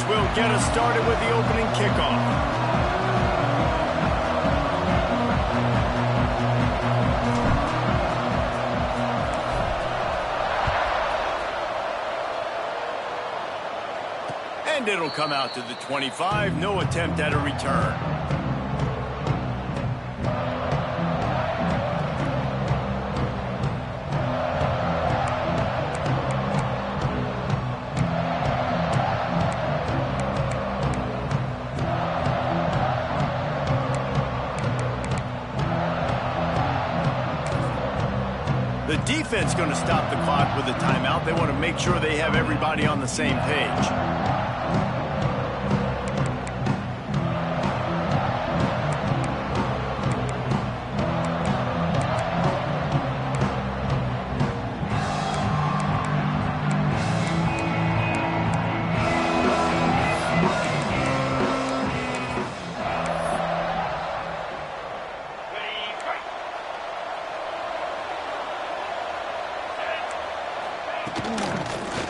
will get us started with the opening kickoff. And it'll come out to the 25. No attempt at a return. The defense going to stop the clock with a timeout. They want to make sure they have everybody on the same page.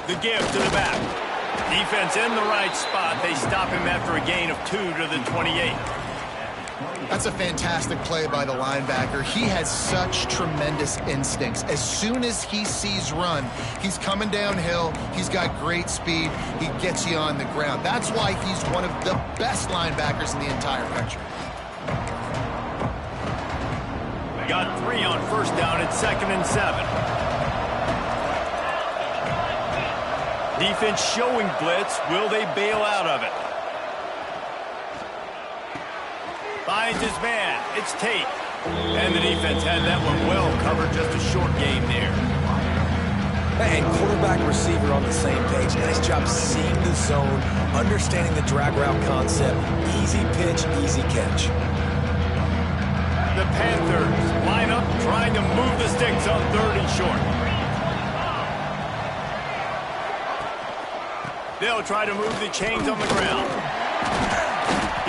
The give to the back. Defense in the right spot. They stop him after a gain of 2 to the 28. That's a fantastic play by the linebacker. He has such tremendous instincts. As soon as he sees run, he's coming downhill. He's got great speed. He gets you on the ground. That's why he's one of the best linebackers in the entire country. Got 3 on first down at 2nd and 7. Defense showing blitz. Will they bail out of it? Finds his man. It's Tate. And the defense had that one well covered. Just a short game there. And quarterback receiver on the same page. Nice job seeing the zone, understanding the drag route concept. Easy pitch, easy catch. The Panthers line up trying to move the sticks on 3rd and short. They'll try to move the chains on the ground.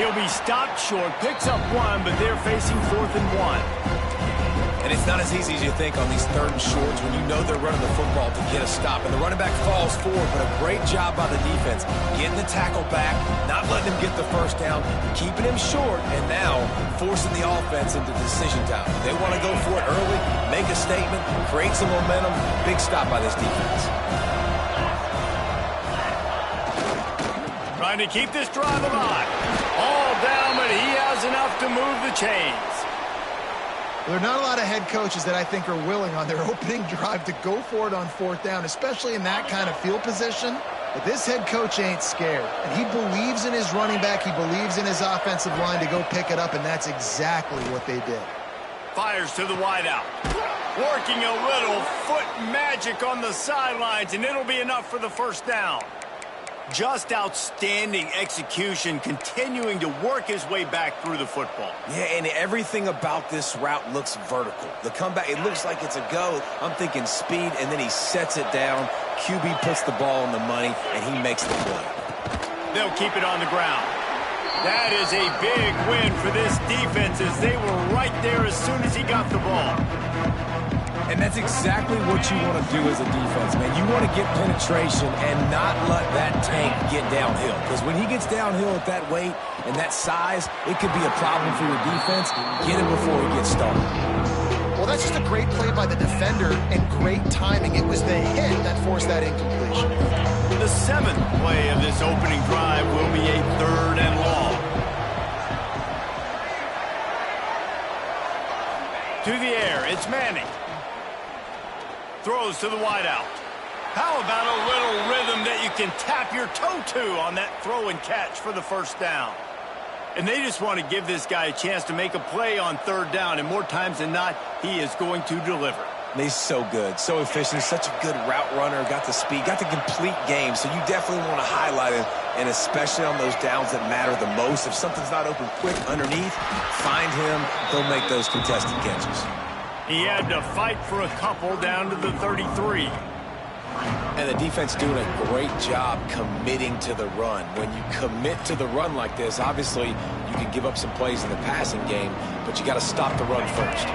He'll be stopped short, picks up 1, but they're facing 4th and 1. And it's not as easy as you think on these 3rd and shorts when you know they're running the football to get a stop. And the running back falls forward, but a great job by the defense. Getting the tackle back, not letting him get the first down, keeping him short, and now forcing the offense into decision time. They want to go for it early, make a statement, create some momentum. Big stop by this defense. Trying to keep this drive alive. All down, but he has enough to move the chains. There are not a lot of head coaches that I think are willing on their opening drive to go for it on 4th down, especially in that kind of field position. But this head coach ain't scared. And he believes in his running back. He believes in his offensive line to go pick it up, and that's exactly what they did. Fires to the wideout. Working a little foot magic on the sidelines, and it'll be enough for the first down. Just outstanding execution, continuing to work his way back through the football. Yeah, and everything about this route looks vertical. The comeback, it looks like it's a go. I'm thinking speed, and then he sets it down. QB puts the ball on the money, and he makes the play. They'll keep it on the ground. That is a big win for this defense as they were right there as soon as he got the ball. And that's exactly what you want to do as a defense, man. You want to get penetration and not let that tank get downhill. Because when he gets downhill at that weight and that size, it could be a problem for your defense. Get him before he gets started. Well, that's just a great play by the defender and great timing. It was the hit that forced that incompletion. The 7th play of this opening drive will be a 3rd and long. To the air, it's Manning. Throws to the wideout. How about a little rhythm that you can tap your toe to on that throw and catch for the first down? And they just want to give this guy a chance to make a play on 3rd down, and more times than not, he is going to deliver. He's so good, so efficient, such a good route runner, got the speed, got the complete game, so you definitely want to highlight him, and especially on those downs that matter the most. If something's not open quick underneath, find him, he'll make those contested catches. He had to fight for a couple down to the 33. And the defense doing a great job committing to the run. When you commit to the run like this, obviously you can give up some plays in the passing game, but you got to stop the run first.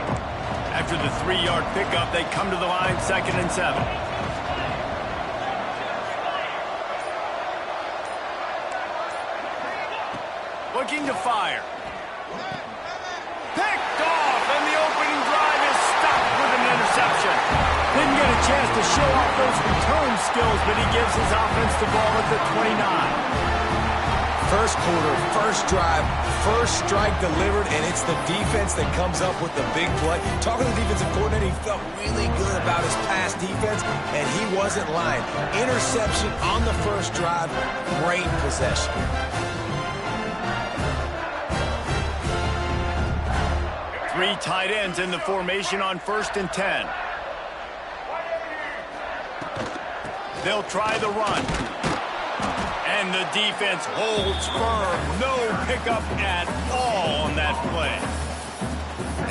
After the 3-yard pickup, they come to the line, 2nd and 7. Looking to fire. Picked off, and the opening drive is stopped with an interception. Didn't get a chance to show off those return skills, but he gives his offense the ball at the 29. First quarter, first drive, first strike delivered, and it's the defense that comes up with the big play. Talking to the defensive coordinator, he felt really good about his pass defense, and he wasn't lying. Interception on the first drive, great possession. Three tight ends in the formation on 1st and 10. They'll try the run. And the defense holds firm. No pickup at all on that play.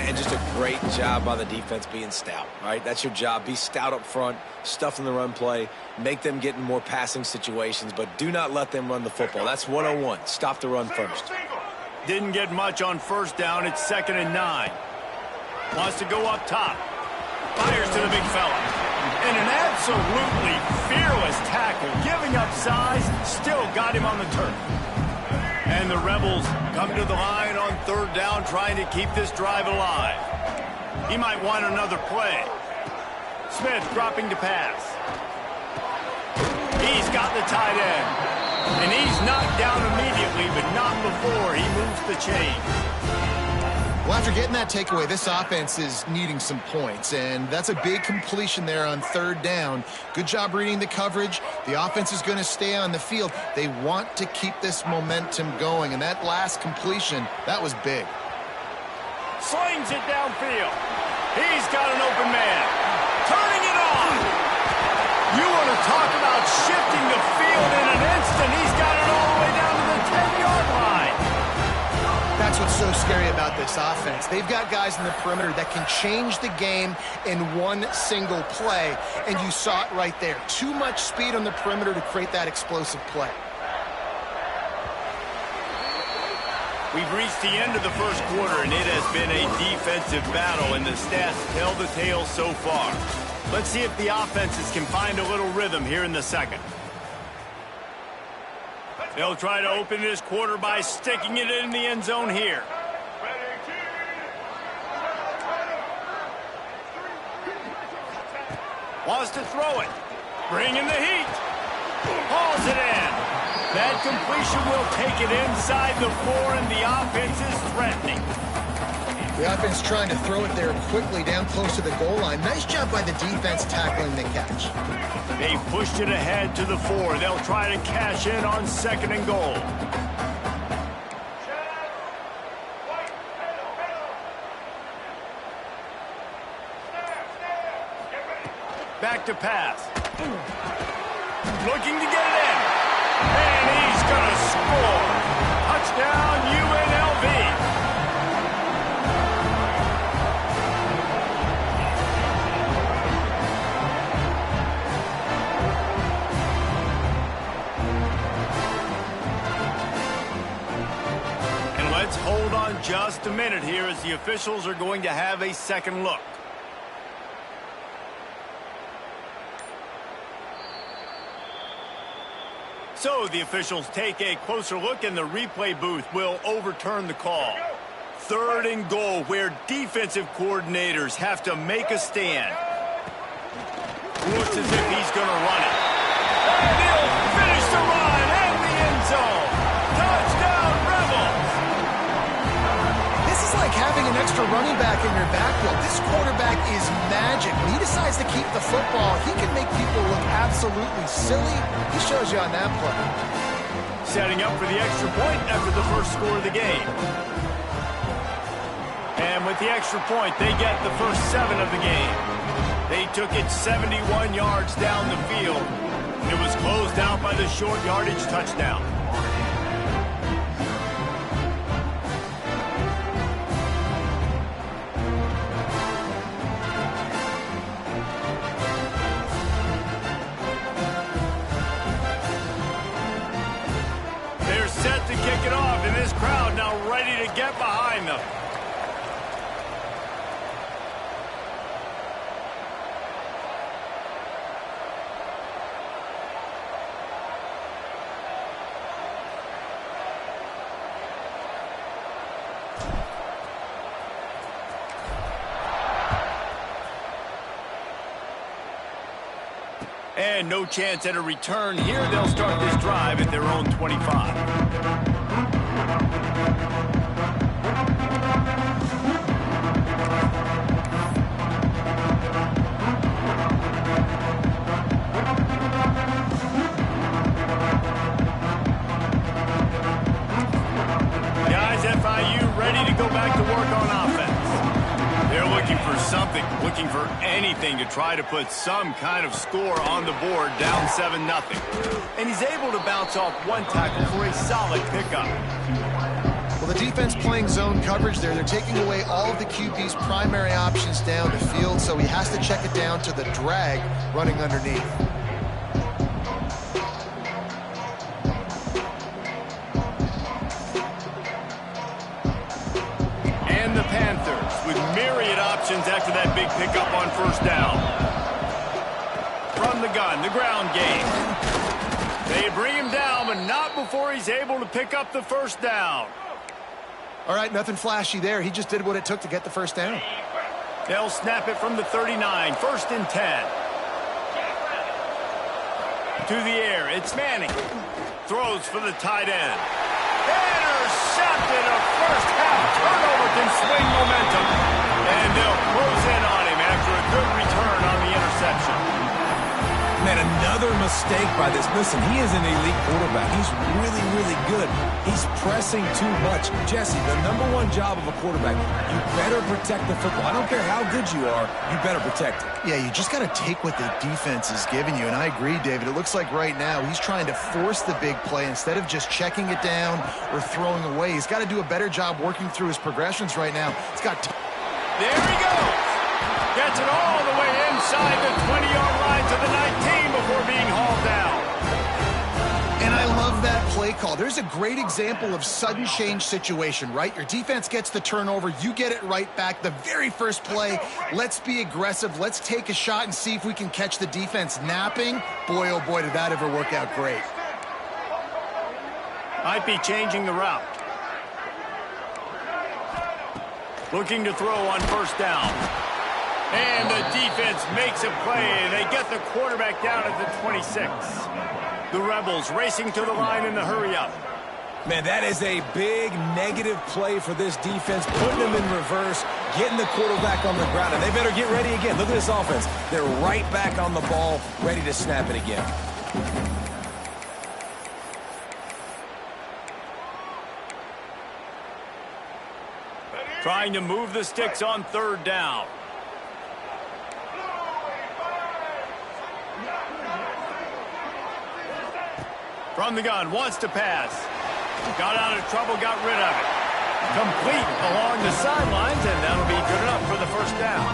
And just a great job by the defense being stout, right? That's your job. Be stout up front, stuff in the run play, make them get in more passing situations, but do not let them run the football. That's 101. Stop the run first. Didn't get much on 1st down. It's 2nd and 9. Wants to go up top. Fires to the big fella. And an absolutely fearless tackle. Giving up size, still got him on the turf. And the Rebels come to the line on 3rd down, trying to keep this drive alive. He might want another play. Smith dropping to pass. He's got the tight end. And he's knocked down immediately, but not before he moves the chains. Well, after getting that takeaway, this offense is needing some points, and that's a big completion there on 3rd down. Good job reading the coverage. The offense is going to stay on the field. They want to keep this momentum going, and that last completion, that was big. Slings it downfield. He's got an open man. Turning it on. You want to talk about shifting the field in an instant. He's got it all the way down to the 10-yard line. That's what's so scary about this offense. They've got guys in the perimeter that can change the game in one single play, and you saw it right there. Too much speed on the perimeter to create that explosive play. We've reached the end of the first quarter, and it has been a defensive battle, and the stats tell the tale so far. Let's see if the offenses can find a little rhythm here in the second. They'll try to open this quarter by sticking it in the end zone here. Wants to throw it. Bringing the heat. Hauls it in. That completion will take it inside the 4, and the offense is threatening. The offense trying to throw it there quickly down close to the goal line. Nice job by the defense tackling the catch. They pushed it ahead to the 4. They'll try to cash in on 2nd and goal. Back to pass. Looking to get it in. And he's going to score. Touchdown, UNLV. Let's hold on just a minute here as the officials are going to have a second look. So the officials take a closer look, and the replay booth will overturn the call. 3rd and goal, where defensive coordinators have to make a stand. Looks as if he's going to run it. And he'll finish the run and the end zone. Touchdown, Rebels! It's like having an extra running back in your backfield. This quarterback is magic. When he decides to keep the football, he can make people look absolutely silly. He shows you on that play. Setting up for the extra point after the first score of the game. And with the extra point, they get the first 7 of the game. They took it 71 yards down the field. It was closed out by the short yardage touchdown. Set to kick it off, and this crowd now ready to get behind them. And no chance at a return here. They'll start this drive at their own 25. Ready to go back to work on offense. They're looking for something, looking for anything to try to put some kind of score on the board, down 7-0. And he's able to bounce off one tackle for a solid pickup. Well, the defense playing zone coverage there. They're taking away all of the QB's primary options down the field, so he has to check it down to the drag running underneath. After that big pickup on first down. From the gun, the ground game. They bring him down, but not before he's able to pick up the first down. All right, nothing flashy there. He just did what it took to get the first down. They'll snap it from the 39, 1st and 10. To the air, it's Manning. Throws for the tight end. Intercepted. A first half turnover can swing momentum. And they'll close in on him after a good return on the interception. Man, another mistake by this. Listen, he is an elite quarterback. He's really, really good. He's pressing too much. Jesse, the #1 job of a quarterback, you better protect the football. I don't care how good you are, you better protect it. Yeah, you just got to take what the defense is giving you. And I agree, David. It looks like right now he's trying to force the big play instead of just checking it down or throwing away. He's got to do a better job working through his progressions right now. He's got... There he goes. Gets it all the way inside the 20-yard line to the 19 before being hauled down. And I love that play call. There's a great example of sudden change situation, right? Your defense gets the turnover. You get it right back. The very first play, let's be aggressive. Let's take a shot and see if we can catch the defense napping. Boy, oh boy, did that ever work out great. Might be changing the route. Looking to throw on first down. And the defense makes a play. They get the quarterback down at the 26. The Rebels racing to the line in the hurry-up. Man, that is a big negative play for this defense, putting them in reverse, getting the quarterback on the ground, and they better get ready again. Look at this offense. They're right back on the ball, ready to snap it again. Trying to move the sticks on 3rd down. From the gun, wants to pass. Got out of trouble, got rid of it. Complete along the sidelines, and that'll be good enough for the first down.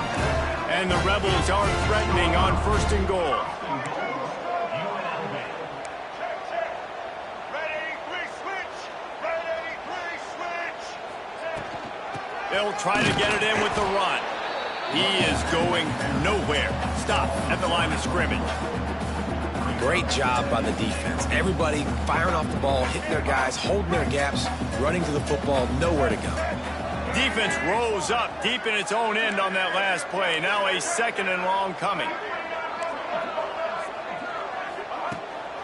And the Rebels aren't threatening on 1st and goal. They'll try to get it in with the run. He is going nowhere. Stop at the line of scrimmage. Great job by the defense. Everybody firing off the ball, hitting their guys, holding their gaps, running to the football, nowhere to go. Defense rose up deep in its own end on that last play. Now a 2nd and long coming.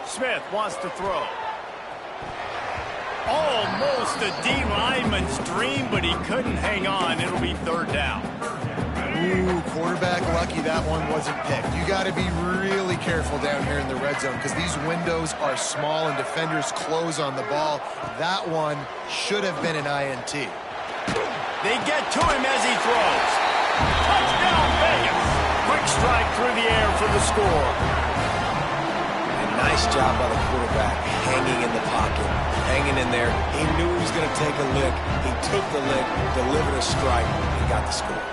Smith wants to throw. Almost a D lineman's dream, but he couldn't hang on. It'll be 3rd down. Ooh, quarterback lucky that one wasn't picked. You got to be really careful down here in the red zone because these windows are small and defenders close on the ball. That one should have been an INT. They get to him as he throws. Touchdown, Vegas. Quick strike through the air for the score. And nice job by the quarterback, hanging in the pocket, hanging in there. He knew he was going to take a lick. He took the lick, delivered a strike, and got the score.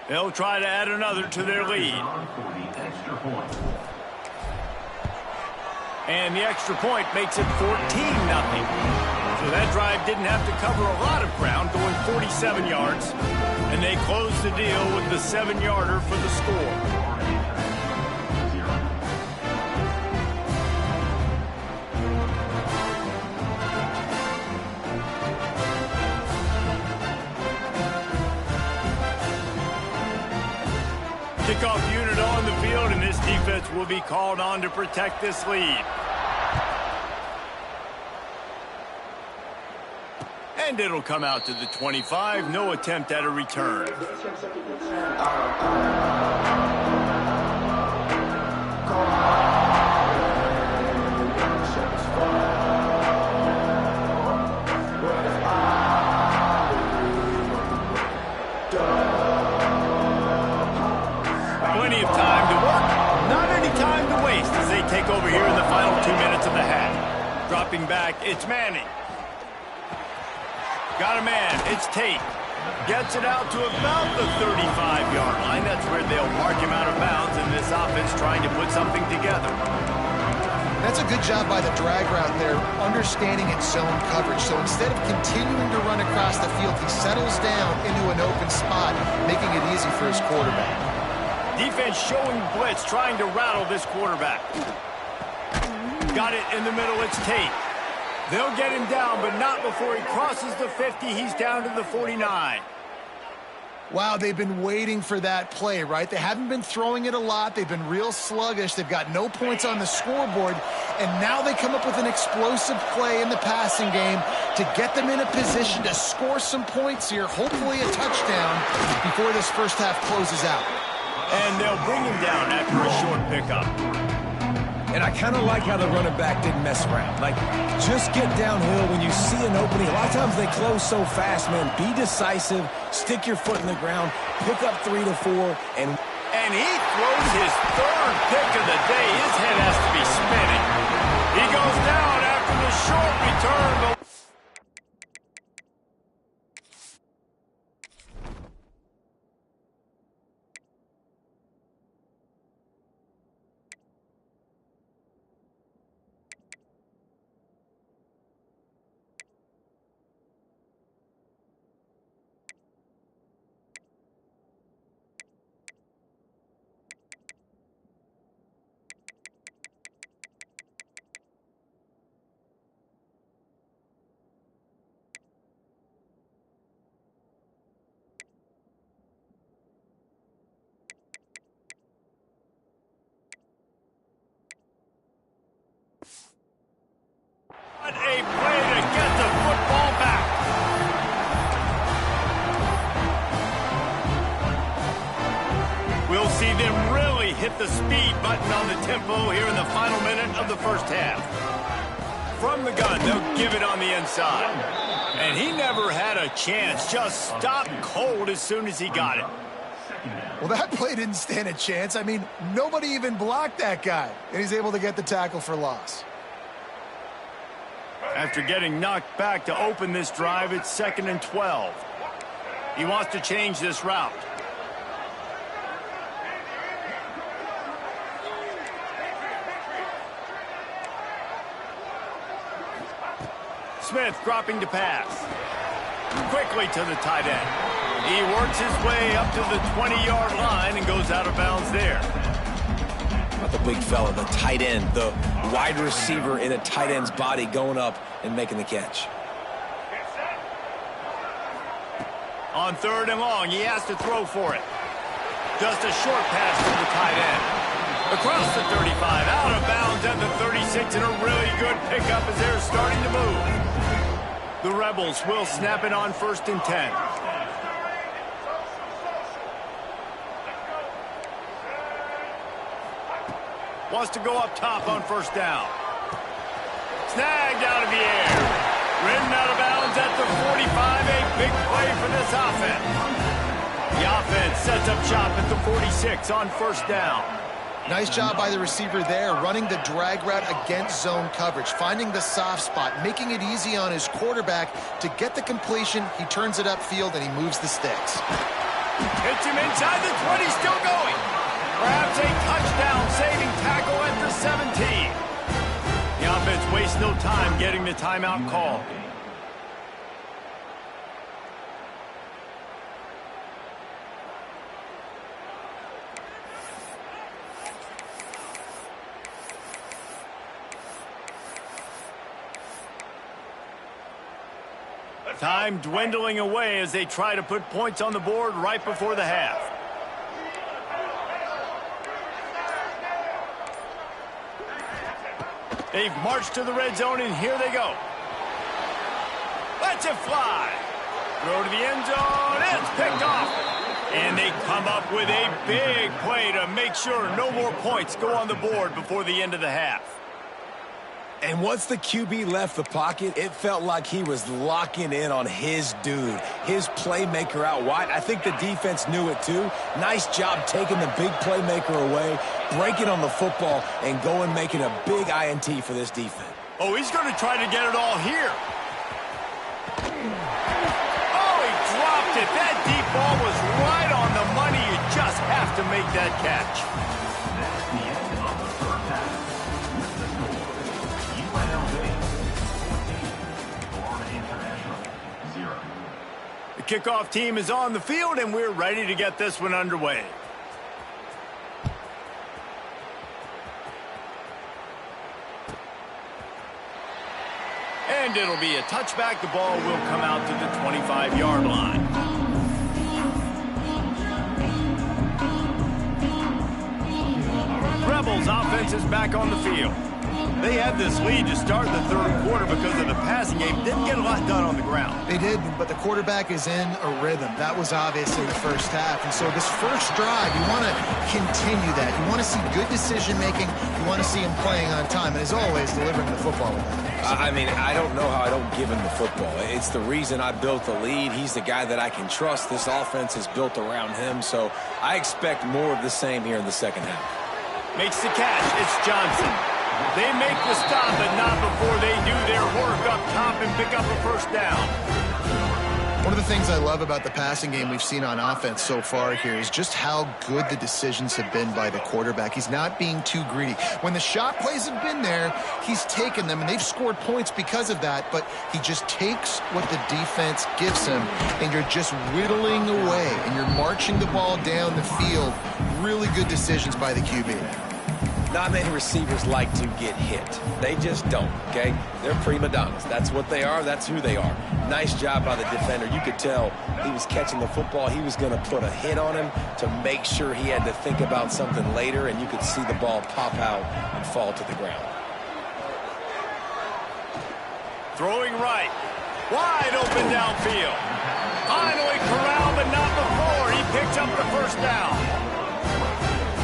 They'll try to add another to their lead. And the extra point makes it 14-0. So that drive didn't have to cover a lot of ground, going 47 yards. And they closed the deal with the 7-yarder for the score. Kickoff unit on the field, and this defense will be called on to protect this lead. And it'll come out to the 25. No attempt at a return. Plenty of time to work. Not any time to waste as they take over here in the final 2 minutes of the half. Dropping back, it's Manning. Got a man, it's Tate. Gets it out to about the 35-yard line. That's where they'll mark him out of bounds in this offense trying to put something together. That's a good job by the drag route there, understanding its zone coverage. So instead of continuing to run across the field, he settles down into an open spot, making it easy for his quarterback. Defense showing blitz, trying to rattle this quarterback. Got it in the middle, it's Tate. They'll get him down, but not before he crosses the 50. He's down to the 49. Wow, they've been waiting for that play, right? They haven't been throwing it a lot. They've been real sluggish. They've got no points on the scoreboard. And now they come up with an explosive play in the passing game to get them in a position to score some points here, hopefully a touchdown, before this first half closes out. And they'll bring him down after a short pickup. And I kind of like how the running back didn't mess around. Like, just get downhill when you see an opening. A lot of times they close so fast, man. Be decisive, stick your foot in the ground, pick up 3 to 4, and he throws his third pick of the day. His head has to be spinning. He goes down after the short return. What a play to get the football back. We'll see them really hit the speed button on the tempo here in the final minute of the first half. From the gun, they'll give it on the inside. And he never had a chance, just stopped cold as soon as he got it. Well, that play didn't stand a chance. I mean, nobody even blocked that guy. And he's able to get the tackle for loss. After getting knocked back to open this drive, it's 2nd and 12. He wants to change this route. Smith dropping to pass. Quickly to the tight end. He works his way up to the 20-yard line and goes out of bounds there. Not the big fella, the tight end, the wide receiver in a tight end's body going up and making the catch. On 3rd and long, he has to throw for it. Just a short pass to the tight end. Across the 35, out of bounds at the 36, and a really good pickup as they're starting to move. The Rebels will snap it on 1st and 10. Wants to go up top on 1st down. Snagged out of the air. Ridden out of bounds at the 45. A big play for this offense. The offense sets up shop at the 46 on 1st down. Nice job by the receiver there, running the drag route against zone coverage, finding the soft spot, making it easy on his quarterback to get the completion. He turns it upfield, and he moves the sticks. Hits him inside the 20, still going. Perhaps a touchdown saving tackle at the 17. The offense wastes no time getting the timeout call. Time dwindling away as they try to put points on the board right before the half. They've marched to the red zone, and here they go. Let's it fly. Throw to the end zone. It's picked off. And they come up with a big play to make sure no more points go on the board before the end of the half. And once the QB left the pocket, it felt like he was locking in on his dude, his playmaker out wide. I think the defense knew it too. Nice job taking the big playmaker away, breaking on the football, and going making a big INT for this defense. Oh, he's going to try to get it all here. Oh, he dropped it. That deep ball was right on the money. You just have to make that catch. The kickoff team is on the field, and we're ready to get this one underway. And it'll be a touchback. The ball will come out to the 25-yard line. Rebels offense is back on the field. They had this lead to start the third quarter because of the passing game. Didn't get a lot done on the ground. They did, but the quarterback is in a rhythm. That was obvious in the first half. And so this first drive, you want to continue that. You want to see good decision-making. You want to see him playing on time. And as always, delivering the football with that. I mean, I don't know how I don't give him the football. It's the reason I built the lead. He's the guy that I can trust. This offense is built around him. So I expect more of the same here in the second half. Makes the catch. It's Johnson. They make the stop, but not before they do their work up top and pick up a first down. One of the things I love about the passing game we've seen on offense so far here is just how good the decisions have been by the quarterback. He's not being too greedy. When the shot plays have been there, he's taken them, and they've scored points because of that, but he just takes what the defense gives him, and you're just whittling away, and you're marching the ball down the field. Really good decisions by the QB. Not many receivers like to get hit. They just don't, okay? They're prima donnas. That's what they are. That's who they are. Nice job by the defender. You could tell he was catching the football. He was going to put a hit on him to make sure he had to think about something later, and you could see the ball pop out and fall to the ground. Throwing right. Wide open downfield. Finally corralled, but not before. He picked up the first down.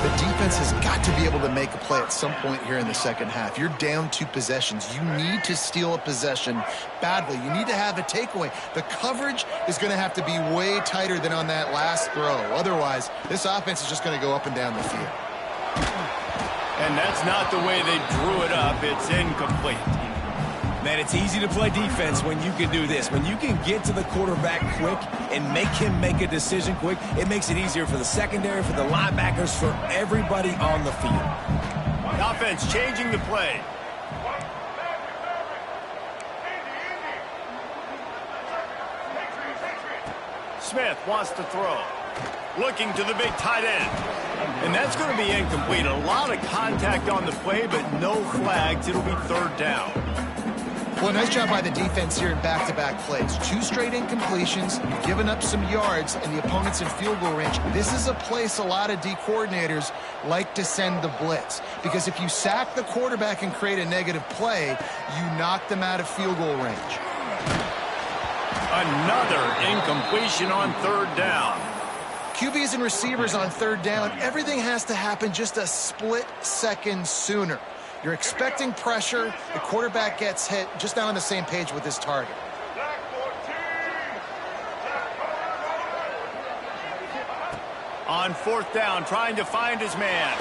The defense has got to be able to make a play at some point here in the second half. You're down 2 possessions. You need to steal a possession badly. You need to have a takeaway. The coverage is going to have to be way tighter than on that last throw. Otherwise, this offense is just going to go up and down the field. And that's not the way they drew it up. It's incomplete. Man, it's easy to play defense when you can do this. When you can get to the quarterback quick and make him make a decision quick, it makes it easier for the secondary, for the linebackers, for everybody on the field. The offense changing the play. Smith wants to throw. Looking to the big tight end. And that's going to be incomplete. A lot of contact on the play, but no flags. It'll be third down. Well, nice job by the defense here in back-to-back plays. 2 straight incompletions, you've given up some yards, and the opponent's in field goal range. This is a place a lot of D coordinators like to send the blitz, because if you sack the quarterback and create a negative play, you knock them out of field goal range. Another incompletion on third down. QBs and receivers on third down, everything has to happen just a split second sooner. You're expecting pressure. The quarterback gets hit, just not on the same page with his target. On fourth down, trying to find his man.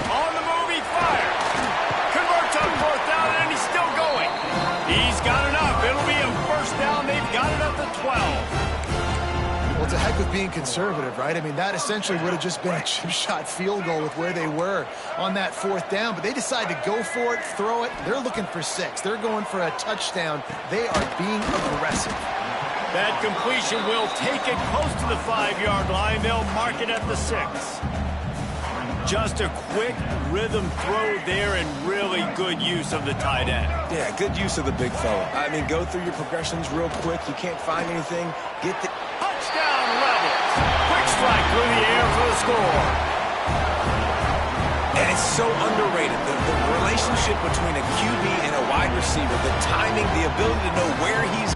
On the move, he fires. Converts on fourth down, and he's still going. He's got enough. It'll be a first down. They've got it at the 12. Well, it's a heck of being conservative, right? I mean, that essentially would have just been a chip shot field goal with where they were on that fourth down. But they decided to go for it, throw it. They're looking for 6. They're going for a touchdown. They are being aggressive. That completion will take it close to the 5-yard line. They'll mark it at the 6. Just a quick rhythm throw there and really good use of the tight end. Yeah, good use of the big fella. I mean, go through your progressions real quick. You can't find anything. Get the... Touchdown Rebels. Quick strike through the air for the score. And it's so underrated. The relationship between a QB and a wide receiver, the timing, the ability to know where he's...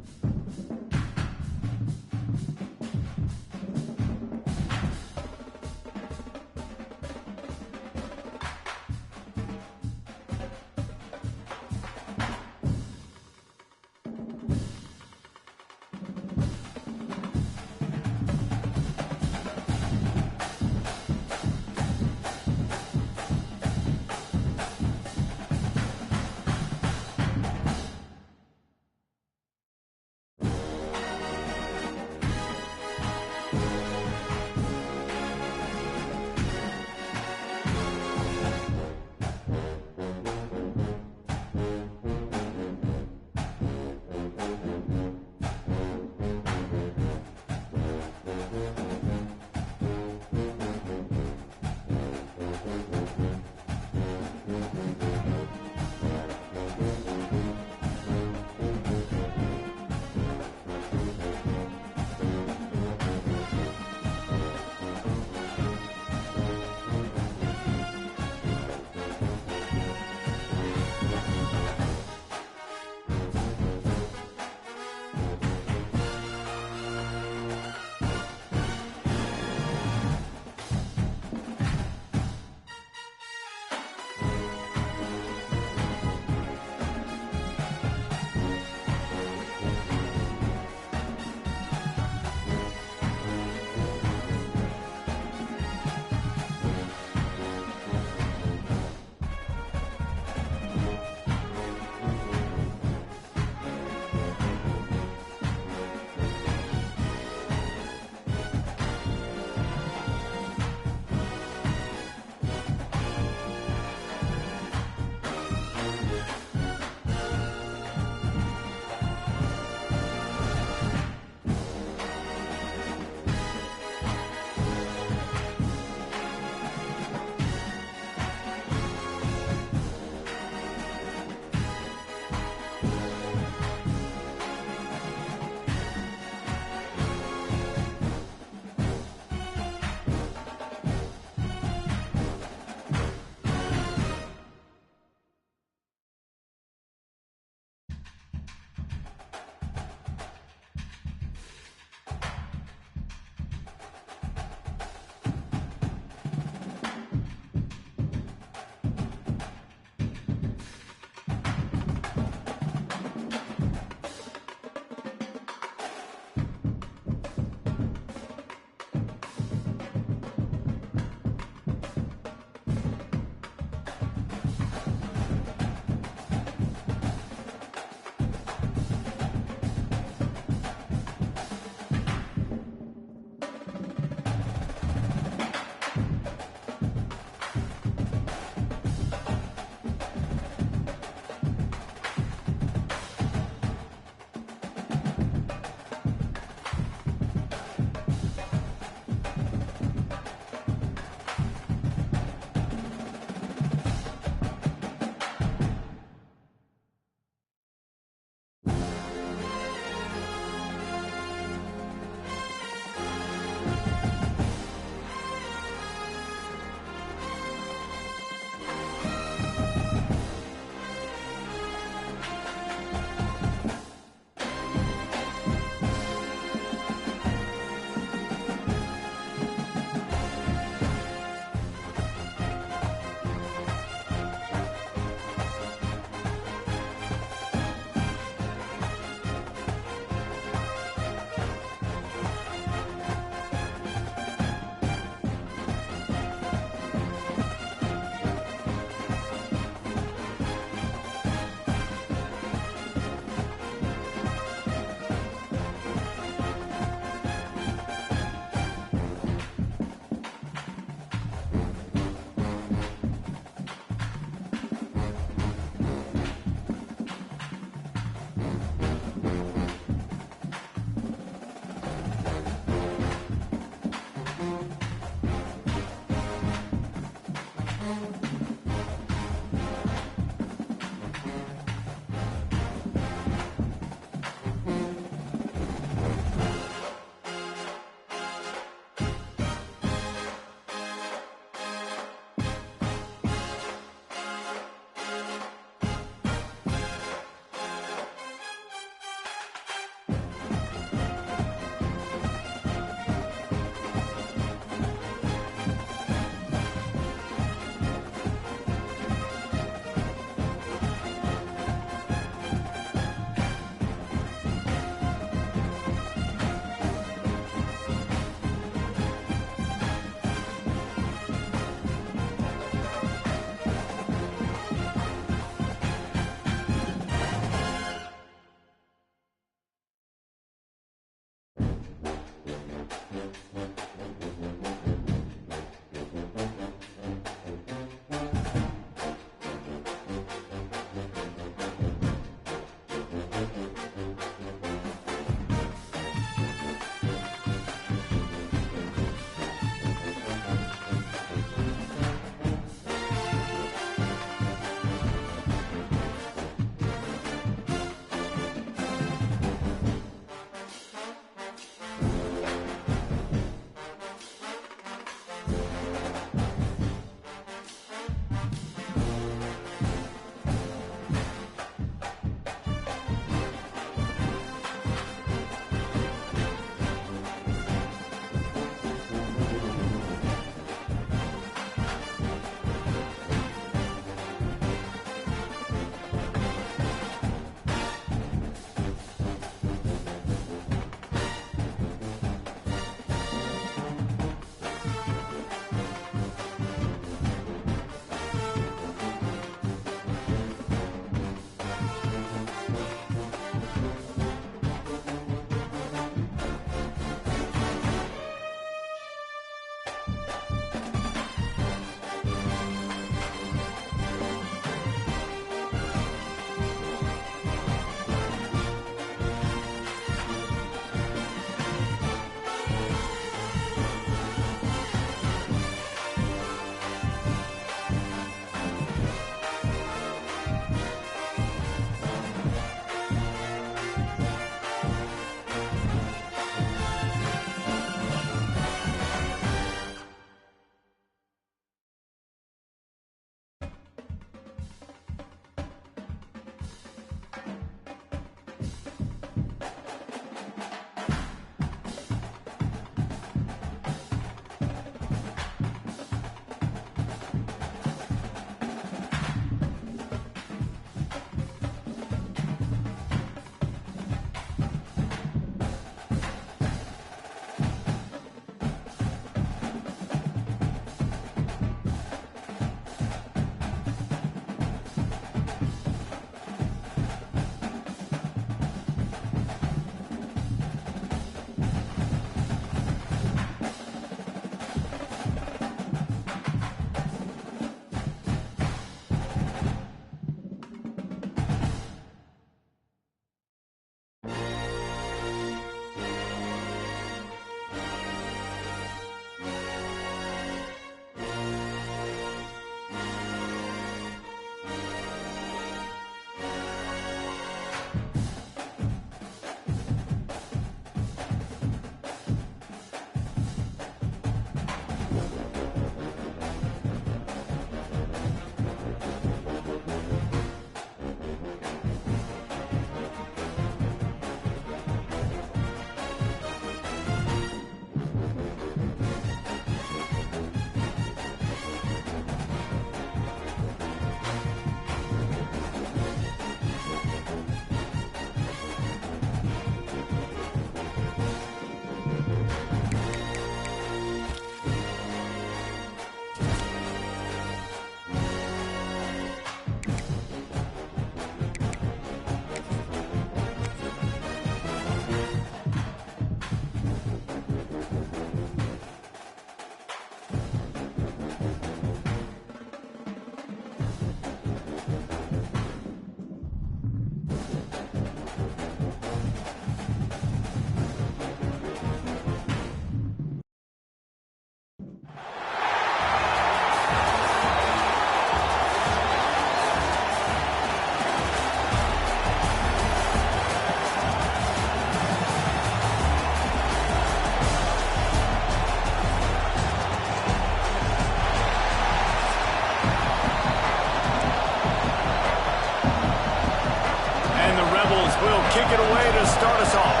it away to start us off.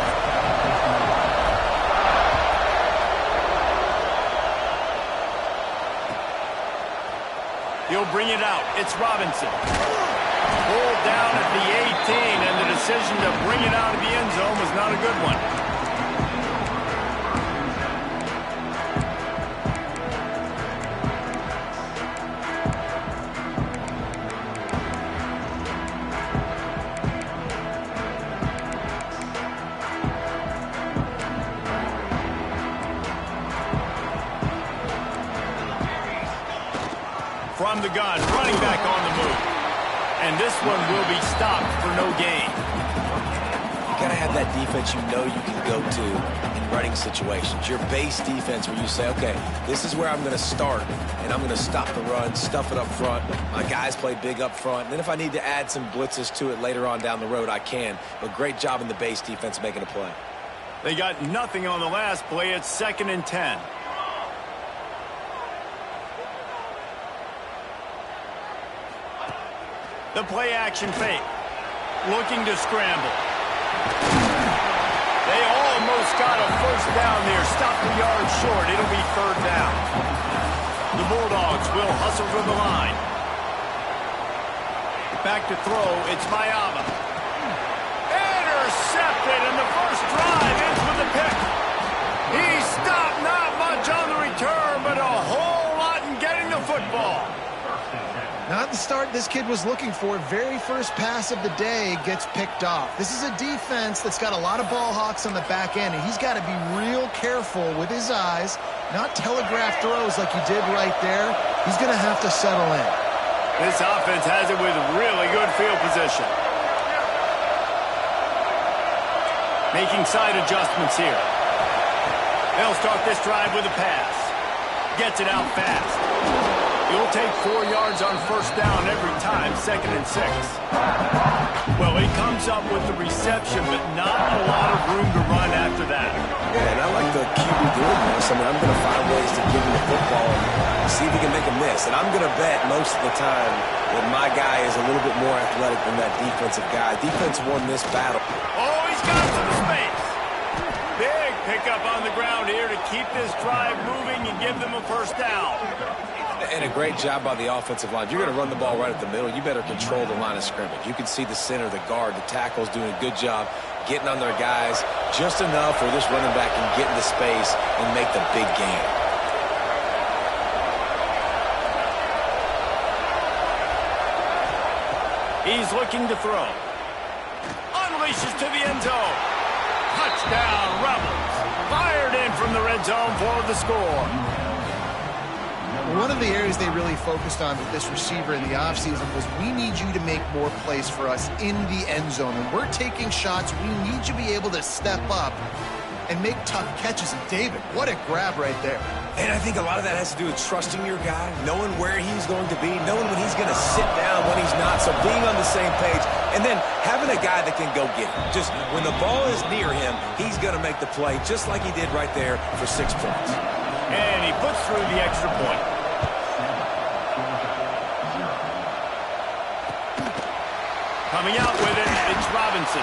He'll bring it out. It's Robinson. Pulled down at the 18, and the decision to bring it out of the end zone was not a good one. From the gun, running back on the move. And this one will be stopped for no gain. You got to have that defense you know you can go to in running situations. Your base defense where you say, okay, this is where I'm going to start, and I'm going to stop the run, stuff it up front. My guys play big up front. And then if I need to add some blitzes to it later on down the road, I can. But great job in the base defense making a play. They got nothing on the last play. It's 2nd and 10. The play action fake. Looking to scramble. They almost got a first down there. Stopped the yard short. It'll be 3rd down. The Bulldogs will hustle from the line. Back to throw. It's Mayama. Intercepted, and the first drive ends with a pick. He stopped, not much on the return, but a whole lot in getting the football. Not the start this kid was looking for. Very first pass of the day gets picked off. This is a defense that's got a lot of ball hawks on the back end, and he's got to be real careful with his eyes, not telegraph throws like he did right there. He's going to have to settle in. This offense has it with really good field position. Making side adjustments here. They'll start this drive with a pass. Gets it out fast. You'll take 4 yards on first down every time, 2nd and 6. Well, he comes up with the reception, but not a lot of room to run after that. Yeah, and I like the QB doing this. I mean, I'm going to find ways to give him the football and see if he can make a miss. And I'm going to bet most of the time that my guy is a little bit more athletic than that defensive guy. Defense won this battle. Oh, he's got some space. Big pickup on the ground here to keep this drive moving and give them a first down. And a great job by the offensive line. If you're going to run the ball right at the middle, you better control the line of scrimmage. You can see the center, the guard, the tackle's doing a good job getting on their guys just enough where this running back can get into space and make the big game. He's looking to throw. Unleashes to the end zone. Touchdown, Rebels. Fired in from the red zone for the score. One of the areas they really focused on with this receiver in the offseason was we need you to make more plays for us in the end zone. When we're taking shots, we need you to be able to step up and make tough catches. And David, what a grab right there. And I think a lot of that has to do with trusting your guy, knowing where he's going to be, knowing when he's going to sit down, when he's not, so being on the same page, and then having a guy that can go get it. Just when the ball is near him, he's going to make the play, just like he did right there for 6 points. And he puts through the extra point. Coming out with it, it's Robinson.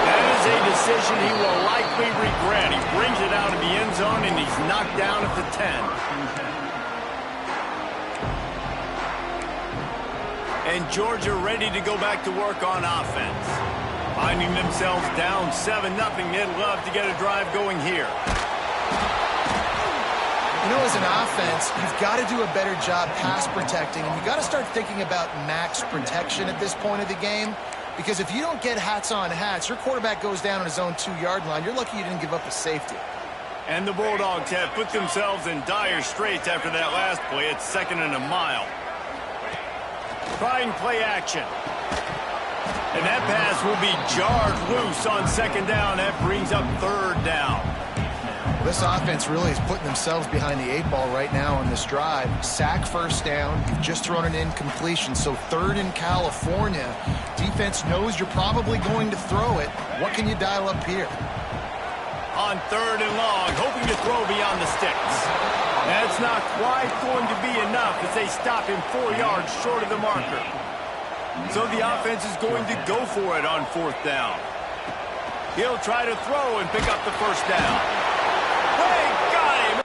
That is a decision he will likely regret. He brings it out of the end zone, and he's knocked down at the 10. And Georgia ready to go back to work on offense. Finding themselves down 7-0, they'd love to get a drive going here. You know, as an offense, you've got to do a better job pass protecting, and you've got to start thinking about max protection at this point of the game, because if you don't get hats on hats, your quarterback goes down on his own 2-yard line. You're lucky you didn't give up a safety. And the Bulldogs have put themselves in dire straits after that last play. It's 2nd and a mile. Trying play action. And that pass will be jarred loose on 2nd down. That brings up 3rd down. This offense really is putting themselves behind the 8 ball right now on this drive. Sack first down. You've just thrown an incompletion, so 3rd in California. Defense knows you're probably going to throw it. What can you dial up here? On 3rd and long, hoping to throw beyond the sticks. That's not quite going to be enough as they stop him 4 yards short of the marker. So the offense is going to go for it on 4th down. He'll try to throw and pick up the first down. They got him!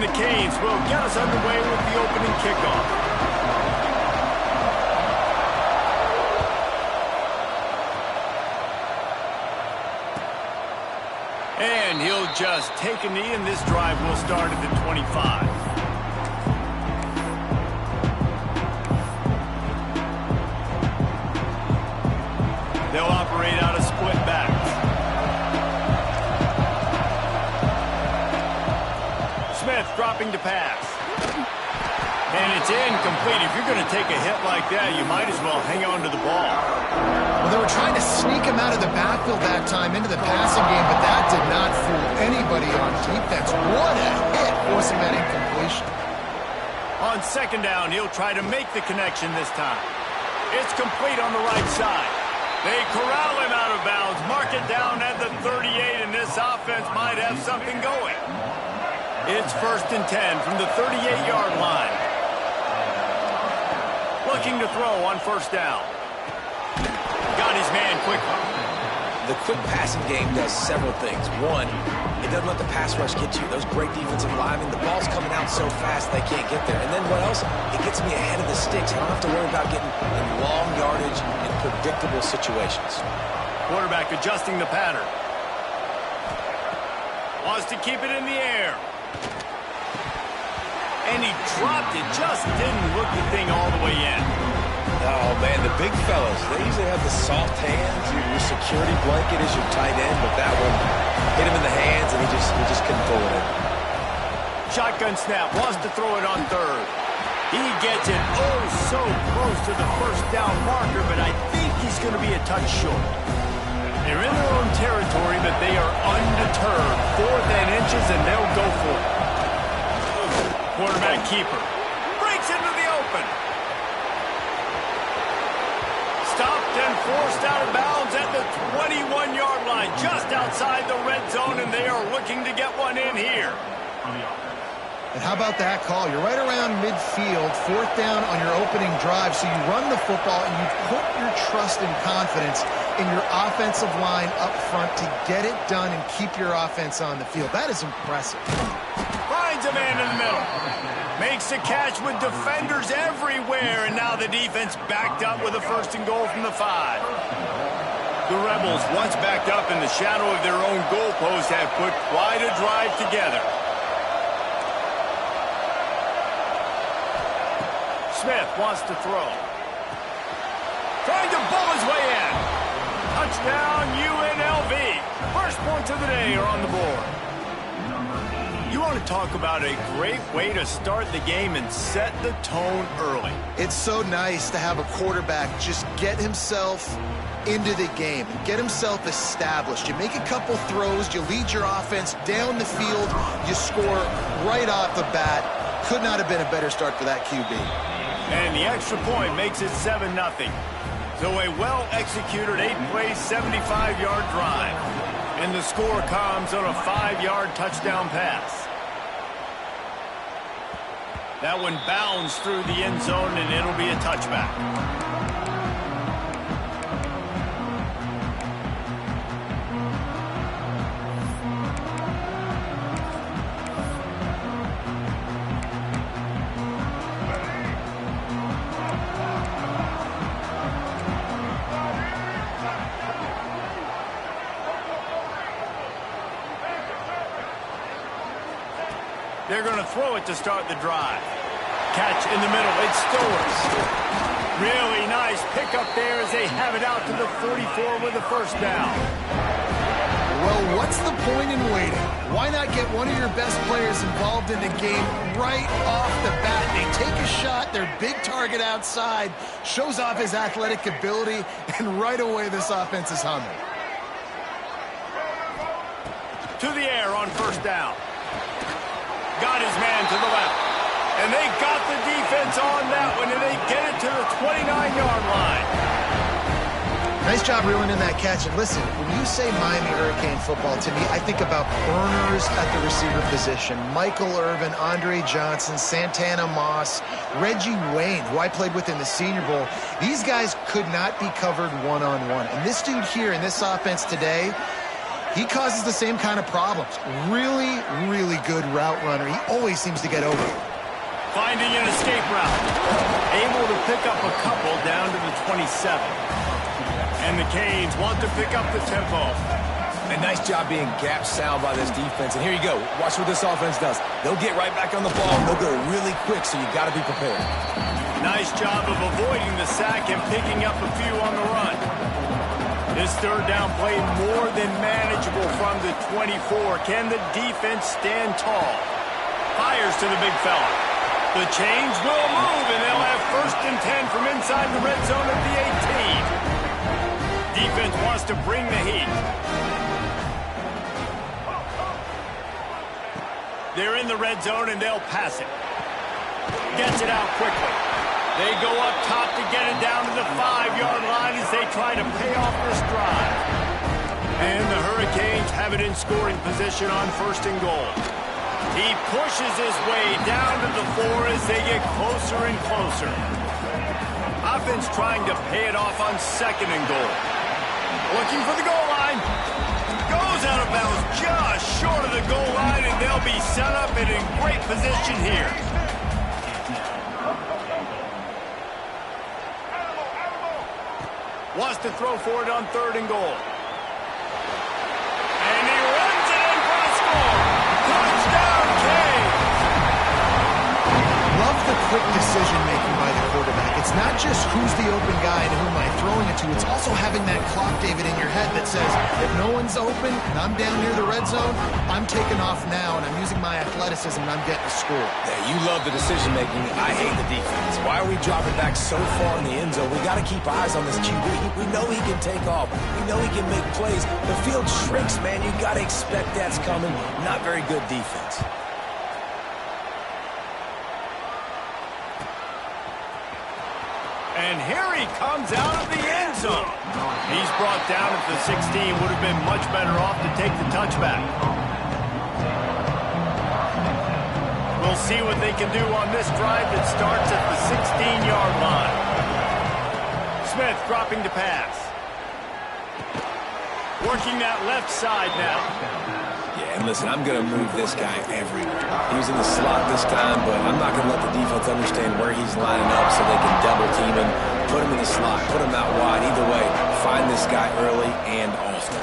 And the Canes will get us underway with the opening kickoff. And he'll just take a knee, and this drive will start at the 25. They'll operate out a split back. Smith dropping to pass. And it's incomplete. If you're going to take a hit like that, you might as well hang on to the ball. Well, they were trying to sneak him out of the backfield that time into the passing game, but that did not fool anybody on defense. What a hit, forcing that incompletion. On second down, he'll try to make the connection this time. It's complete on the right side. They corral him out of bounds, mark it down at the 38, and this offense might have something going. It's 1st and 10 from the 38-yard line. Looking to throw on first down. Got his man quickly. The quick passing game does several things. One, it doesn't let the pass rush get you. Those great defensive linemen, the ball's coming out so fast they can't get there. And then what else? It gets me ahead of the sticks. I don't have to worry about getting in long yardage in predictable situations. Quarterback adjusting the pattern. Wants to keep it in the air. And he dropped it. Just didn't look the thing all the way in. Oh, man, the big fellas, they usually have the soft hands. Your security blanket is your tight end, but that one hit him in the hands, and he just couldn't pull it in. Shotgun snap. Wants to throw it on third. He gets it oh so close to the first down marker, but I think he's going to be a touch short. They're in their own territory, but they are undeterred. 4th and inches, and they'll go for it. Quarterback keeper. Breaks into the open. Stopped and forced out of bounds at the 21-yard line, just outside the red zone, and they are looking to get one in here. And how about that call? You're right around midfield, 4th down on your opening drive, so you run the football and you put your trust and confidence in your offensive line up front to get it done and keep your offense on the field. That is impressive. Finds a man in the middle. Makes a catch with defenders everywhere, and now the defense backed up with a 1st and goal from the 5. The Rebels, once backed up in the shadow of their own goalpost, have put quite a drive together. Smith wants to throw. Trying to bowl his way in. Touchdown, UNLV. First points of the day are on the board. You want to talk about a great way to start the game and set the tone early. It's so nice to have a quarterback just get himself into the game, get himself established. You make a couple throws, you lead your offense down the field, you score right off the bat. Could not have been a better start for that QB. And the extra point makes it 7-0. So a well-executed 8-play, 75-yard drive. And the score comes on a 5-yard touchdown pass. That one bounds through the end zone, and it'll be a touchback. They're going to throw it to start the drive. Catch in the middle. It's Stowers. Really nice pickup there as they have it out to the 44 with a 1st down. Well, what's the point in waiting? Why not get one of your best players involved in the game right off the bat? They take a shot, their big target outside, shows off his athletic ability, and right away this offense is humming. To the air on 1st down. Got his man to the left. And they got the defense on that one, and they get it to the 29-yard line. Nice job reeling in that catch. And listen, when you say Miami Hurricane football, to me, I think about burners at the receiver position. Michael Irvin, Andre Johnson, Santana Moss, Reggie Wayne, who I played with in the Senior Bowl. These guys could not be covered one-on-one. And this dude here in this offense today, He causes the same kind of problems. Really, really good route runner. He always seems to get over. Finding an escape route. Able to pick up a couple down to the 27. And the Canes want to pick up the tempo. A nice job being gap sound by this defense. And here you go. Watch what this offense does. They'll get right back on the ball, and they'll go really quick, so you got to be prepared. Nice job of avoiding the sack and picking up a few on the run. This third down play more than manageable from the 24. Can the defense stand tall? Fires to the big fella. The chains will move, and they'll have 1st and 10 from inside the red zone at the 18. Defense wants to bring the heat. They're in the red zone, and they'll pass it. Gets it out quickly. They go up top to get it down to the 5-yard line as they try to pay off this drive. And the Hurricanes have it in scoring position on 1st and goal. He pushes his way down to the 4 as they get closer and closer. Offense trying to pay it off on 2nd and goal. Looking for the goal line. Goes out of bounds just short of the goal line, and they'll be set up and in great position here. Wants to throw for it on 3rd and goal. And he runs it in for a score. Touchdown, Canes! Love the quick decision-making by the quarterback. It's not just who's the open guy and who am I throwing it to. It's also having that clock, David, in your head that says, if no one's open and I'm down near the red zone, I'm taking off now, and I'm using my athleticism, and I'm getting a score. Yeah, you love the decision-making. I hate the defense. Why are we dropping back so far in the end zone? We got to keep eyes on this QB. We know he can take off. We know he can make plays. The field shrinks, man. You got to expect that's coming. Not very good defense. And here he comes out of the end zone. He's brought down at the 16. Would have been much better off to take the touchback. We'll see what they can do on this drive that starts at the 16-yard line. Smith dropping to pass. Working that left side now. Yeah, and listen, I'm going to move this guy everywhere. He was in the slot this time, but I'm not going to let the defense understand where he's lining up so they can double team him, put him in the slot, put him out wide. Either way, find this guy early and often.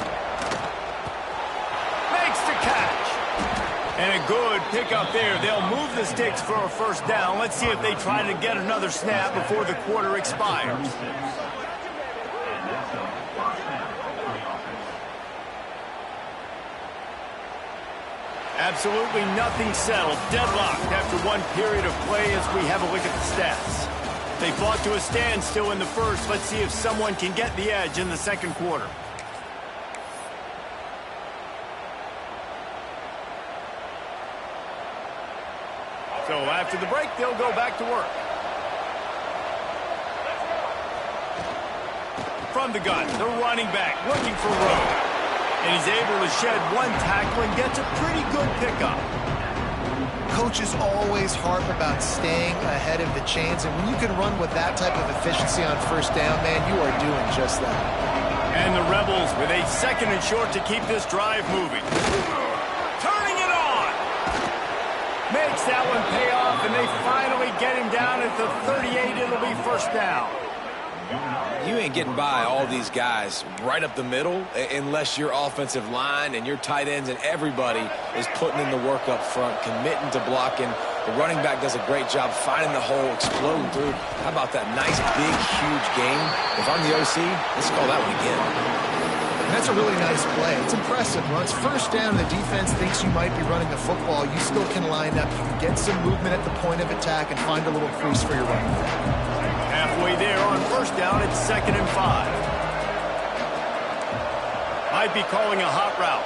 Makes the catch. And a good pickup there. They'll move the sticks for a 1st down. Let's see if they try to get another snap before the quarter expires. Absolutely nothing settled. Deadlocked after one period of play as we have a look at the stats. They fought to a standstill in the 1st. Let's see if someone can get the edge in the 2nd quarter. So after the break, they'll go back to work. From the gun, the running back looking for room. And he's able to shed one tackle and gets a pretty good pickup. Coaches always harp about staying ahead of the chains, and when you can run with that type of efficiency on 1st down, man, you are doing just that. And the Rebels with a 2nd and short to keep this drive moving. Turning it on! Makes that one pay off, and they finally get him down at the 38. It'll be 1st down. You ain't getting by all these guys right up the middle unless your offensive line and your tight ends and everybody is putting in the work up front, committing to blocking. The running back does a great job finding the hole, exploding through. How about that nice, big, huge gain? If I'm the OC, let's call that one again. That's a really nice play. It's impressive. Once 1st down, the defense thinks you might be running the football. You still can line up. You can get some movement at the point of attack and find a little crease for your running back. Halfway there on 1st down, it's 2nd and 5. Might be calling a hot route.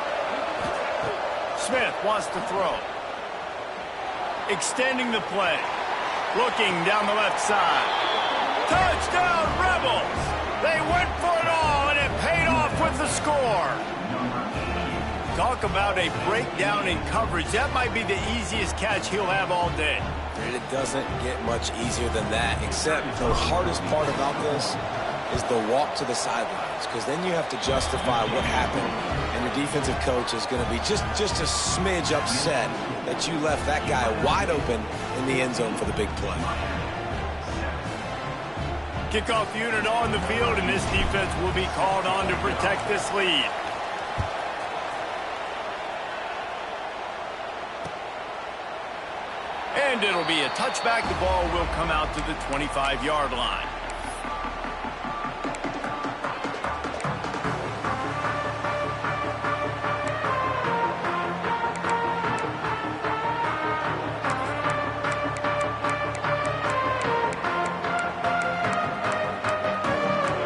Smith wants to throw. Extending the play. Looking down the left side. Touchdown, Rebels! They went for it all, and it paid off with the score. Talk about a breakdown in coverage. That might be the easiest catch he'll have all day. It doesn't get much easier than that, except the hardest part about this is the walk to the sidelines, because then you have to justify what happened, and your defensive coach is going to be just a smidge upset that you left that guy wide open in the end zone for the big play. Kickoff unit on the field, and this defense will be called on to protect this lead. And it'll be a touchback. The ball will come out to the 25-yard line.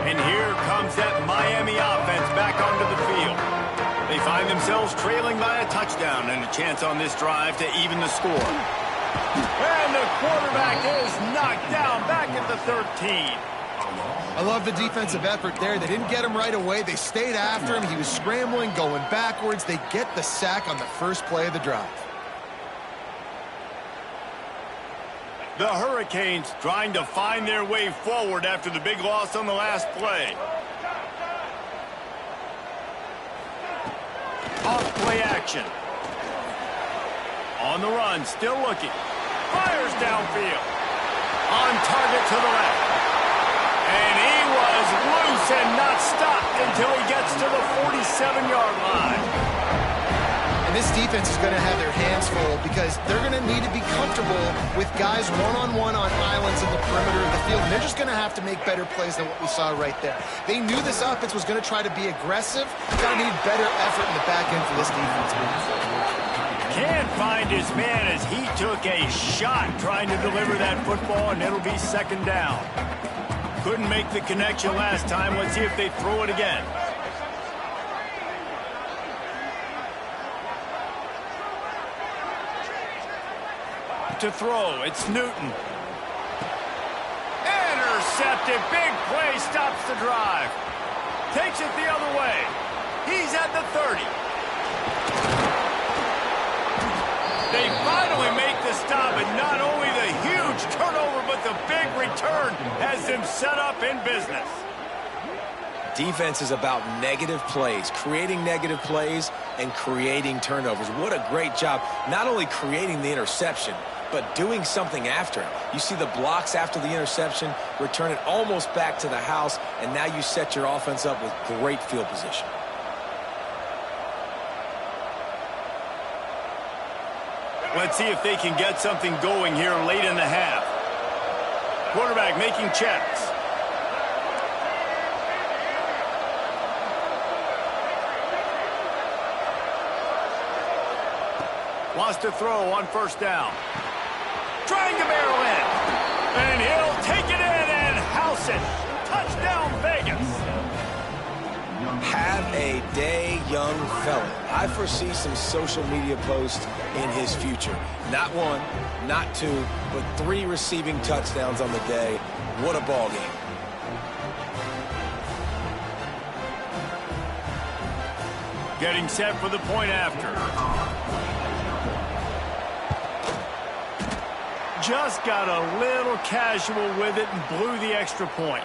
And here comes that Miami offense back onto the field. They find themselves trailing by a touchdown and a chance on this drive to even the score. And the quarterback is knocked down back at the 13. I love the defensive effort there. They didn't get him right away. They stayed after him. He was scrambling, going backwards. They get the sack on the first play of the drive. The Hurricanes trying to find their way forward after the big loss on the last play. Off play action. On the run, still looking. Fires downfield. On target to the left. And he was loose and not stopped until he gets to the 47-yard line. And this defense is going to have their hands full because they're going to need to be comfortable with guys one-on-one on islands in the perimeter of the field. And they're just going to have to make better plays than what we saw right there. They knew this offense was going to try to be aggressive. They're going to need better effort in the back end for this defense moving forward. Can't find his man as he took a shot trying to deliver that football, and it'll be second down. Couldn't make the connection last time. Let's see if they throw it again. To throw, it's Newton. Intercepted, big play, stops the drive. Takes it the other way. He's at the 30. They finally make the stop, and not only the huge turnover, but the big return has them set up in business. Defense is about negative plays, creating negative plays and creating turnovers. What a great job, not only creating the interception, but doing something after it. You see the blocks after the interception, return it almost back to the house, and now you set your offense up with great field position. Let's see if they can get something going here late in the half. Quarterback making checks. Wants to throw on first down. Trying to barrel in. And he'll take it in and house it. Touchdown, Vegas. Have a day, young fella. I foresee some social media posts in his future. Not one, not two, but 3 receiving touchdowns on the day. What a ball game. Getting set for the point after. Just got a little casual with it and blew the extra point.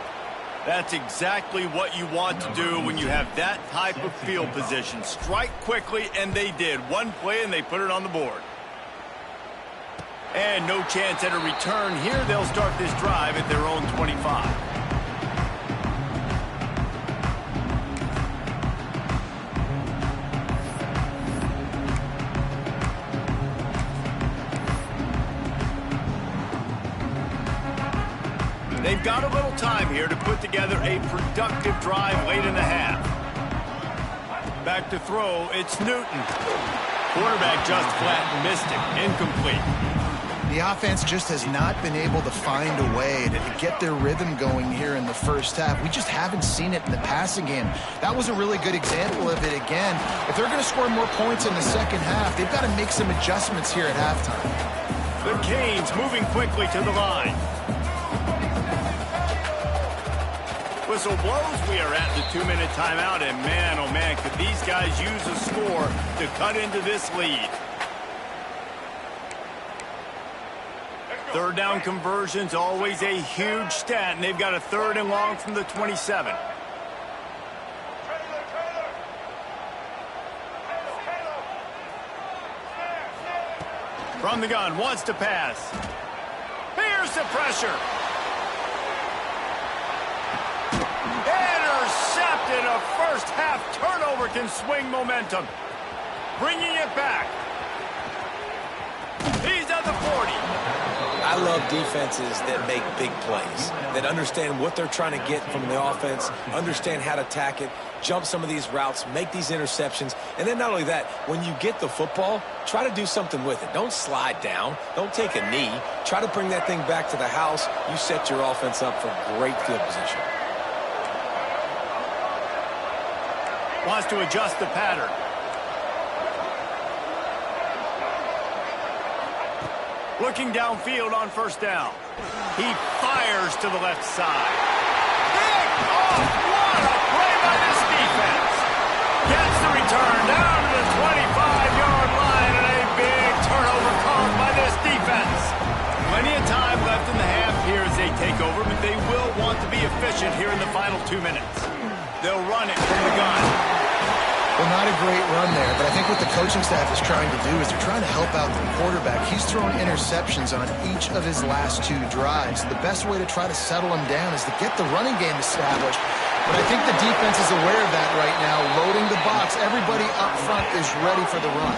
That's exactly what you want to do when you have that type of field position. Strike quickly, and they did. One play, and they put it on the board. And no chance at a return here. They'll start this drive at their own 25. They've got a little time here to put together a productive drive late in the half. Back to throw, it's Newton. Quarterback just flat missed it, incomplete. The offense just has not been able to find a way to get their rhythm going here in the first half. We just haven't seen it in the passing game. That was a really good example of it again. If they're going to score more points in the second half, they've got to make some adjustments here at halftime. The Canes moving quickly to the line. Whistle blows. We are at the 2-minute timeout, and man, oh man, could these guys use a score to cut into this lead. Third down conversion's always a huge stat, and they've got a 3rd and long from the 27. From the gun, wants to pass. Here's the pressure. Intercepted. A first-half turnover can swing momentum. Bringing it back. He's at the 40. I love defenses that make big plays, that understand what they're trying to get from the offense, understand how to attack it, jump some of these routes, make these interceptions, and then not only that, when you get the football, try to do something with it. Don't slide down. Don't take a knee. Try to bring that thing back to the house. You set your offense up for great field position. Wants to adjust the pattern. Looking downfield on 1st down. He fires to the left side. Big off! What a play by this defense! Gets the return down to the 25-yard line, and a big turnover caused by this defense. Plenty of time left in the half here as they take over, but they will want to be efficient here in the final 2 minutes. They'll run it from the gun. Well, not a great run there, but I think what the coaching staff is trying to do is they're trying to help out the quarterback. He's thrown interceptions on each of his last 2 drives. The best way to try to settle him down is to get the running game established. But I think the defense is aware of that right now, loading the box. Everybody up front is ready for the run.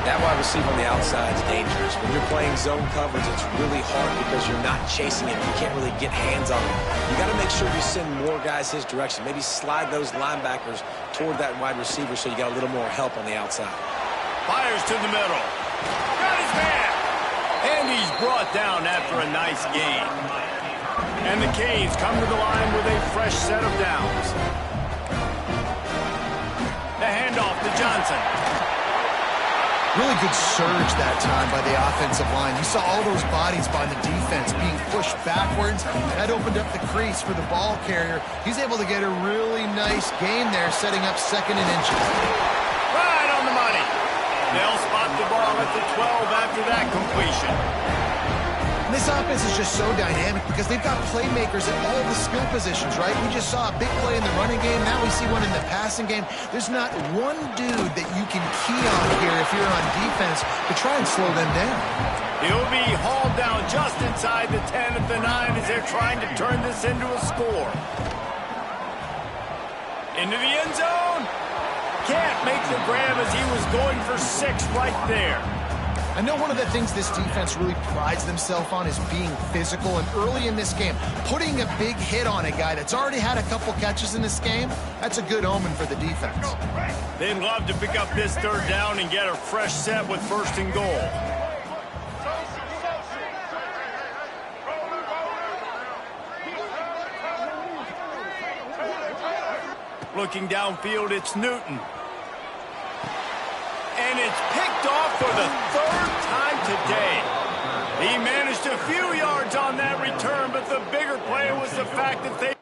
That wide receiver on the outside is dangerous. When you're playing zone coverage, it's really hard because you're not chasing him. You can't really get hands on him. You got to make sure you send more guys his direction. Maybe slide those linebackers toward that wide receiver so you got a little more help on the outside. Fires to the middle. Got his man. And he's brought down after a nice gain. And the Canes come to the line with a fresh set of downs. The handoff to Johnson. Really good surge that time by the offensive line. You saw all those bodies by the defense being pushed backwards. That opened up the crease for the ball carrier. He's able to get a really nice gain there, setting up 2nd and inches. Right on the money. They'll spot the ball at the 12 after that completion. And this offense is just so dynamic because they've got playmakers at all the skill positions, right? We just saw a big play in the running game. Now we see one in the passing game. There's not one dude that you can key on here if you're on defense to try and slow them down. He'll be hauled down just inside the 10 at the 9 as they're trying to turn this into a score. Into the end zone. Can't make the grab as he was going for 6 right there. I know one of the things this defense really prides themselves on is being physical, and early in this game, putting a big hit on a guy that's already had a couple catches in this game, that's a good omen for the defense. They'd love to pick up this 3rd down and get a fresh set with 1st and goal. Looking downfield, it's Newton. And it's picked off for the 3rd time today. He managed a few yards on that return, but the bigger play was the fact that they...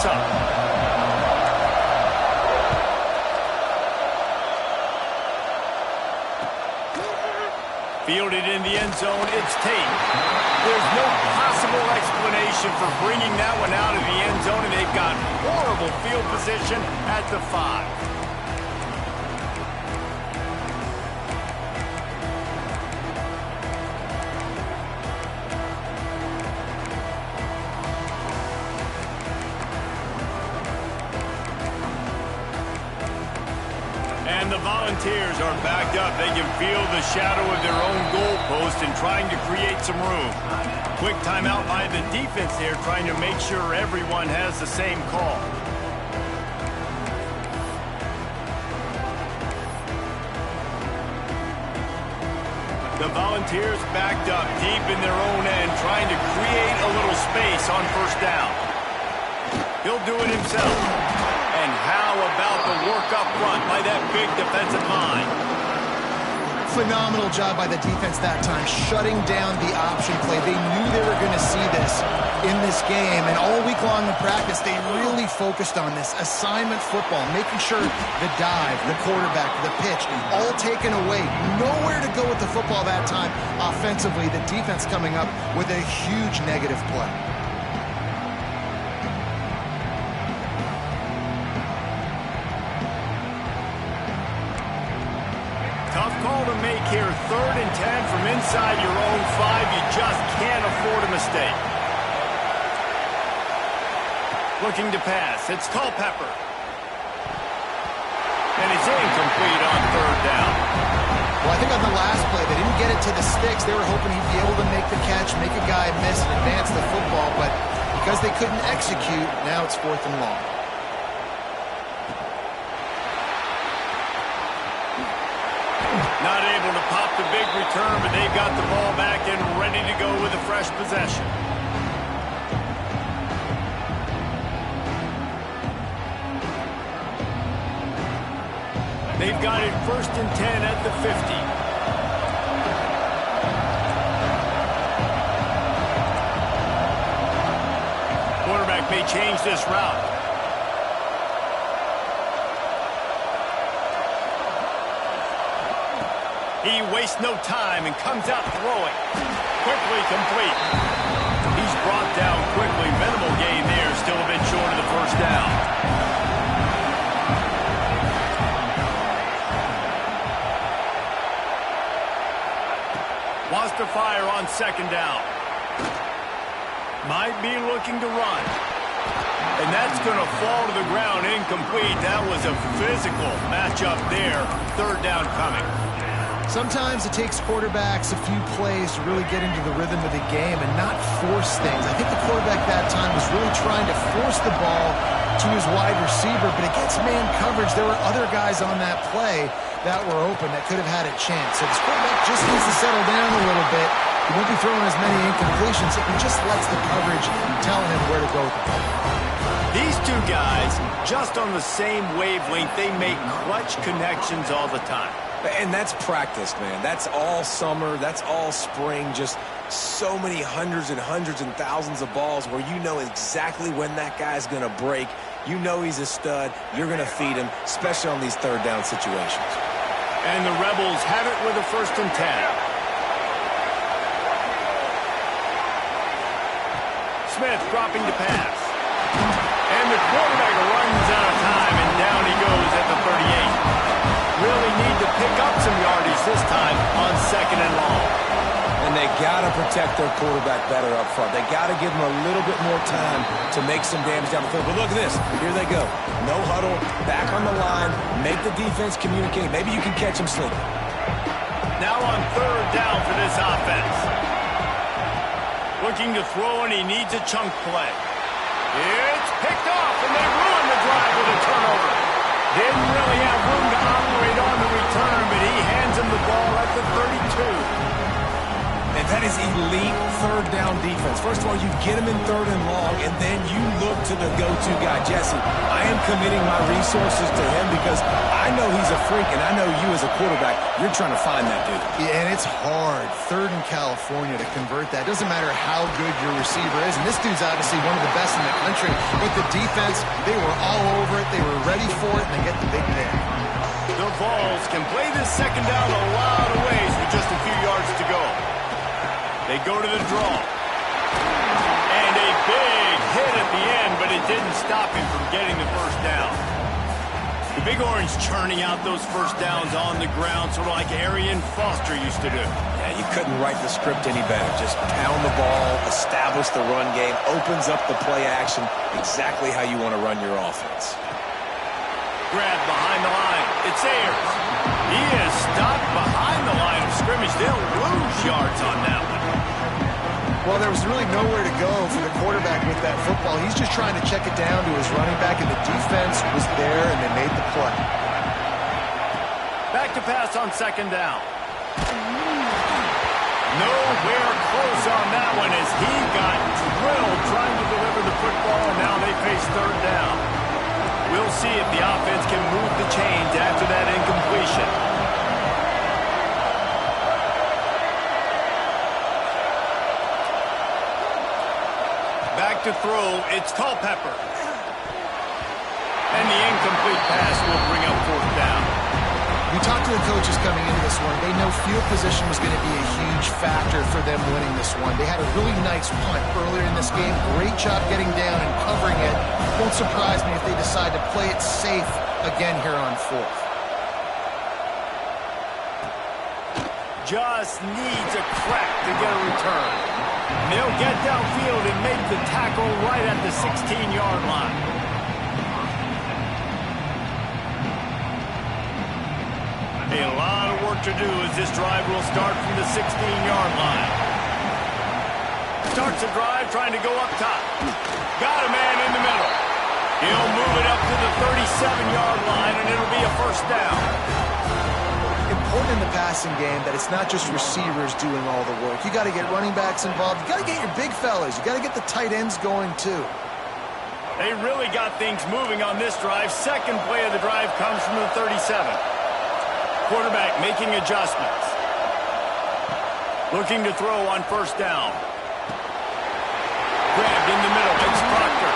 up. Fielded in the end zone, it's Tate. There's no possible explanation for bringing that one out of the end zone, and they've got horrible field position at the 5. And the Volunteers are backed up. They can feel the shadow of their own goalpost and trying to create some room. Quick timeout by the defense there, trying to make sure everyone has the same call. The Volunteers backed up deep in their own end, trying to create a little space on first down. He'll do it himself. And how about the work up front by that big defensive line? Phenomenal job by the defense that time, shutting down the option play. They knew they were going to see this in this game, and all week long in practice, they really focused on this assignment football, making sure the dive, the quarterback, the pitch, all taken away. Nowhere to go with the football that time. Offensively, the defense coming up with a huge negative play. Tough call to make here. 3rd and 10 from inside your own 5. You just can't afford a mistake. Looking to pass. It's Culpepper. And it's incomplete on 3rd down. Well, I think on the last play, they didn't get it to the sticks. They were hoping he'd be able to make the catch, make a guy miss, and advance the football. But because they couldn't execute, now it's 4th and long. Not able to pop the big return, but they've got the ball back and ready to go with a fresh possession. They've got it 1st and 10 at the 50. Quarterback may change this route. He wastes no time and comes out throwing. Quickly complete. He's brought down quickly. Minimal gain there. Still a bit short of the first down. Wants to fire on 2nd down. Might be looking to run. And that's going to fall to the ground incomplete. That was a physical matchup there. 3rd down coming. Sometimes it takes quarterbacks a few plays to really get into the rhythm of the game and not force things. I think the quarterback that time was really trying to force the ball to his wide receiver, but against man coverage, there were other guys on that play that were open that could have had a chance. So this quarterback just needs to settle down a little bit. He won't be throwing as many incompletions. He just lets the coverage tell him where to go with the ball. These two guys, just on the same wavelength, they make clutch connections all the time. And that's practice, man. That's all summer. That's all spring. Just so many hundreds and thousands of balls where you know exactly when that guy's going to break. You know he's a stud. You're going to feed him, especially on these 3rd down situations. And the Rebels have it with a 1st and 10. Smith dropping to pass. And the quarterback runs out of time, and down he goes at the 38. Really need to pick up some yardage this time on 2nd and long. And they got to protect their quarterback better up front. They got to give him a little bit more time to make some damage down the field. But look at this. Here they go. No huddle, back on the line, make the defense communicate. Maybe you can catch him sleeping. Now on 3rd down for this offense. Looking to throw, and he needs a chunk play. It's picked off, and they ruin the drive with a turnover. Didn't really have room to operate on the return, but he hands him the ball at the 32. And That is elite third down defense. First of all, you get him in third and long, and then you look to the go-to guy. Jesse, I am committing my resources to him because I know he's a freak, and I know you as a quarterback, you're trying to find that dude. Yeah, and it's hard, third in California, to convert that. Doesn't matter how good your receiver is, and this dude's obviously one of the best in the country, but the defense, they were all over it, they were ready for it, and they get the big pick. The Vols can play this second down a lot of ways with just a few yards to go. They go to the draw. And a big hit at the end, but it didn't stop him from getting the first down. The Big Orange churning out those first downs on the ground, sort of like Arian Foster used to do. Yeah, you couldn't write the script any better. Just pound the ball, establish the run game, opens up the play action, exactly how you want to run your offense. Grab behind the line. It's Ayers. He is stopped behind the line of scrimmage. They'll lose yards on that one. Well, there was really nowhere to go for the quarterback with that football. He's just trying to check it down to his running back, and the defense was there, and they made the play. Back to pass on second down. Nowhere close on that one as he got drilled trying to deliver the football, and now they face third down. We'll see if the offense can move the chains after that incompletion. Back to throw, it's Culpepper. And the incomplete pass will bring up fourth down. We talked to the coaches coming into this one. They know field position was going to be a huge factor for them winning this one. They had a really nice punt earlier in this game. Great job getting down and covering it. Won't surprise me if they decide to play it safe again here on fourth. Just needs a crack to get a return. They'll get downfield and make the tackle right at the 16-yard line. A lot of work to do as this drive will start from the 16-yard line. Starts the drive trying to go up top. Got a man in the middle. He'll move it up to the 37-yard line, and it'll be a first down. Important in the passing game that it's not just receivers doing all the work. You got to get running backs involved. You got to get your big fellas. You got to get the tight ends going too. They really got things moving on this drive. Second play of the drive comes from the 37. Quarterback making adjustments. Looking to throw on first down. Grabbed in the middle. It's Proctor.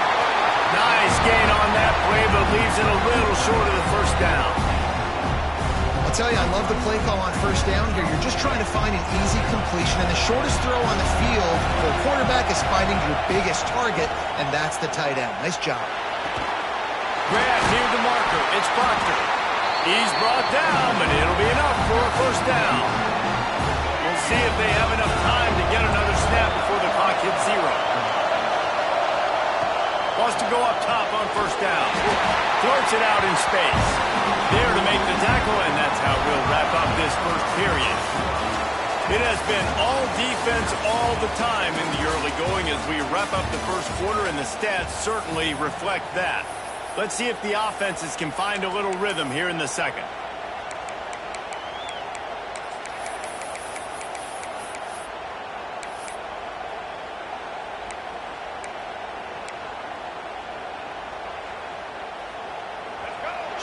Nice gain on that play, but leaves it a little short of the first down. I'll tell you, I love the play call on first down here. You're just trying to find an easy completion, and the shortest throw on the field for a quarterback is finding your biggest target, and that's the tight end. Nice job. Grab near the marker. It's Proctor. He's brought down, but it'll be enough for a first down. We'll see if they have enough time to get another snap before the clock hits zero. Wants to go up top on first down. Floats it out in space. There to make the tackle, and that's how we'll wrap up this first period. It has been all defense all the time in the early going as we wrap up the first quarter, and the stats certainly reflect that. Let's see if the offenses can find a little rhythm here in the second.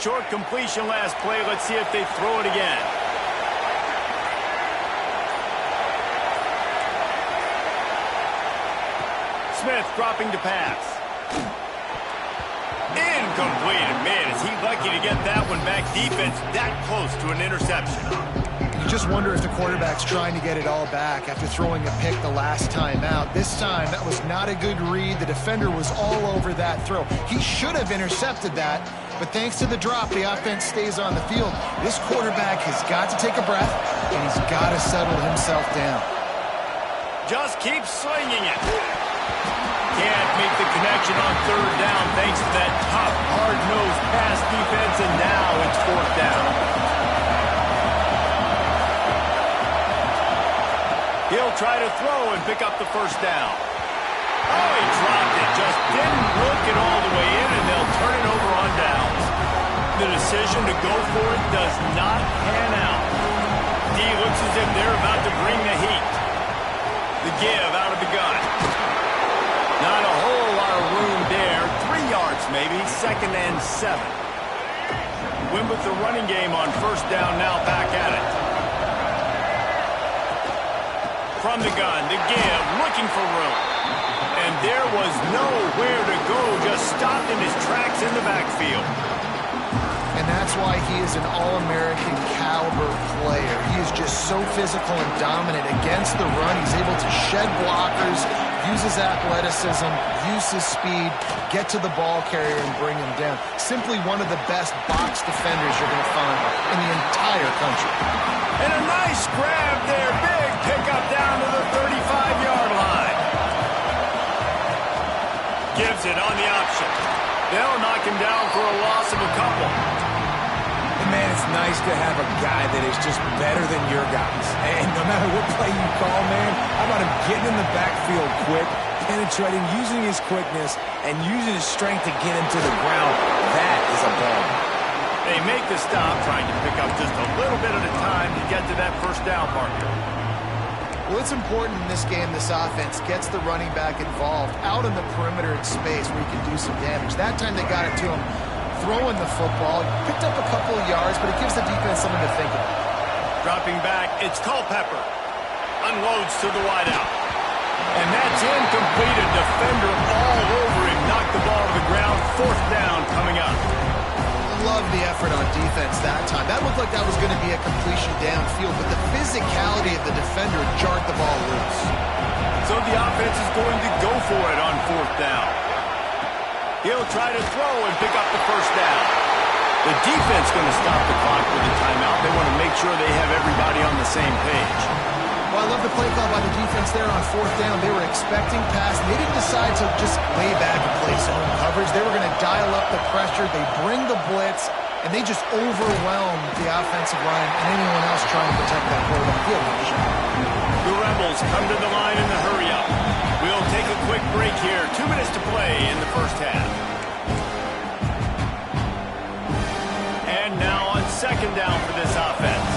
Short completion last play. Let's see if they throw it again. Smith dropping to pass. Incomplete. And man, is he lucky to get that one back. Defense that close to an interception. You just wonder if the quarterback's trying to get it all back after throwing a pick the last time out. This time, that was not a good read. The defender was all over that throw. He should have intercepted that, but thanks to the drop, the offense stays on the field. This quarterback has got to take a breath, and he's got to settle himself down. Just keep slinging it. Can't make the connection on third down thanks to that tough, hard-nosed pass defense, and now it's fourth down. He'll try to throw and pick up the first down. Oh, he dropped it. Just didn't look it all the way in, and they'll turn it over on downs. The decision to go for it does not pan out. D looks as if they're about to bring the heat. The give out of the gun. Not a whole lot of room there. 3 yards maybe. 2nd and 7. Win with the running game on 1st down, now back at it. From the gun, the give, looking for room. And there was nowhere to go, just stopped in his tracks in the backfield. And that's why he is an All-American caliber player. He is just so physical and dominant against the run. He's able to shed blockers, use his athleticism, use his speed, get to the ball carrier and bring him down. Simply one of the best box defenders you're going to find in the entire country. And a nice grab there. Big pickup down to the 35-yard line. Gives it on the option. They'll knock him down for a loss of a couple. Man, it's nice to have a guy that is just better than your guys. And no matter what play you call, man, how about him getting in the backfield quick, penetrating, using his quickness, and using his strength to get him to the ground. That is a ball. They make the stop, trying to pick up just a little bit at a time to get to that 1st down marker. Well, it's important in this game this offense gets the running back involved out in the perimeter in space where he can do some damage. That time they got it to him throwing the football. Picked up a couple of yards, but it gives the defense something to think about. Dropping back, it's Culpepper. Unloads to the wideout. And that's incomplete. A defender all over him. Knocked the ball to the ground. 4th down coming up. Love the effort on defense that time. That looked like that was going to be a completion downfield, but the physicality of the defender jarred the ball loose. So the offense is going to go for it on 4th down. He'll try to throw and pick up the 1st down. The defense going to stop the clock with a timeout. They want to make sure they have everybody on the same page. Well, I love the play call by the defense there on 4th down. They were expecting pass. They didn't decide to just lay back and play zone coverage. They were going to dial up the pressure. They bring the blitz, and they just overwhelm the offensive line and anyone else trying to protect that quarterback. The Rebels come to the line in the hurry-up. We'll take a quick break here. 2 minutes to play in the 1st half. And now on 2nd down for this offense.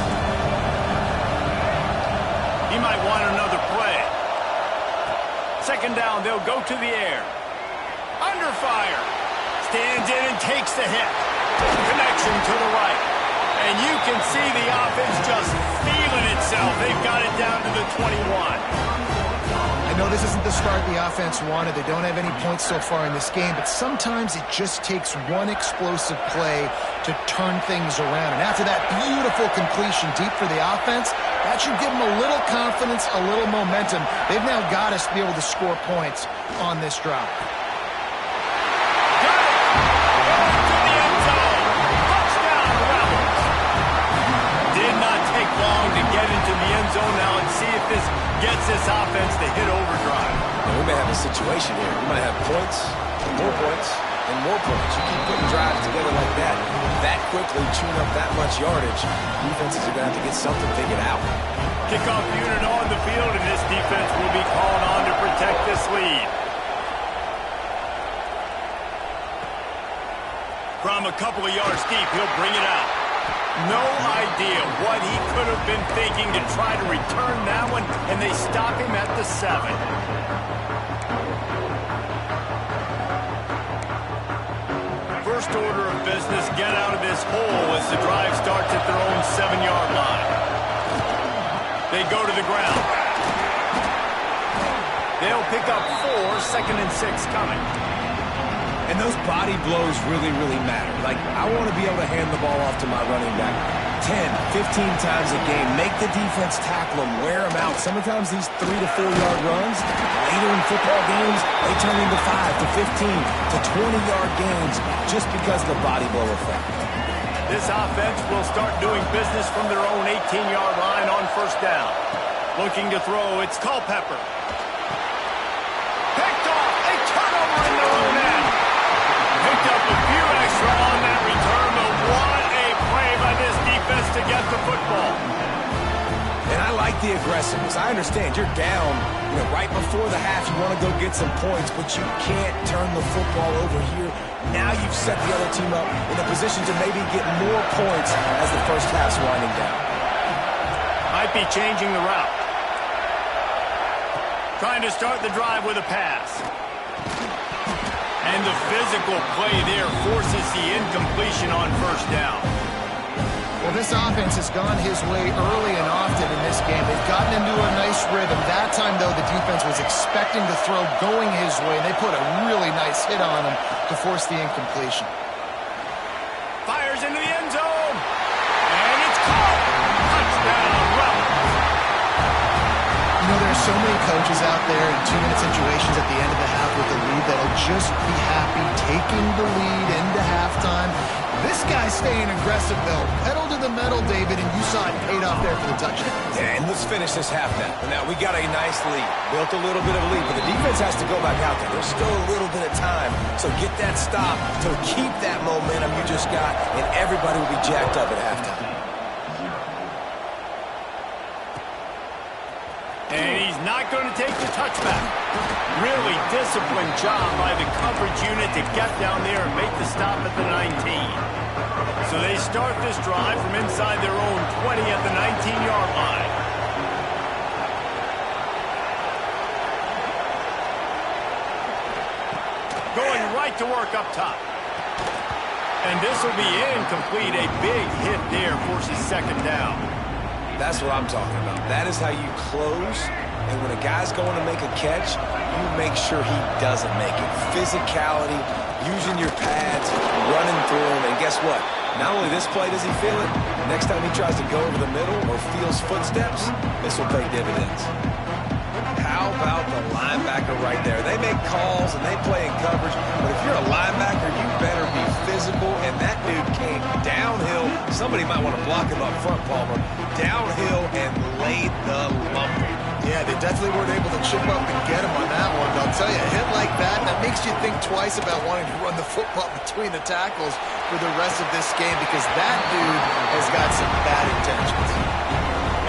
He might want another play. 2nd down, they'll go to the air. Under fire. Stands in and takes the hit. Connection to the right. And you can see the offense just feeling itself. They've got it down to the 21. I know this isn't the start the offense wanted. They don't have any points so far in this game, but sometimes it just takes one explosive play to turn things around. And after that beautiful completion deep for the offense, that should give them a little confidence, a little momentum. They've now got us to be able to score points on this drive. Got it! Going to the end zone. Touchdown, Rebels. Did not take long to get into the end zone. Now let's see if this gets this offense to hit overdrive. And we may have a situation here. We might have points, and more points, and more points. You keep putting drives together like that quickly, chewing up that much yardage, defenses are going to have to get something figured out. Kickoff unit on the field, and this defense will be called on to protect this lead. From a couple of yards deep, he'll bring it out. No idea what he could have been thinking to try to return that one, and they stop him at the 7. First order of business, get out of this hole as the drive starts at their own 7-yard line. They go to the ground. They'll pick up 4, 2nd and 6 coming. And those body blows really, really matter. Like, I want to be able to hand the ball off to my running back 10, 15 times a game. Make the defense tackle them, wear them out. Sometimes these 3 to 4 yard runs, later in football games, they turn into 5 to 15 to 20-yard games just because of the body blow effect. This offense will start doing business from their own 18-yard line on 1st down. Looking to throw, it's Culpepper. Picked off, a turnover in their own end. Picked up a few extra on that return, but what a play by this defense to get the football. And I like the aggressiveness. I understand you're down, right before the half. You want to go get some points, but you can't turn the football over here. Now you've set the other team up in a position to maybe get more points as the first half's winding down. Might be changing the route. Trying to start the drive with a pass. And the physical play there forces the incompletion on first down. Well, this offense has gone his way early and often in this game. They've gotten into a nice rhythm. That time, though, the defense was expecting the throw going his way. They put a really nice hit on him to force the incompletion. Fires into the end zone. And it's caught. Touchdown, Rebels. You know, there are so many coaches out there in 2-minute situations at the end of the half with the lead that'll just be happy taking the lead into halftime. This guy's staying aggressive, though. Pedal to the metal, David, and you saw it paid off there for the touchdown. Yeah, and let's finish this half now. Now, we got a nice lead. Built a little bit of a lead, but the defense has to go back out there. There's still a little bit of time. So get that stop to keep that momentum you just got, and everybody will be jacked up at halftime. And he's not going to take the touchback. Really disciplined job by the coverage unit to get down there and make the stop at the 19. So they start this drive from inside their own 20 at the 19-yard line. Going right to work up top. And this will be incomplete. A big hit there forces second down. That's what I'm talking about. That is how you close. And when a guy's going to make a catch, you make sure he doesn't make it. Physicality, using your pads, running through him. And guess what? Not only this play does he feel it, next time he tries to go over the middle or feels footsteps, this will pay dividends. How about the linebacker right there? They make calls and they play in coverage, but if you're a linebacker, you better be physical, and that dude came downhill. Somebody might want to block him up front, Palmer. Downhill and laid the lumber. Yeah, they definitely weren't able to chip up and get him on that one. But I'll tell you, a hit like that makes you think twice about wanting to run the football between the tackles for the rest of this game, because that dude has got some bad intentions.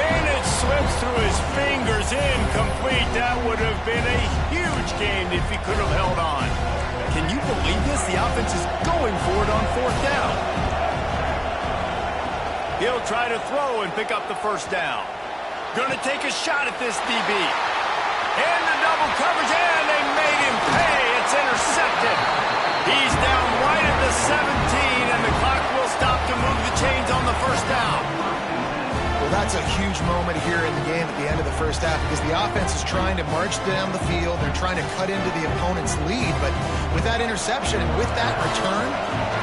And it slips through his fingers, incomplete. That would have been a huge game if he could have held on. Can you believe this? The offense is going for it on fourth down. He'll try to throw and pick up the first down. Going to take a shot at this DB. And the double coverage, and they made him pay. It's intercepted. He's down right at the 17, and the clock will stop to move the chains on the first down. Well, that's a huge moment here in the game at the end of the first half, because the offense is trying to march down the field. They're trying to cut into the opponent's lead, but with that interception and with that return,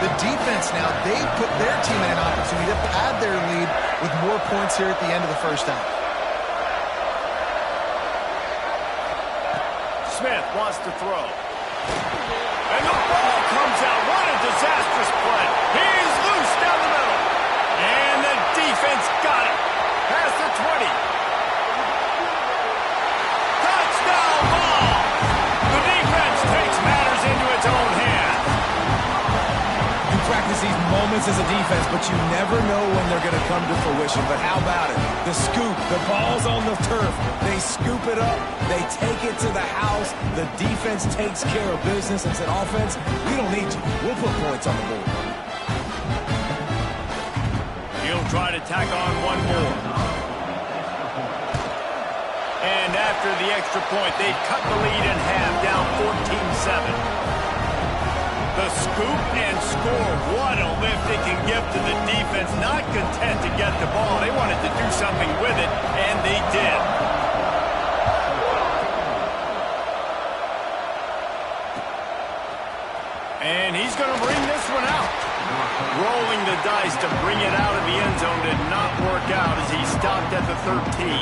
the defense now, they put their team in an opportunity to pad their lead with more points here at the end of the first half. Smith wants to throw. And the ball comes out. What a disastrous play. He's loose down the middle. And the defense got it. Past the 20. Touchdown ball. The defense takes matters into its own hands. You practice these moments as a defense, but you never know when they're going to come to fruition. But how about it? The scoop, the ball's on the turf. They scoop it up. They take it to the house. The defense takes care of business and said, offense, we don't need you. We'll put points on the board. He'll try to tack on one more. And after the extra point, they cut the lead in half, down 14-7. The scoop and score. What a lift it can give to the defense. Not content to get the ball. They wanted to do something with it, and they did. And he's going to bring this one out. Rolling the dice to bring it out of the end zone did not work out as he stopped at the 13.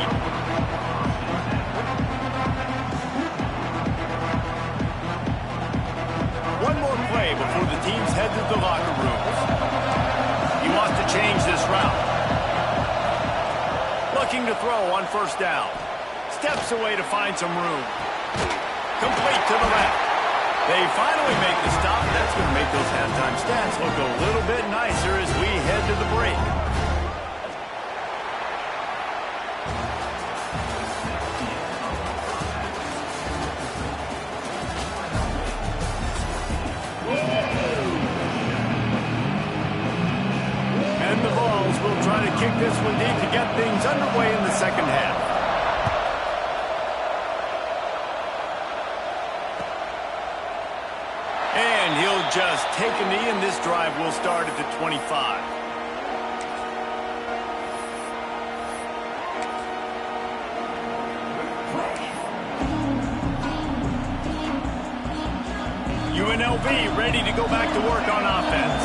One more play before the teams head to the locker rooms. He wants to change this route. Looking to throw on first down. Steps away to find some room. Complete to the left. They finally make the stop. That's going to make those halftime stats look a little bit nicer as we head to the break. And the Vols will try to kick this one deep to get things underway in the second half. just take a knee, and this drive will start at the 25. UNLV ready to go back to work on offense.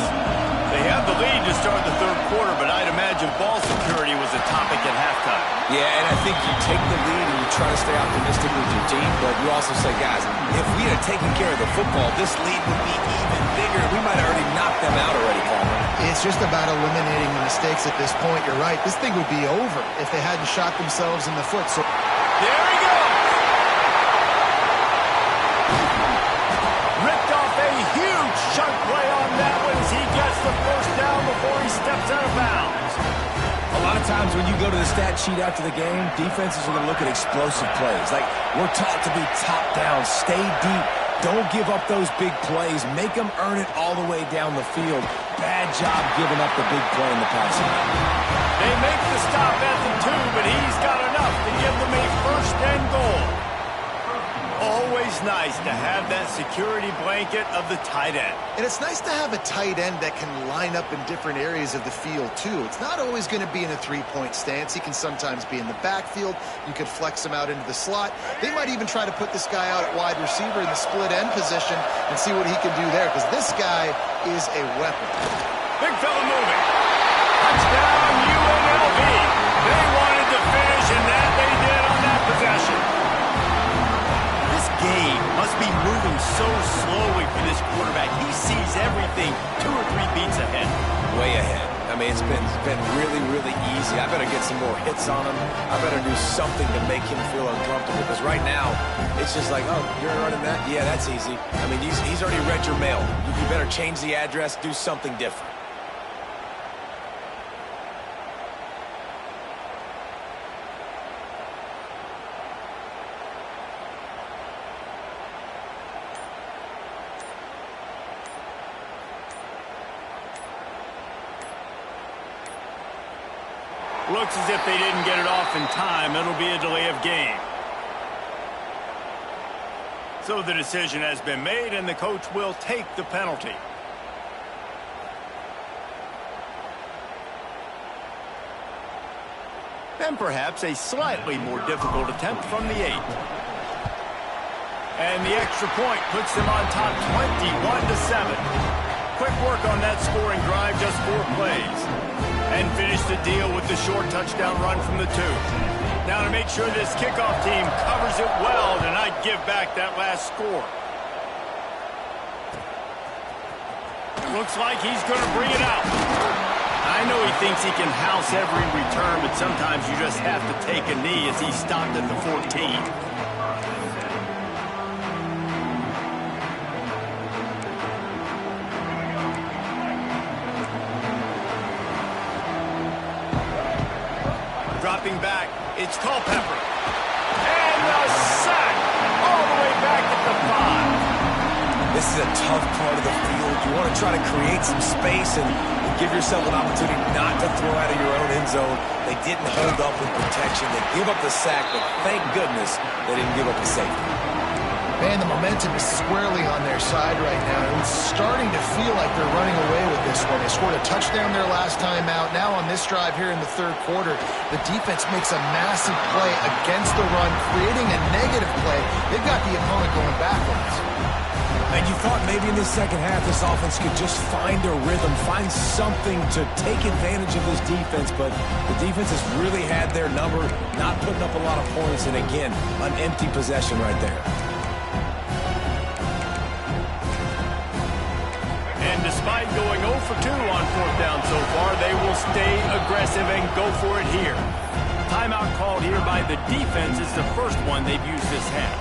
They have the lead to start the third quarter, but I'd imagine ball security was a topic at halftime. Yeah, and I think you take the lead and you try to stay optimistic with your team, but you also say, guys, if we had taken care of the football, this lead would be even bigger. We might have already knocked them out already, Palmer. It's just about eliminating the mistakes at this point. You're right. This thing would be over if they hadn't shot themselves in the foot. So there he goes! Ripped off a huge chunk play on that one as he gets the first down before he steps out of bounds. A lot of times when you go to the stat sheet after the game, defenses are going to look at explosive plays. Like, we're taught to be top down, stay deep, don't give up those big plays, make them earn it all the way down the field. Bad job giving up the big play in the passing game. They make the stop at the 2, but he's got enough to give them a first and goal. Always nice to have that security blanket of the tight end. And it's nice to have a tight end that can line up in different areas of the field, too. It's not always going to be in a three-point stance. He can sometimes be in the backfield. You could flex him out into the slot. They might even try to put this guy out at wide receiver in the split end position and see what he can do there, because this guy is a weapon. Big fella moving. Touchdown, UNLV. They wanted to finish, and that they did on that possession. Game must be moving so slowly for this quarterback. He sees everything 2 or 3 beats ahead. Way ahead. I mean, it's been really, really easy. I better get some more hits on him. I better do something to make him feel uncomfortable, because right now, it's just like, oh, you're running that? Yeah, that's easy. I mean, he's already read your mail. You better change the address, do something different. Looks as if they didn't get it off in time. It'll be a delay of game. So the decision has been made, and the coach will take the penalty. And perhaps a slightly more difficult attempt from the 8. And the extra point puts them on top 21-7. Quick work on that scoring drive, just 4 plays. And finish the deal with the short touchdown run from the 2. Now to make sure this kickoff team covers it well, then I'd give back that last score. Looks like he's going to bring it out. I know he thinks he can house every return, but sometimes you just have to take a knee as he stopped at the 14. Dropping back, it's Culpepper. And the sack all the way back at the 5. This is a tough part of the field. You want to try to create some space and give yourself an opportunity not to throw out of your own end zone. They didn't hold up with protection. They give up the sack, but thank goodness they didn't give up the safety. Man, the momentum is squarely on their side right now. It's starting to feel like they're running away with this one. They scored a touchdown their last time out. Now on this drive here in the third quarter, the defense makes a massive play against the run, creating a negative play. They've got the opponent going backwards. And you thought maybe in the second half this offense could just find a rhythm, find something to take advantage of this defense, but the defense has really had their number, not putting up a lot of points, and again, an empty possession right there. Despite going 0 for 2 on 4th down so far, they will stay aggressive and go for it here. Timeout called here by the defense is the first one they've used this half.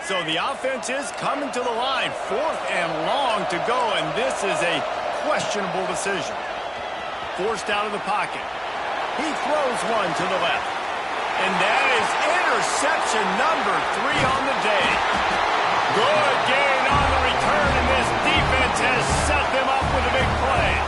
So the offense is coming to the line. 4th and long to go, and this is a questionable decision. Forced out of the pocket. He throws one to the left. And that is interception number 3 on the day. Good gain on the return, and this defense has set them up with a big play.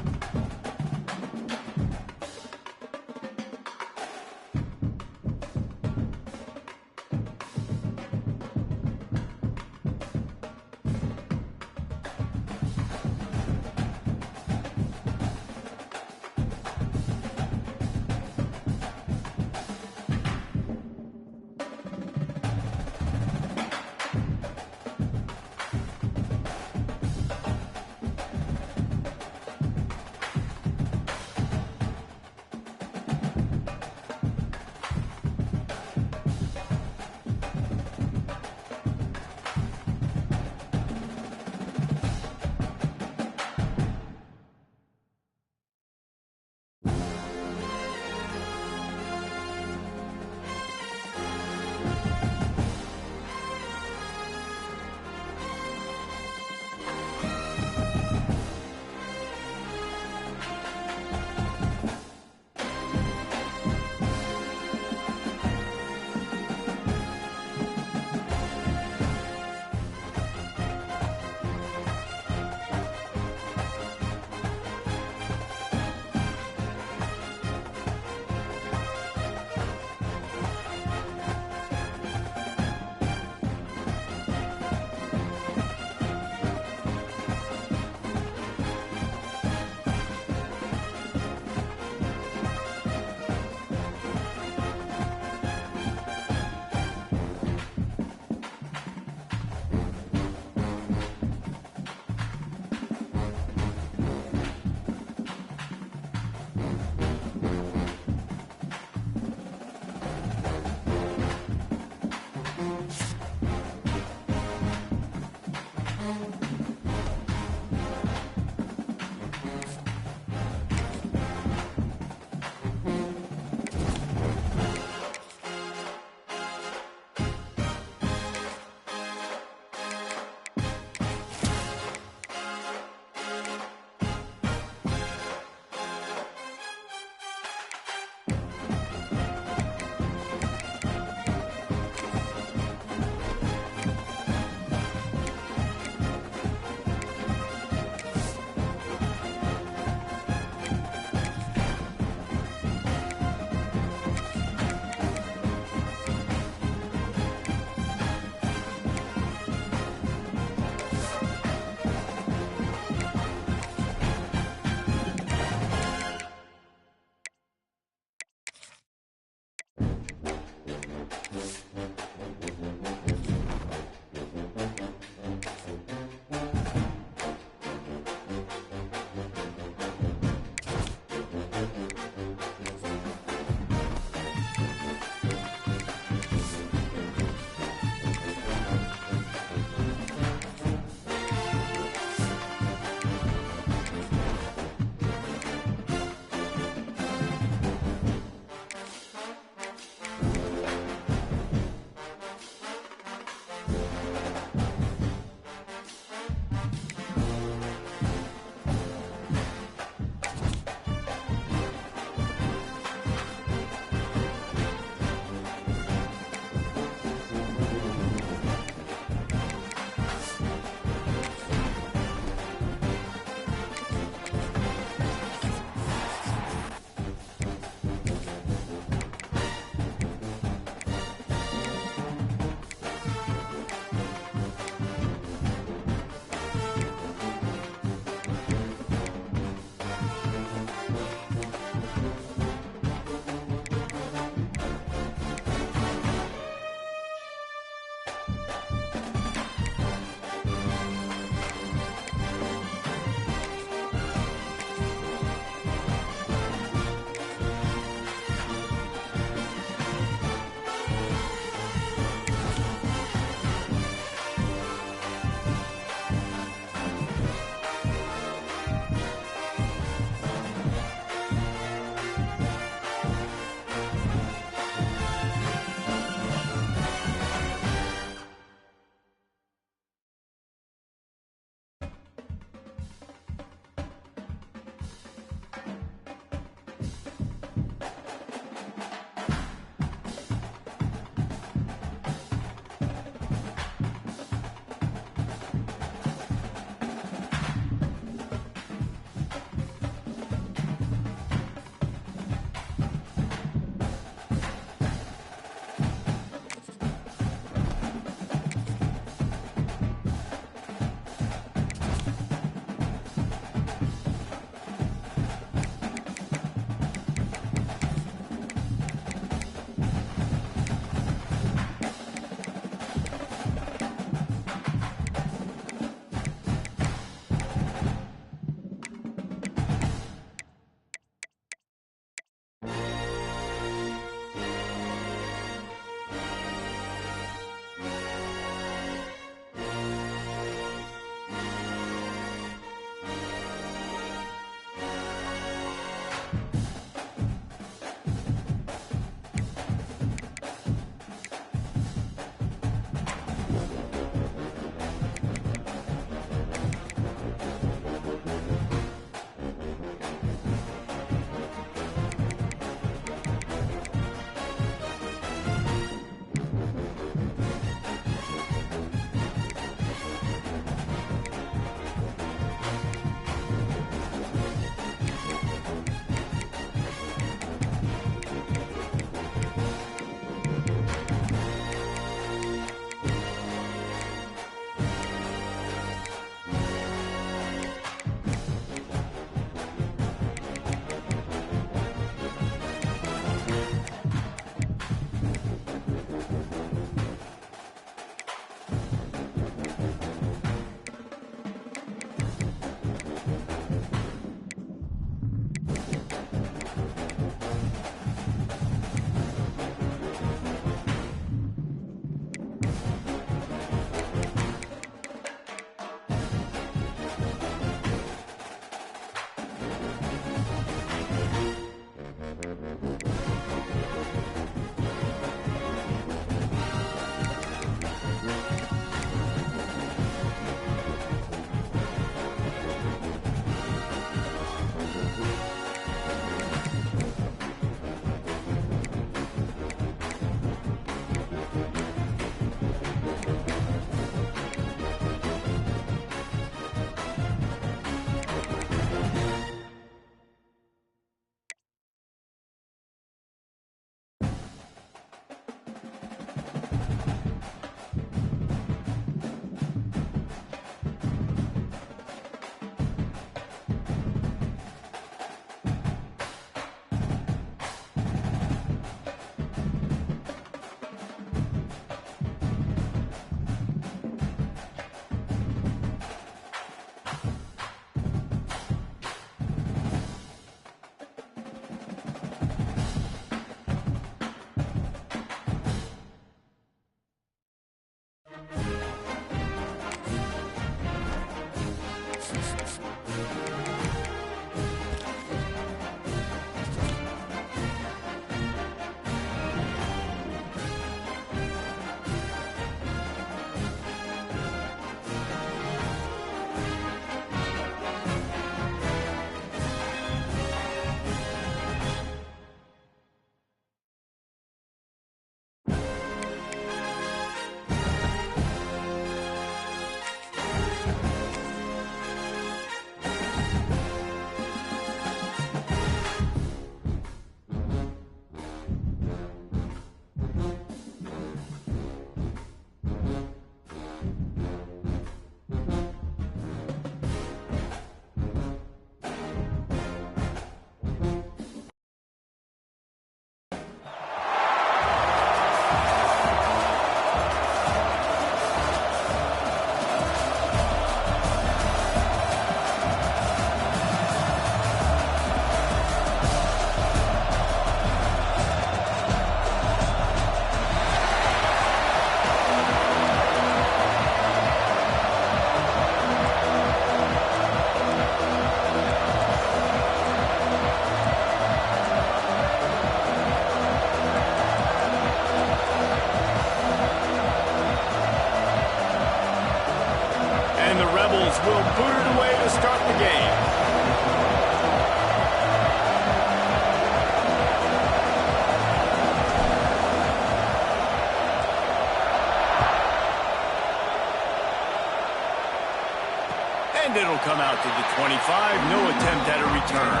And it'll come out to the 25. No attempt at a return.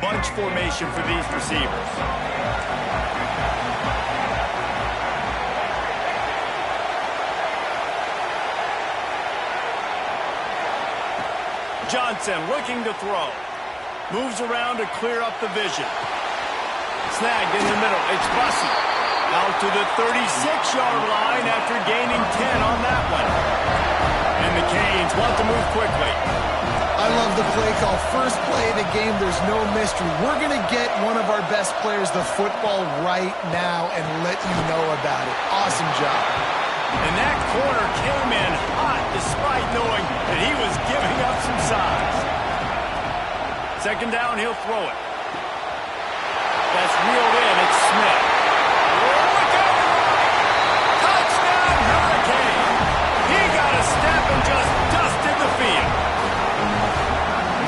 Bunch formation for these receivers. Johnson looking to throw. Moves around to clear up the vision. Snagged in the middle. It's Bussey. Out to the 36-yard line after gaining 10 on that one. And the Canes want to move quickly. I love the play call. First play of the game, there's no mystery. We're going to get one of our best players the football right now and let you know about it. Awesome job. And that corner came in hot despite knowing that he was giving up some size. Second down, he'll throw it. That's reeled in. It's Smith. Oh, look out! Touchdown, Hurricane! He got a step and just dusted the field.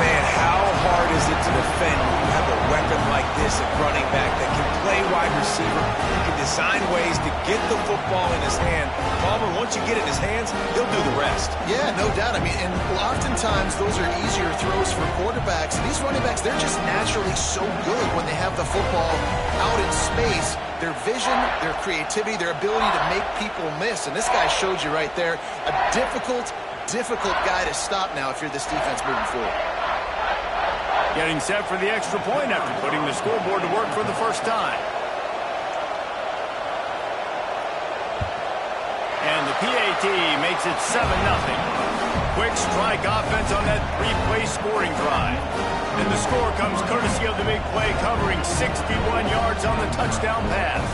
Man, how hard is it to defend when you have a weapon like this at running back that can play wide receiver, he can design ways to get the football in his hand. Palmer, once you get it in his hands, he'll do the rest. Yeah, no doubt. I mean, and oftentimes those are easier throws for quarterbacks. These running backs, they're just naturally so good when they have the football out in space. Their vision, their creativity, their ability to make people miss. And this guy showed you right there, a difficult guy to stop now if you're this defense moving forward. Getting set for the extra point after putting the scoreboard to work for the first time. And the PAT makes it 7-0. Quick strike offense on that three-play scoring drive. And the score comes courtesy of the big play covering 61 yards on the touchdown pass.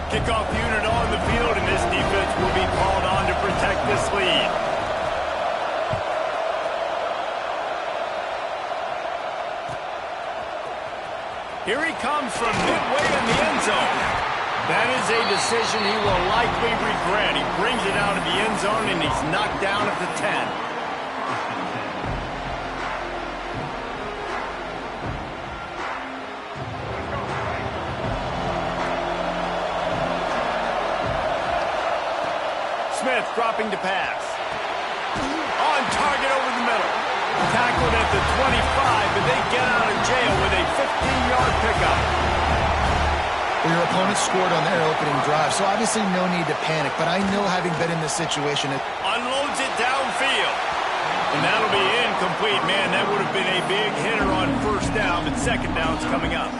Kickoff unit on the field, and this defense will be called on to protect this lead. Here he comes from midway in the end zone. That is a decision he will likely regret. He brings it out of the end zone, and he's knocked down at the 10. Smith dropping to pass. On target over the middle. Tackled at the 25, but they get out of jail with a 15-yard pickup. Well, your opponent scored on their opening drive, so obviously no need to panic. But I know, having been in this situation, it unloads it downfield. And that'll be incomplete. Man, that would have been a big hitter on first down, but second down's coming up.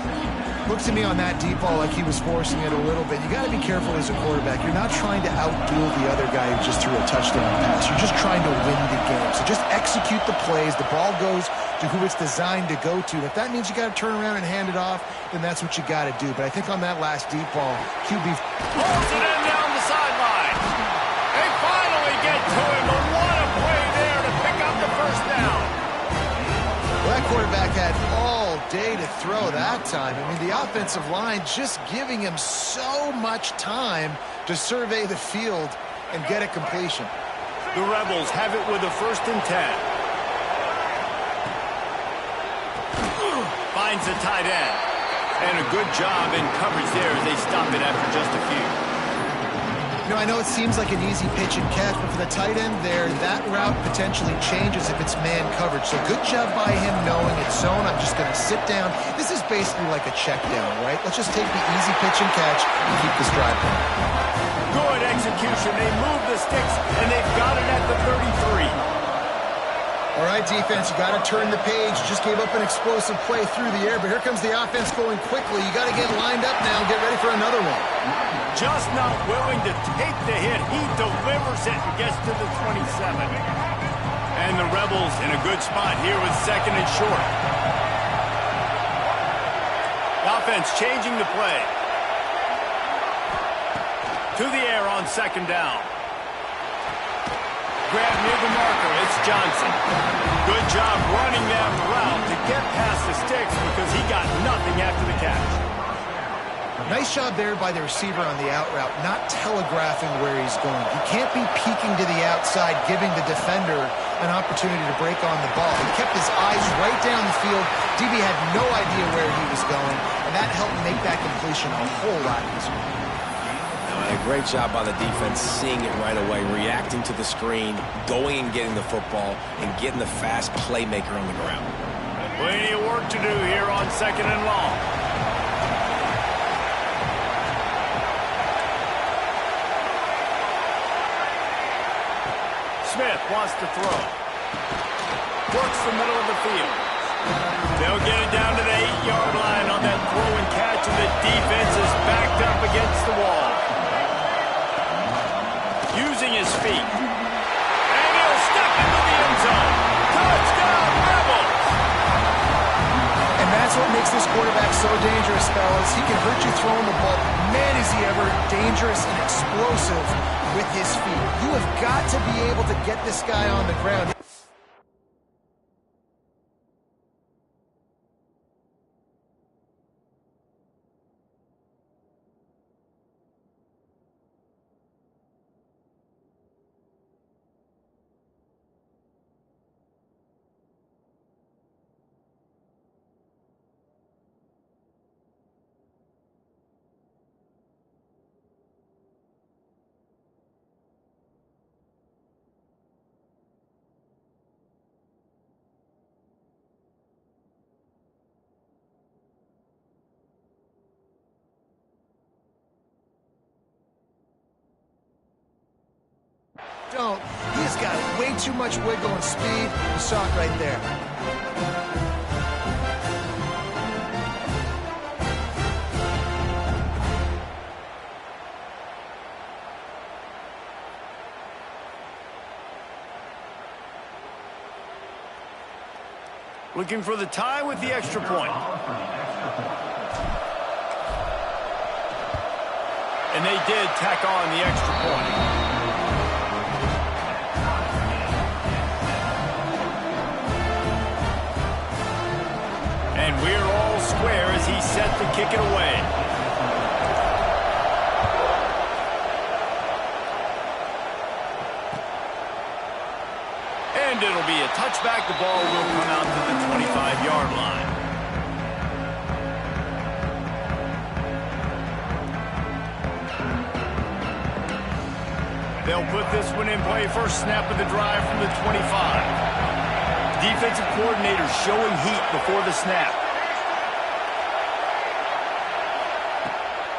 Looks to me on that deep ball like he was forcing it a little bit. You got to be careful as a quarterback. You're not trying to outduel the other guy who just threw a touchdown pass. You're just trying to win the game. So just execute the plays. The ball goes to who it's designed to go to. If that means you got to turn around and hand it off, then that's what you got to do. But I think on that last deep ball, QB pulls it in down the sideline. They finally get to him, but what a play there to pick up the first down. Well, that quarterback had all day to throw that time. I mean, the offensive line just giving him so much time to survey the field and get a completion. The Rebels have it with a 1st and 10. Finds the tight end. And a good job in coverage there as they stop it after just a few. You know, I know it seems like an easy pitch and catch, but for the tight end there, that route potentially changes if it's man coverage. So good job by him knowing it's zone. I'm just going to sit down. This is basically like a check down, right? Let's just take the easy pitch and catch and keep this drive going. Good execution. They move the sticks, and they've got it at the 33. All right, defense, you got to turn the page. Just gave up an explosive play through the air, but here comes the offense going quickly. You got to get lined up now and get ready for another one. Just not willing to take the hit. He delivers it and gets to the 27. And the Rebels in a good spot here with 2nd and short. The offense changing the play. To the air on 2nd down. Grab near the marker. It's Johnson. Good job running that route to get past the sticks because he got nothing after the catch. Nice job there by the receiver on the out route, not telegraphing where he's going. He can't be peeking to the outside, giving the defender an opportunity to break on the ball. He kept his eyes right down the field. DB had no idea where he was going, and that helped make that completion a whole lot easier. A great job by the defense, seeing it right away, reacting to the screen, going and getting the football, and getting the fast playmaker on the ground. Plenty of work to do here on 2nd and long. Smith wants to throw. Works the middle of the field. They'll get it down to the 8-yard line on that throw and catch, and the defense is backed up against the wall. Using his feet. And he'll step into the end zone. Touchdown, Rebels! And that's what makes this quarterback so dangerous, fellas. He can hurt you throwing the ball. Man, is he ever dangerous and explosive with his feet. You have got to be able to get this guy on the ground. Don't. He's got way too much wiggle and speed. You saw it right there. Looking for the tie with the extra point. And they did tack on the extra point. And we're all square as he's set to kick it away. And it'll be a touchback. The ball will come out to the 25-yard line. They'll put this one in play. First snap of the drive from the 25. Defensive coordinator showing heat before the snap.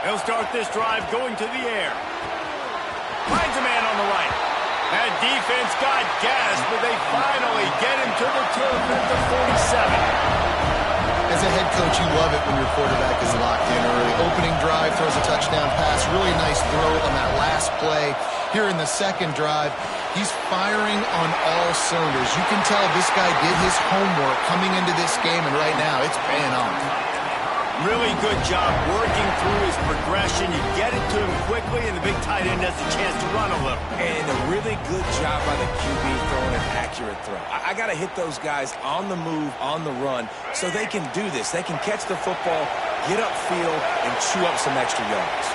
They'll start this drive going to the air. Finds a man on the right. That defense got gas, but they finally get him to the turf at the 47. As a head coach, you love it when your quarterback is locked in early. Opening drive, throws a touchdown pass. Really nice throw on that last play. Here in the second drive, he's firing on all cylinders. You can tell this guy did his homework coming into this game, and right now it's paying off. Really good job working through his progression. You get it to him quickly, and the big tight end has a chance to run a little. And a really good job by the QB throwing an accurate throw. I got to hit those guys on the move, on the run, so they can do this. They can catch the football, get upfield, and chew up some extra yards.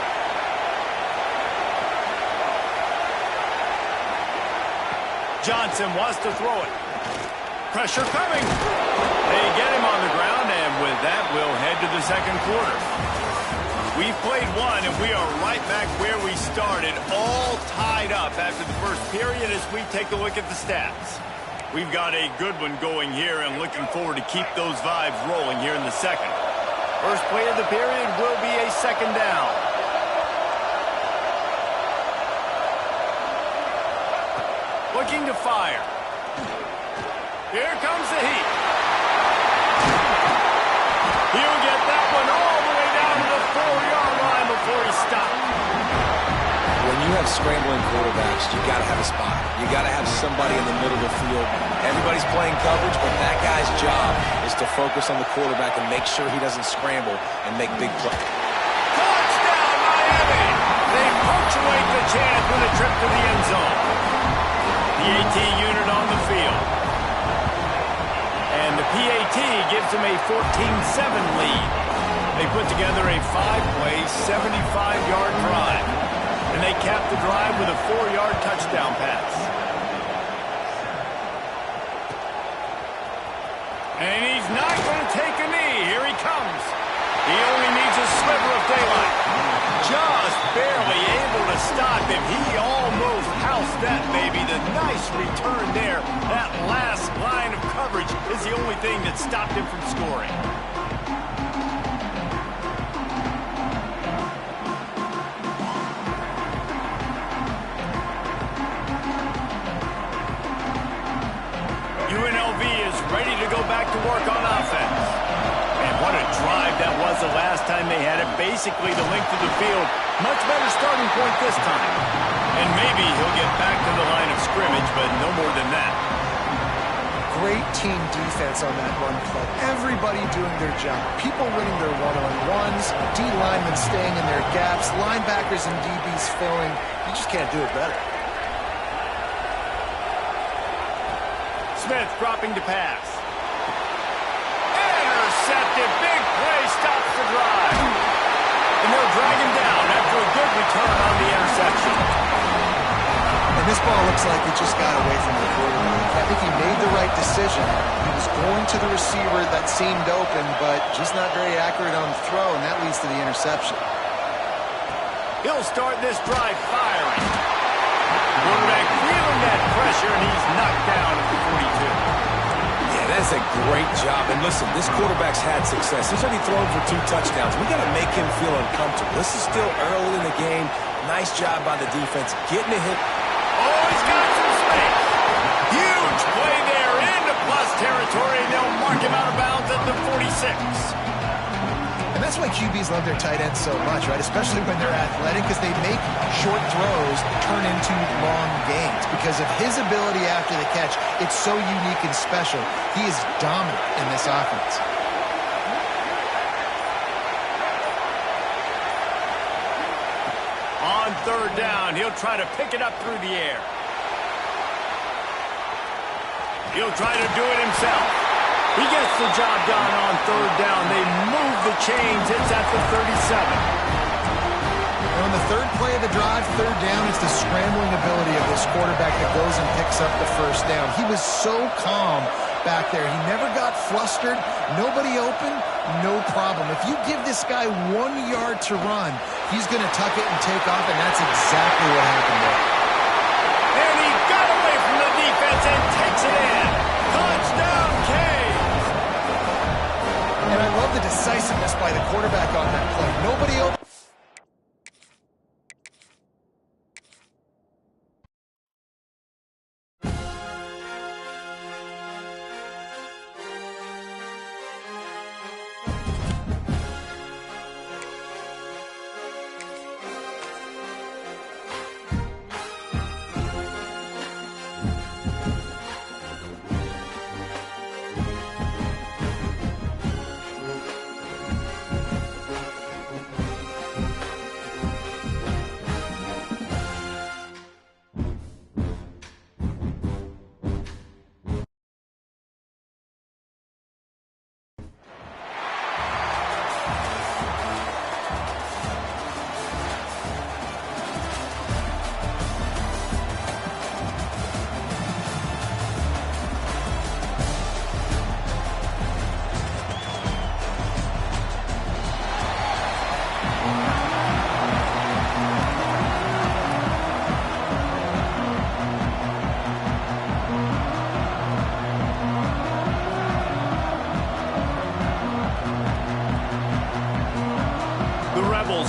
Johnson wants to throw it. Pressure coming. They get him on the ground, and with that, we'll head to the second quarter. We've played one, and we are right back where we started, all tied up after the first period as we take a look at the stats. We've got a good one going here, and looking forward to keep those vibes rolling here in the second. First play of the period will be a second down. Looking to fire. Here comes the heat. He'll get that one all the way down to the 4-yard line before he stopped. When you have scrambling quarterbacks, you got to have a spot. You got to have somebody in the middle of the field. Everybody's playing coverage, but that guy's job is to focus on the quarterback and make sure he doesn't scramble and make big plays. Touchdown, Miami! They punctuate the chance with a trip to the end zone. The AT unit on the field. And the PAT gives them a 14-7 lead. They put together a 5-play, 75-yard drive. And they capped the drive with a 4-yard touchdown pass. And he's not going to take a knee. Here he comes. He only needs a sliver of daylight. Just barely able to stop him. He almost housed that baby. The nice return there. That last line of coverage is the only thing that stopped him from scoring. UNLV is ready to go back to work on offense. And what a drive that was the last time they had it. Basically the length of the field. Much better starting point this time. And maybe he'll get back to the line of scrimmage, but no more than that. Great team defense on that run play. Everybody doing their job. People winning their one-on-ones, D linemen staying in their gaps, linebackers and DBs filling. You just can't do it better. Smith dropping to pass. Intercepted. Big play stops the drive. And they'll drag him down after a good return on the interception. And this ball looks like it just got away from the quarterback. I think he made the right decision. He was going to the receiver that seemed open, but just not very accurate on the throw, and that leads to the interception. He'll start this drive firing. Quarterback feeling that pressure, and he's knocked down at the 42. Yeah, that's a great job. And listen, this quarterback's had success. He's already thrown for 2 touchdowns. We got to make him feel uncomfortable. This is still early in the game. Nice job by the defense getting a hit. Oh, he's got some space. Huge play there into plus territory, and they'll mark him out of bounds at the 46. And that's why QBs love their tight ends so much, right? Especially when they're athletic, because they make short throws turn into long gains. Because of his ability after the catch, it's so unique and special. He is dominant in this offense. On third down, he'll try to pick it up through the air. He'll try to do it himself. He gets the job done on third down. They move the chains. It's at the 37. And on the third play of the drive, third down, it's the scrambling ability of this quarterback that goes and picks up the first down. He was so calm back there. He never got flustered. Nobody open, no problem. If you give this guy 1 yard to run, he's going to tuck it and take off, and that's exactly what happened there. And he got away from the defense and takes it in. Touchdown, Canes! And I love the decisiveness by the quarterback on that play. Nobody open.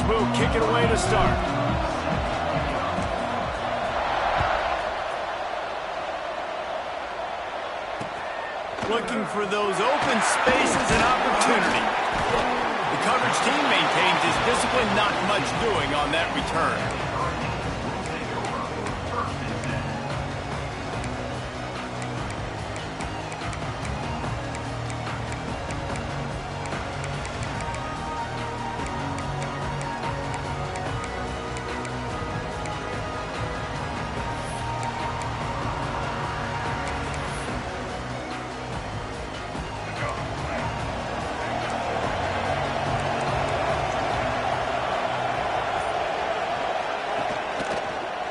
Will kick it away to start. Looking for those open spaces and opportunity. The coverage team maintains his discipline, not much doing on that return.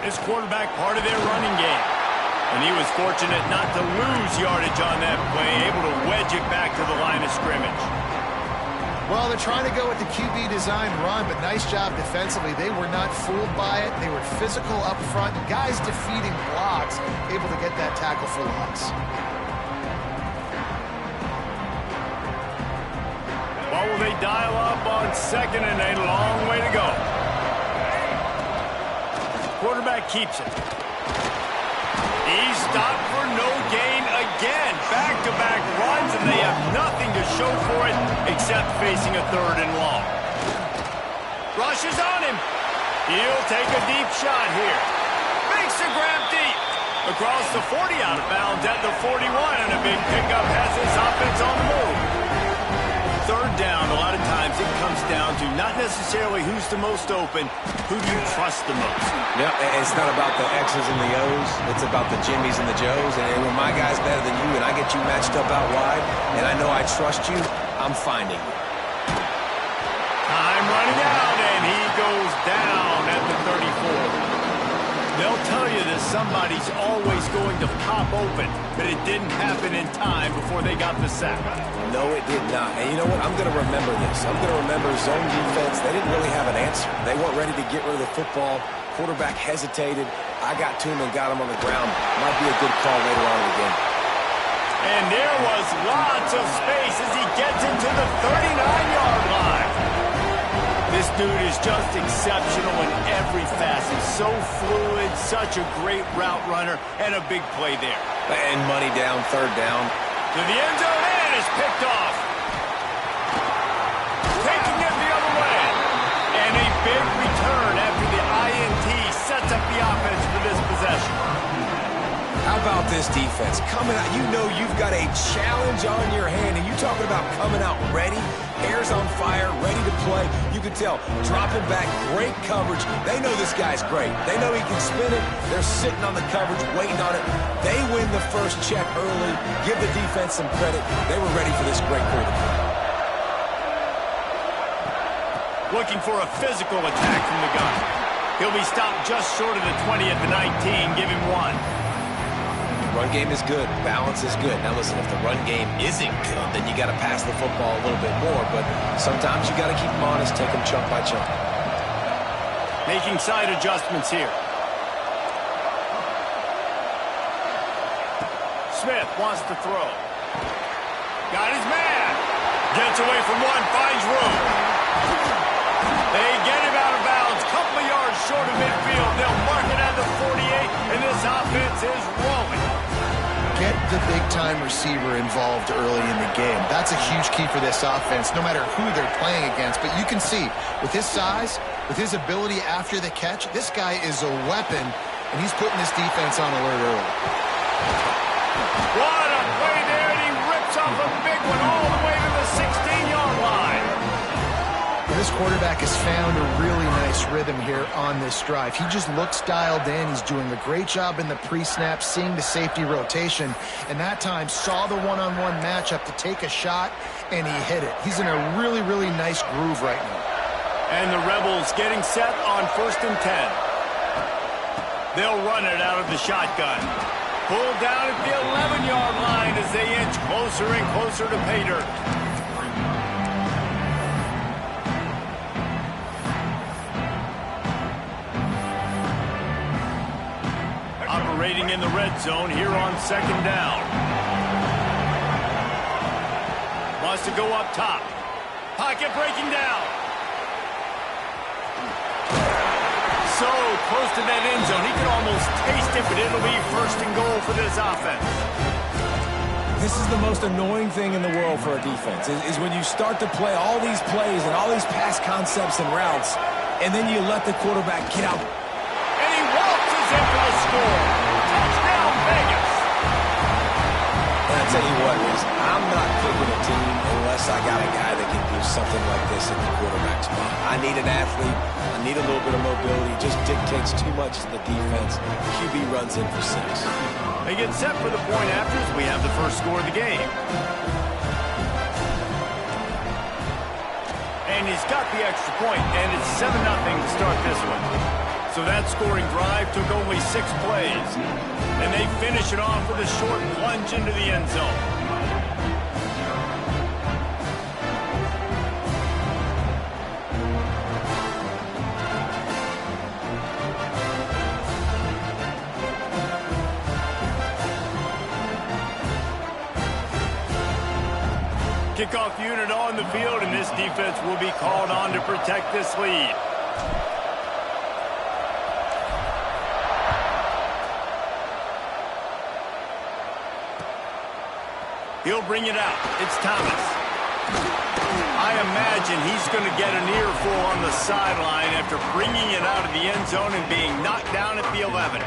This quarterback part of their running game. And he was fortunate not to lose yardage on that play, able to wedge it back to the line of scrimmage. Well, they're trying to go with the QB design run, but nice job defensively. They were not fooled by it. They were physical up front. Guys defeating blocks, able to get that tackle for loss. What will they dial up on second and a long way to go? Quarterback keeps it. He's stopped for no gain again. Back-to-back runs, and they have nothing to show for it except facing a third and long. Rushes on him. He'll take a deep shot here. Makes the grab deep. Across the 40, out of bounds at the 41, and a big pickup has his offense on the move. Third down, a lot of times it comes down to not necessarily who's the most open, who do you trust the most? Yeah, it's not about the X's and the O's. It's about the Jimmies and the Joes. And when my guy's better than you and I get you matched up out wide and I know I trust you, I'm finding you. Time running out, and he goes down at the 34. They'll tell you that somebody's always going to pop open, but it didn't happen in time before they got the sack. No, it did not. And you know what? I'm going to remember this. I'm going to remember zone defense. They didn't really have an answer. They weren't ready to get rid of the football. Quarterback hesitated. I got to him and got him on the ground. Might be a good call later on in the game. And there was lots of space as he gets into the 39-yard line. This dude is just exceptional in every facet. So fluid, such a great route runner, and a big play there. And money down, third down. To the end zone, and is picked off. Taking it the other way. And a big return after the INT sets up the offense for this possession. How about this defense? Coming out, you know you've got a challenge on your hand, and you're talking about coming out ready, hair's on fire, ready to play. You can tell, dropping back, great coverage. They know this guy's great. They know he can spin it. They're sitting on the coverage, waiting on it. They win the first check early. Give the defense some credit. They were ready for this great quarterback. Looking for a physical attack from the gun. He'll be stopped just short of the 20 at the 19. Give him one. Run game is good. Balance is good. Now listen, if the run game isn't good, then you got to pass the football a little bit more. But sometimes you got to keep them honest, take them chunk by chunk. Making side adjustments here. Smith wants to throw. Got his man. Gets away from one, finds room. They get him out of bounds. Couple of yards short of midfield. They'll mark it at the 48, and this offense is rolling. Get the big-time receiver involved early in the game. That's a huge key for this offense, no matter who they're playing against. But you can see, with his size, with his ability after the catch, this guy is a weapon, and he's putting this defense on alert early. What a play there, and he rips off a big one all the way to the 16-yard line. This quarterback has found a really nice rhythm here on this drive. He just looks dialed in. He's doing a great job in the pre-snap, seeing the safety rotation, and that time saw the one-on-one matchup to take a shot, and he hit it. He's in a really, really nice groove right now. And the Rebels getting set on 1st and 10. They'll run it out of the shotgun. Pulled down at the 11-yard line as they inch closer and closer to pay dirt. Operating in the red zone here on 2nd down. Wants to go up top. Pocket breaking down. So close to that end zone. He can almost taste it, but it'll be 1st and goal for this offense. This is the most annoying thing in the world for a defense, is when you start to play all these plays and all these pass concepts and routes, and then you let the quarterback get out. And he waltzes in for the score. Touchdown, Vegas. And I tell you what, I'm not picking a team unless I got a guy that can do something like this at the quarterback spot. I need an athlete. I need a little bit of mobility. It just dictates too much to the defense. QB runs in for 6. They get set for the point after as we have the first score of the game. And he's got the extra point, and it's 7-0 to start this one. So that scoring drive took only 6 plays. And they finish it off with a short plunge into the end zone. Kickoff unit on the field, and this defense will be called on to protect this lead. He'll bring it out. It's Thomas. I imagine he's going to get an earful on the sideline after bringing it out of the end zone and being knocked down at the 11.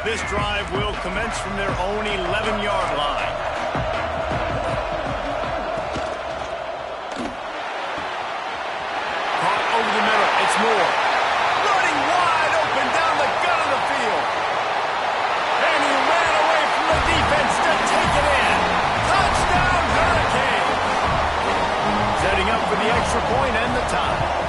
This drive will commence from their own 11-yard line. Caught over the middle. It's Moore. Running wide open down the gut of the field. And he ran away from the defense to take it in. Touchdown, Hurricane. Setting up for the extra point and the tie.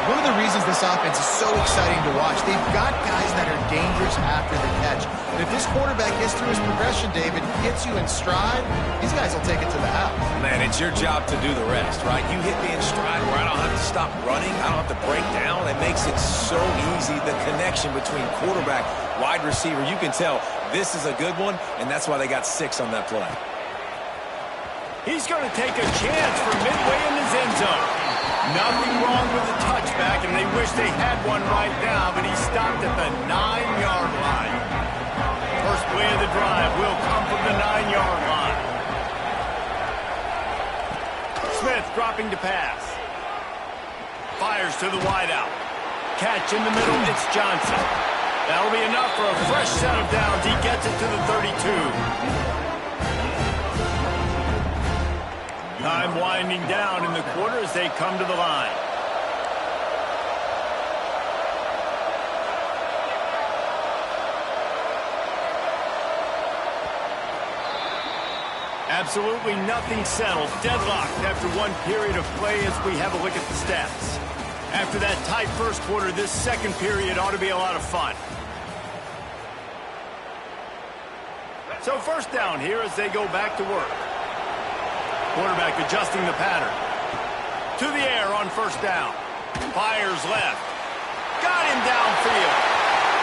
One of the reasons this offense is so exciting to watch, they've got guys that are dangerous after the catch. And if this quarterback gets through his progression, David, gets you in stride, these guys will take it to the house. Man, it's your job to do the rest, right? You hit me in stride where I don't have to stop running. I don't have to break down. It makes it so easy, the connection between quarterback, wide receiver. You can tell this is a good one, and that's why they got 6 on that play. He's going to take a chance from midway in his end zone. Nothing wrong with the touchback, and they wish they had one right now, but he stopped at the 9-yard line. First play of the drive will come from the 9-yard line. Smith dropping to pass. Fires to the wideout. Catch in the middle, it's Johnson. That'll be enough for a fresh set of downs. He gets it to the 32. Time winding down in the quarter as they come to the line. Absolutely nothing settled. Deadlocked after one period of play as we have a look at the stats. After that tight first quarter, this second period ought to be a lot of fun. So first down here as they go back to work. Quarterback adjusting the pattern. To the air on first down. Fires left. Got him downfield.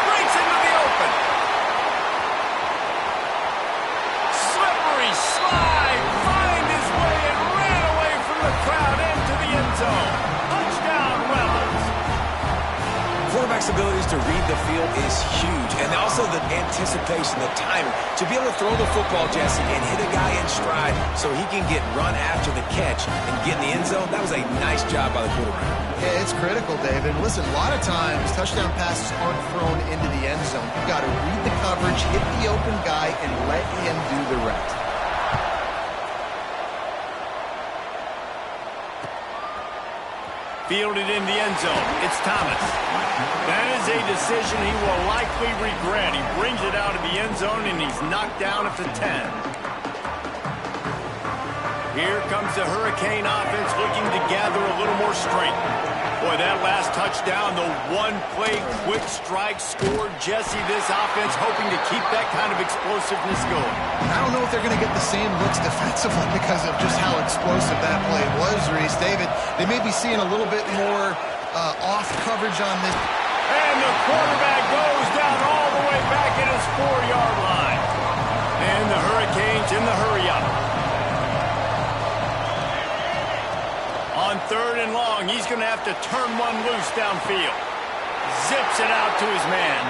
Breaks into the open. Slippery slide. Find his way and ran away from the crowd into the end zone. Touchdown, Reynolds. Quarterback's abilities to read the field is huge, and also the anticipation, the timing. To be able to throw the football, Jesse, and hit a guy in stride so he can get run after the catch and get in the end zone, that was a nice job by the quarterback. Yeah, it's critical, David. Listen, a lot of times touchdown passes aren't thrown into the end zone. You've got to read the coverage, hit the open guy, and let him do the rest. Fielded in the end zone. It's Thomas. That is a decision he will likely regret. He brings it out of the end zone, and he's knocked down at the 10. Here comes the Hurricane offense looking to gather a little more strength. Boy, that last touchdown, the one-play quick strike scored. Jesse, this offense hoping to keep that kind of explosiveness going. I don't know if they're going to get the same looks defensively because of just how explosive that play was, Reese. David, they may be seeing a little bit more off coverage on this. And the quarterback goes down all the way back at his 4-yard line. And the Hurricanes in the hurry-up. On 3rd and long, he's going to have to turn one loose downfield. Zips it out to his man.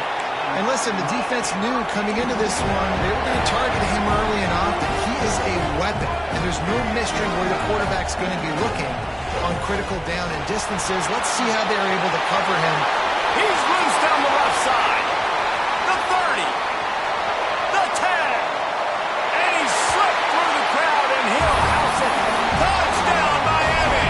And listen, the defense knew coming into this one, they were going to target him early and often. He is a weapon, and there's no mystery where the quarterback's going to be looking on critical down and distances. Let's see how they're able to cover him. He's loose down the left side. The 30. The 10. And he slipped through the crowd, and he'll house it. Touchdown, Miami.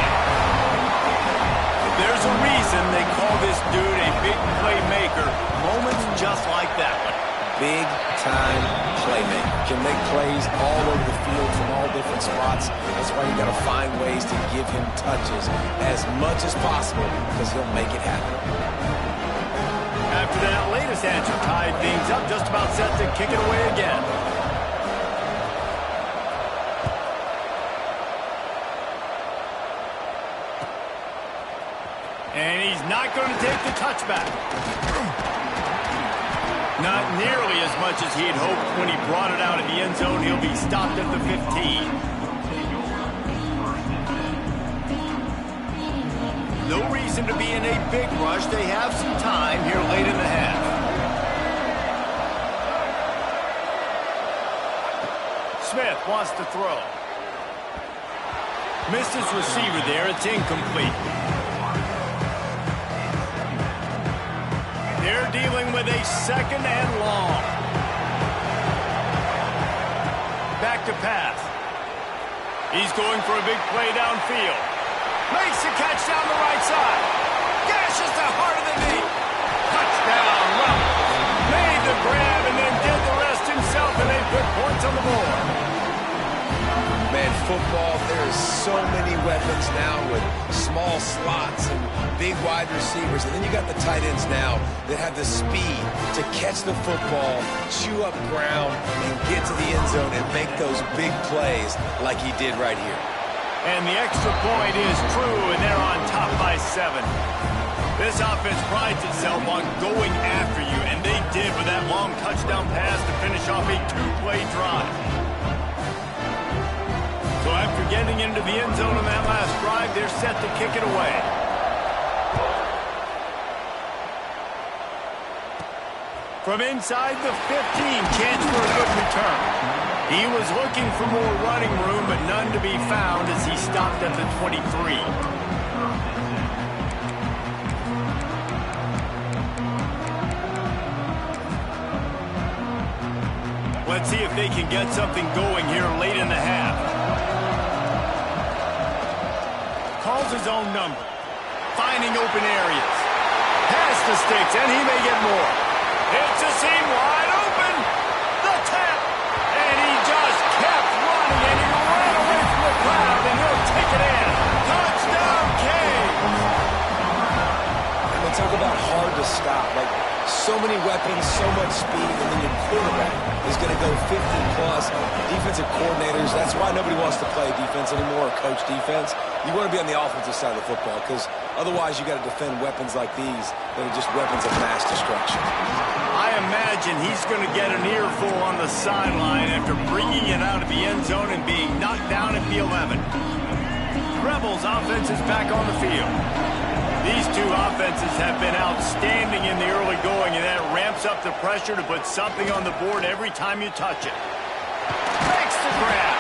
There's a reason they call this dude a big playmaker. Moments just like that one. Big-time playmaker. Can make plays all over the field from all different spots. That's why you got to find ways to give him touches as much as possible because he'll make it happen. After that latest answer tied things up, just about set to kick it away again. And he's not going to take the touchback. Not nearly as much as he had hoped when he brought it out of the end zone. He'll be stopped at the 15. No reason to be in a big rush. They have some time here late in the half. Smith wants to throw. Missed his receiver there. It's incomplete. They're dealing with a second and long. Back to pass. He's going for a big play downfield. Makes the catch down the right side. Gashes the heart of the knee. Touchdown, Ruffles. Made the grab and then did the rest himself, and they put points on the board. Man, football, there is so many weapons now with small slots and big wide receivers. And then you got the tight ends now that have the speed to catch the football, chew up ground, and get to the end zone and make those big plays like he did right here. And the extra point is true, and they're on top by 7. This offense prides itself on going after you, and they did with that long touchdown pass to finish off a 2-play drive. So after getting into the end zone on that last drive, they're set to kick it away. From inside the 15, chance for a good return. He was looking for more running room, but none to be found as he stopped at the 23. Let's see if they can get something going here late in the half. Calls his own number. Finding open areas. Past the sticks, and he may get more. It's a seam wide open. The tap. And he just kept running, and he ran away from the crowd, and he'll take it in. Touchdown, Canes. And they talk about hard to stop. Like, so many weapons, so much speed, and then your quarterback is going to go 50-plus. Defensive coordinators, that's why nobody wants to play defense anymore or coach defense. You want to be on the offensive side of the football because otherwise you got to defend weapons like these that are just weapons of mass destruction. I imagine he's going to get an earful on the sideline after bringing it out of the end zone and being knocked down at the 11. Rebels offense is back on the field. These two offenses have been outstanding in the early going, and that ramps up the pressure to put something on the board every time you touch it. Makes the grab.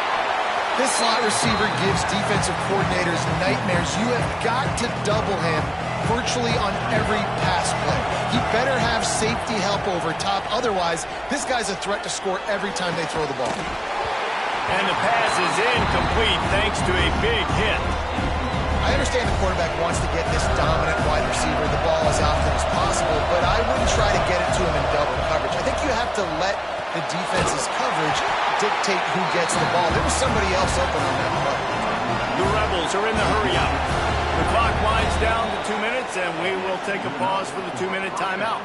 This slot receiver gives defensive coordinators nightmares. You have got to double him virtually on every pass play. He better have safety help over top. Otherwise, this guy's a threat to score every time they throw the ball. And the pass is incomplete thanks to a big hit. I understand the quarterback wants to get this dominant wide receiver the ball as often as possible, but I wouldn't try to get it to him in double coverage. I think you have to let the defense's coverage dictate who gets the ball. There was somebody else open on that play. The Rebels are in the hurry-up. The clock winds down to 2 minutes, and we will take a pause for the 2-minute timeout.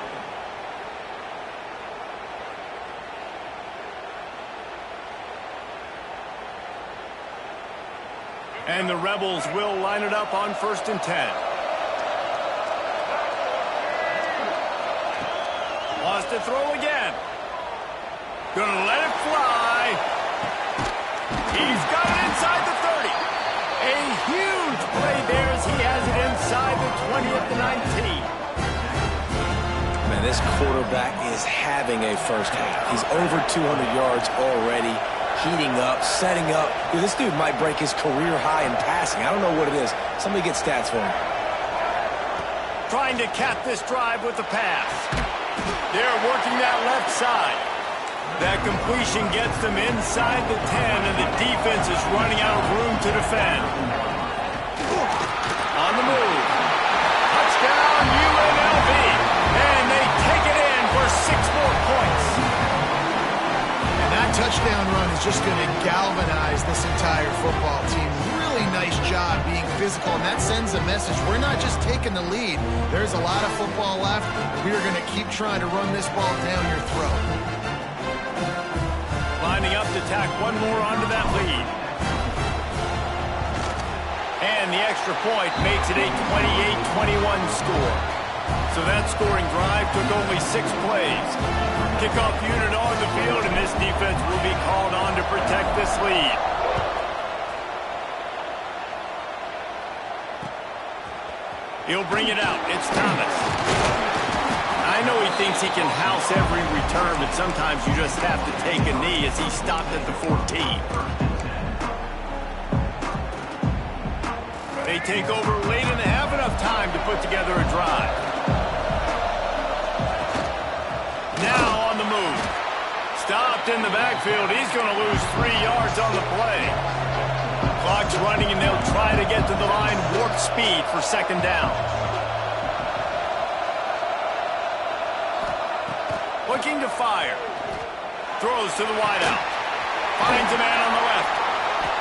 And the Rebels will line it up on 1st and 10. Wants to throw again. Gonna let it fly. He's got it inside the 30. A huge play there as he has it inside the 20 at the 19. Man, this quarterback is having a first half. He's over 200 yards already. Heating up, setting up. Dude, this dude might break his career high in passing. I don't know what it is. Somebody get stats for him. Trying to cap this drive with the pass. They're working that left side. That completion gets them inside the 10, and the defense is running out of room to defend. On the move. Touchdown, UNLV. And they take it in for 6 touchdown run is just going to galvanize this entire football team. Really nice job being physical, and that sends a message. We're not just taking the lead. There's a lot of football left. We are going to keep trying to run this ball down your throat. Lining up to tack one more onto that lead. And the extra point makes it a 28-21 score. So that scoring drive took only 6 plays. Kickoff unit on the field, and this defense will be called on to protect this lead. He'll bring it out. It's Thomas. I know he thinks he can house every return, but sometimes you just have to take a knee as he stopped at the 14. They take over late and have enough time to put together a drive. Now on the move. Stopped in the backfield. He's going to lose 3 yards on the play. Clock's running, and they'll try to get to the line warp speed for second down. Looking to fire. Throws to the wideout. Finds a man on the left.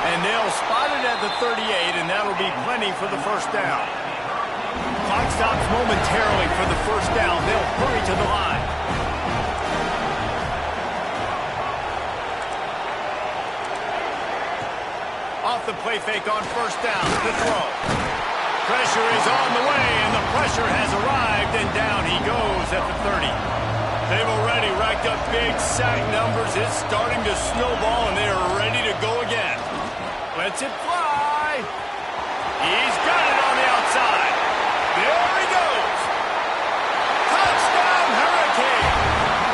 And they'll spot it at the 38, and that'll be plenty for the first down. Clock stops momentarily for the first down. They'll hurry to the line. Off the play fake on first down. The throw. Pressure is on the way, and the pressure has arrived, and down he goes at the 30. They've already racked up big sack numbers. It's starting to snowball, and they are ready to go again. Lets it fly. He's got it on the outside. There he goes. Touchdown, Hurricane.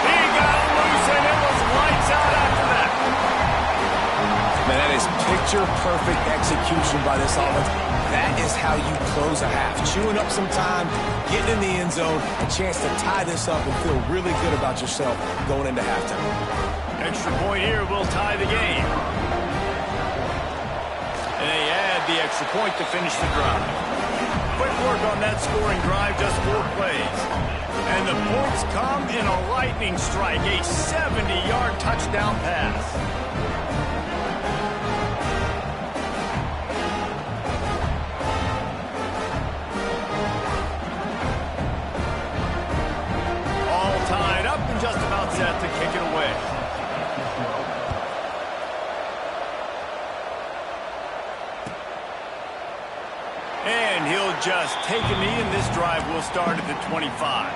He got it loose, and it was lights out after that. Man, that is picture-perfect execution by this offense. That is how you close a half. Chewing up some time, getting in the end zone, a chance to tie this up and feel really good about yourself going into halftime. Extra point here will tie the game. And they add the extra point to finish the drive. Quick work on that scoring drive, just 4 plays. And the points come in a lightning strike, a 70-yard touchdown pass. Just about set to kick it away. And he'll just take a knee, and this drive will start at the 25.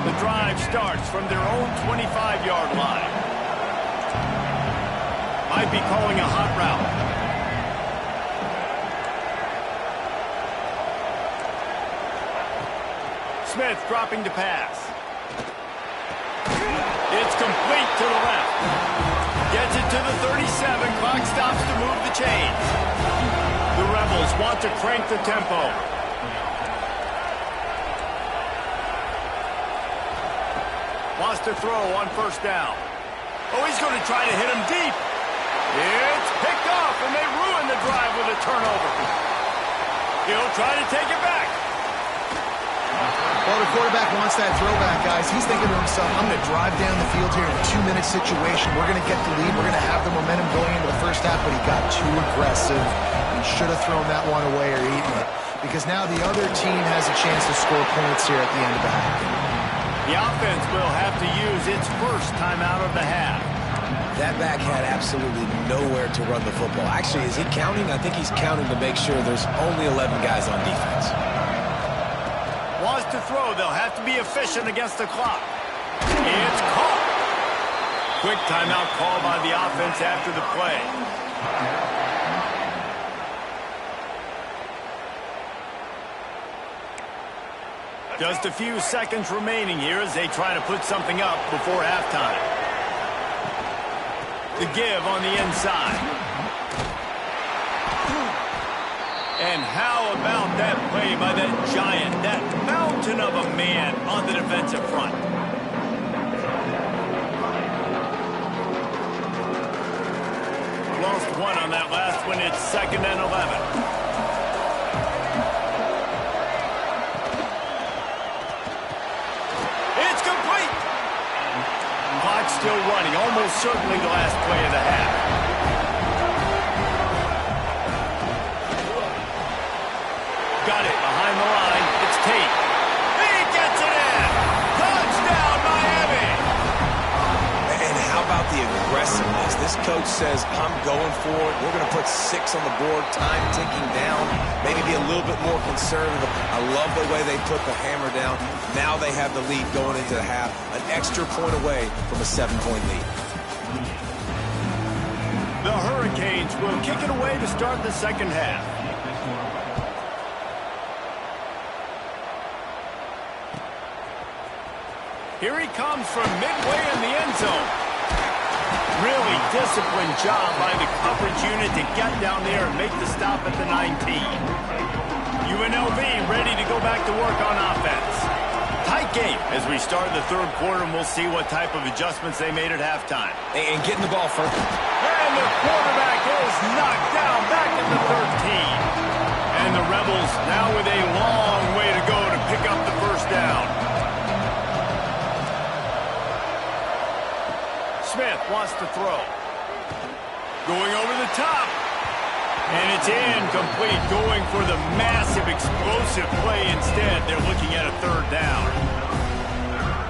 The drive starts from their own 25-yard line. Might be calling a hot route. Smith dropping to pass. It's complete to the left. Gets it to the 37. Clock stops to move the chains. The Rebels want to crank the tempo. Wants to throw on first down. Oh, he's going to try to hit him deep. It's picked off, and they ruin the drive with a turnover. He'll try to take it back. Well, the quarterback wants that throwback, guys. He's thinking to himself, I'm going to drive down the field here in a 2-minute situation. We're going to get the lead. We're going to have the momentum going into the first half, but he got too aggressive. He should have thrown that one away or eaten it, because now the other team has a chance to score points here at the end of the half. The offense will have to use its first timeout of the half. That back had absolutely nowhere to run the football. Actually, is he counting? I think he's counting to make sure there's only 11 guys on defense. Wants to throw. They'll have to be efficient against the clock. It's caught. Quick timeout call by the offense after the play. Just a few seconds remaining here as they try to put something up before halftime. The give on the inside. And how about that play by that giant, that mountain of a man on the defensive front? Lost one on that last one. It's 2nd and 11. It's complete. Clock clock still running, almost certainly the last play of the half. Got it behind the line. It's Tate. He gets it in. Touchdown, Miami. And how about the aggressiveness? This coach says, I'm going for it. We're going to put 6 on the board, time ticking down, maybe be a little bit more conservative. I love the way they put the hammer down. Now they have the lead going into the half, an extra point away from a 7-point lead. The Hurricanes will kick it away to start the second half. Here he comes from midway in the end zone. Really disciplined job by the coverage unit to get down there and make the stop at the 19. UNLV ready to go back to work on offense. Tight game as we start the third quarter, and we'll see what type of adjustments they made at halftime. And getting the ball first. And the quarterback is knocked down back at the 13. And the Rebels now with a long way to go to pick up the first down. Smith wants to throw. Going over the top. And it's incomplete, going for the massive explosive play instead. They're looking at a third down.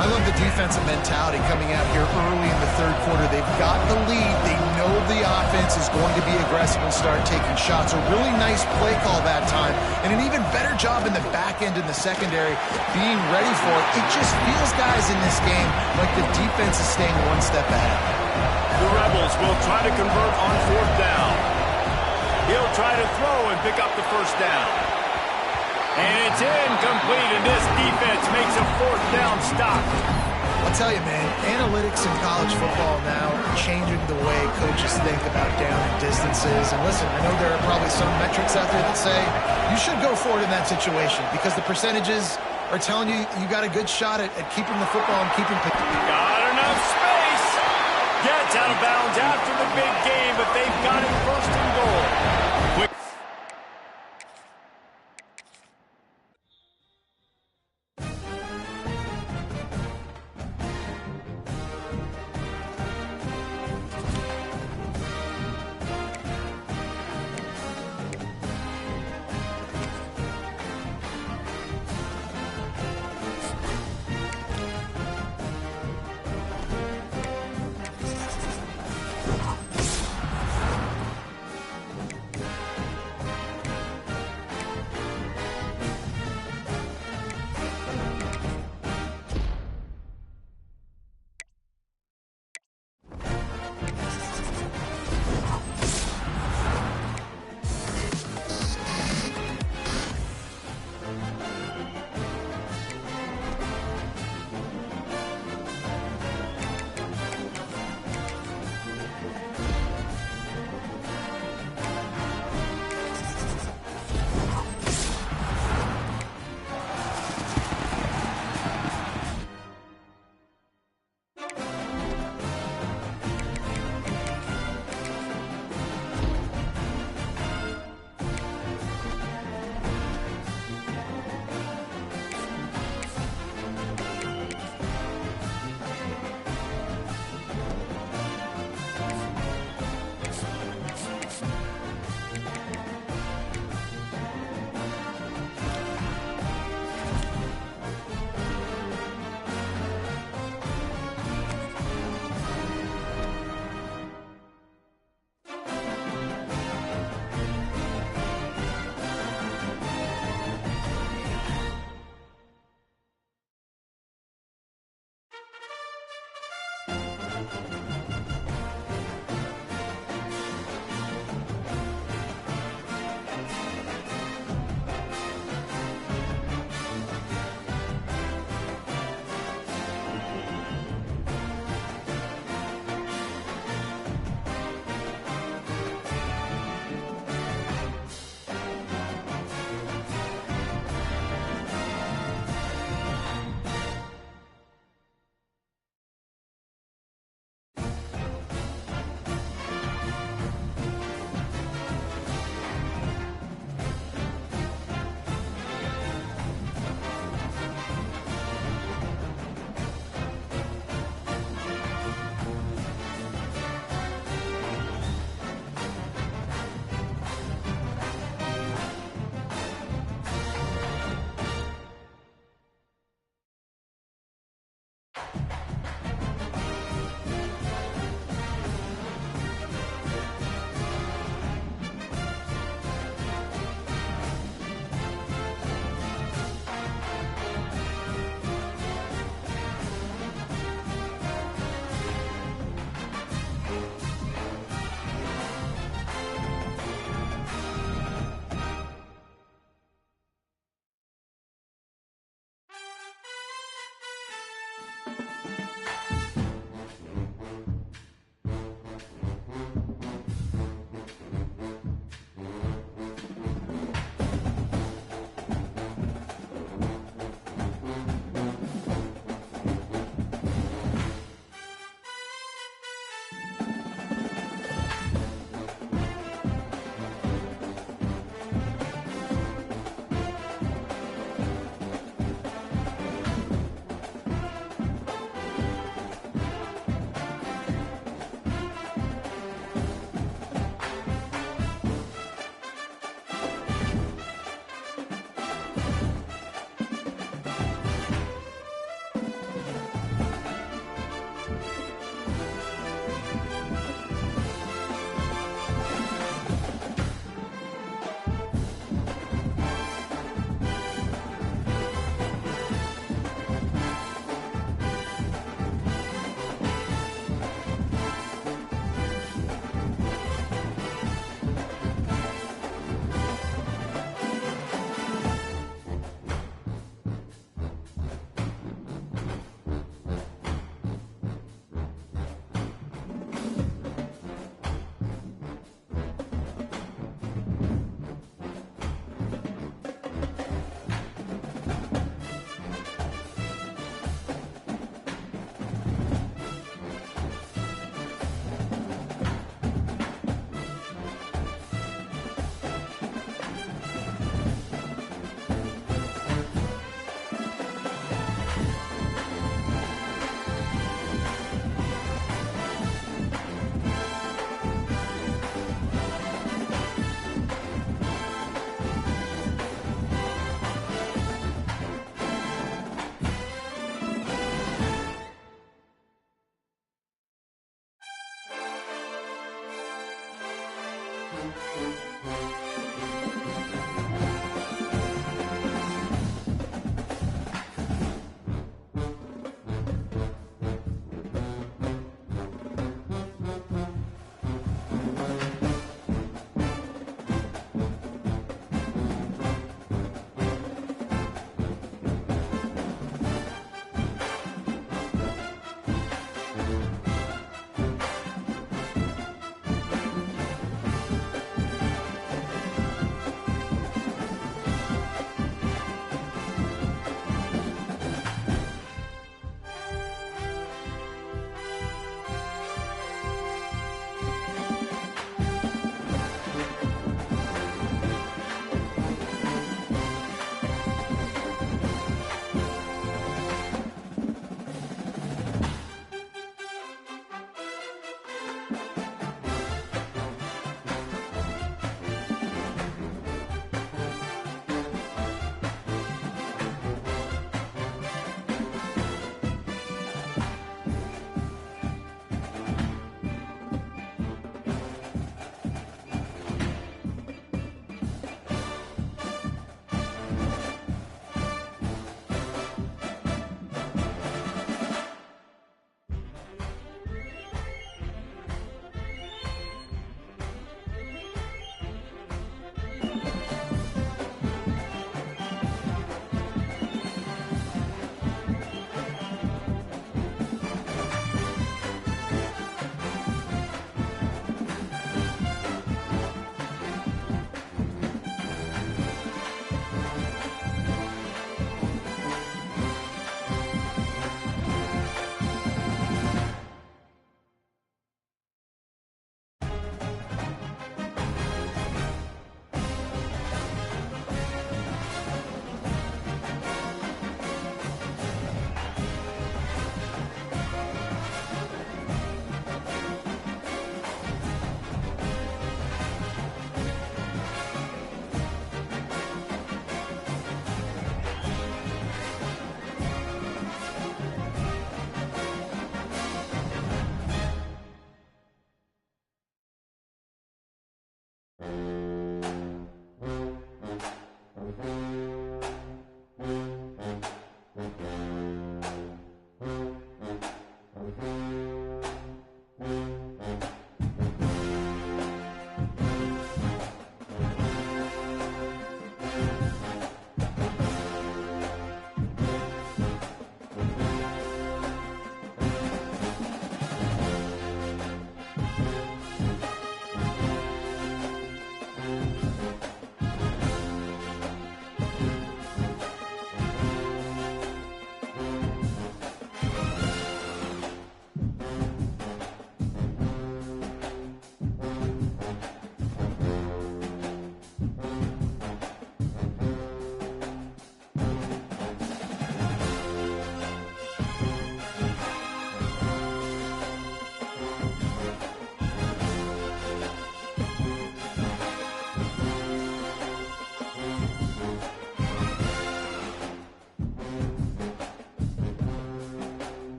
I love the defensive mentality coming out here early in the third quarter. They've got the lead. They know the offense is going to be aggressive and start taking shots. A really nice play call that time, and an even better job in the back end in the secondary being ready for it. It just feels, guys, in this game like the defense is staying one step ahead. The Rebels will try to convert on fourth down. He'll try to throw and pick up the first down. And it's incomplete, and this defense makes a fourth down stop. I'll tell you, man, analytics in college football now are changing the way coaches think about down and distances. And listen, I know there are probably some metrics out there that say you should go for it in that situation because the percentages are telling you you got a good shot at keeping the football and keeping people. Got enough space. Gets out of bounds after the big game, but they've got it first and goal. Quick.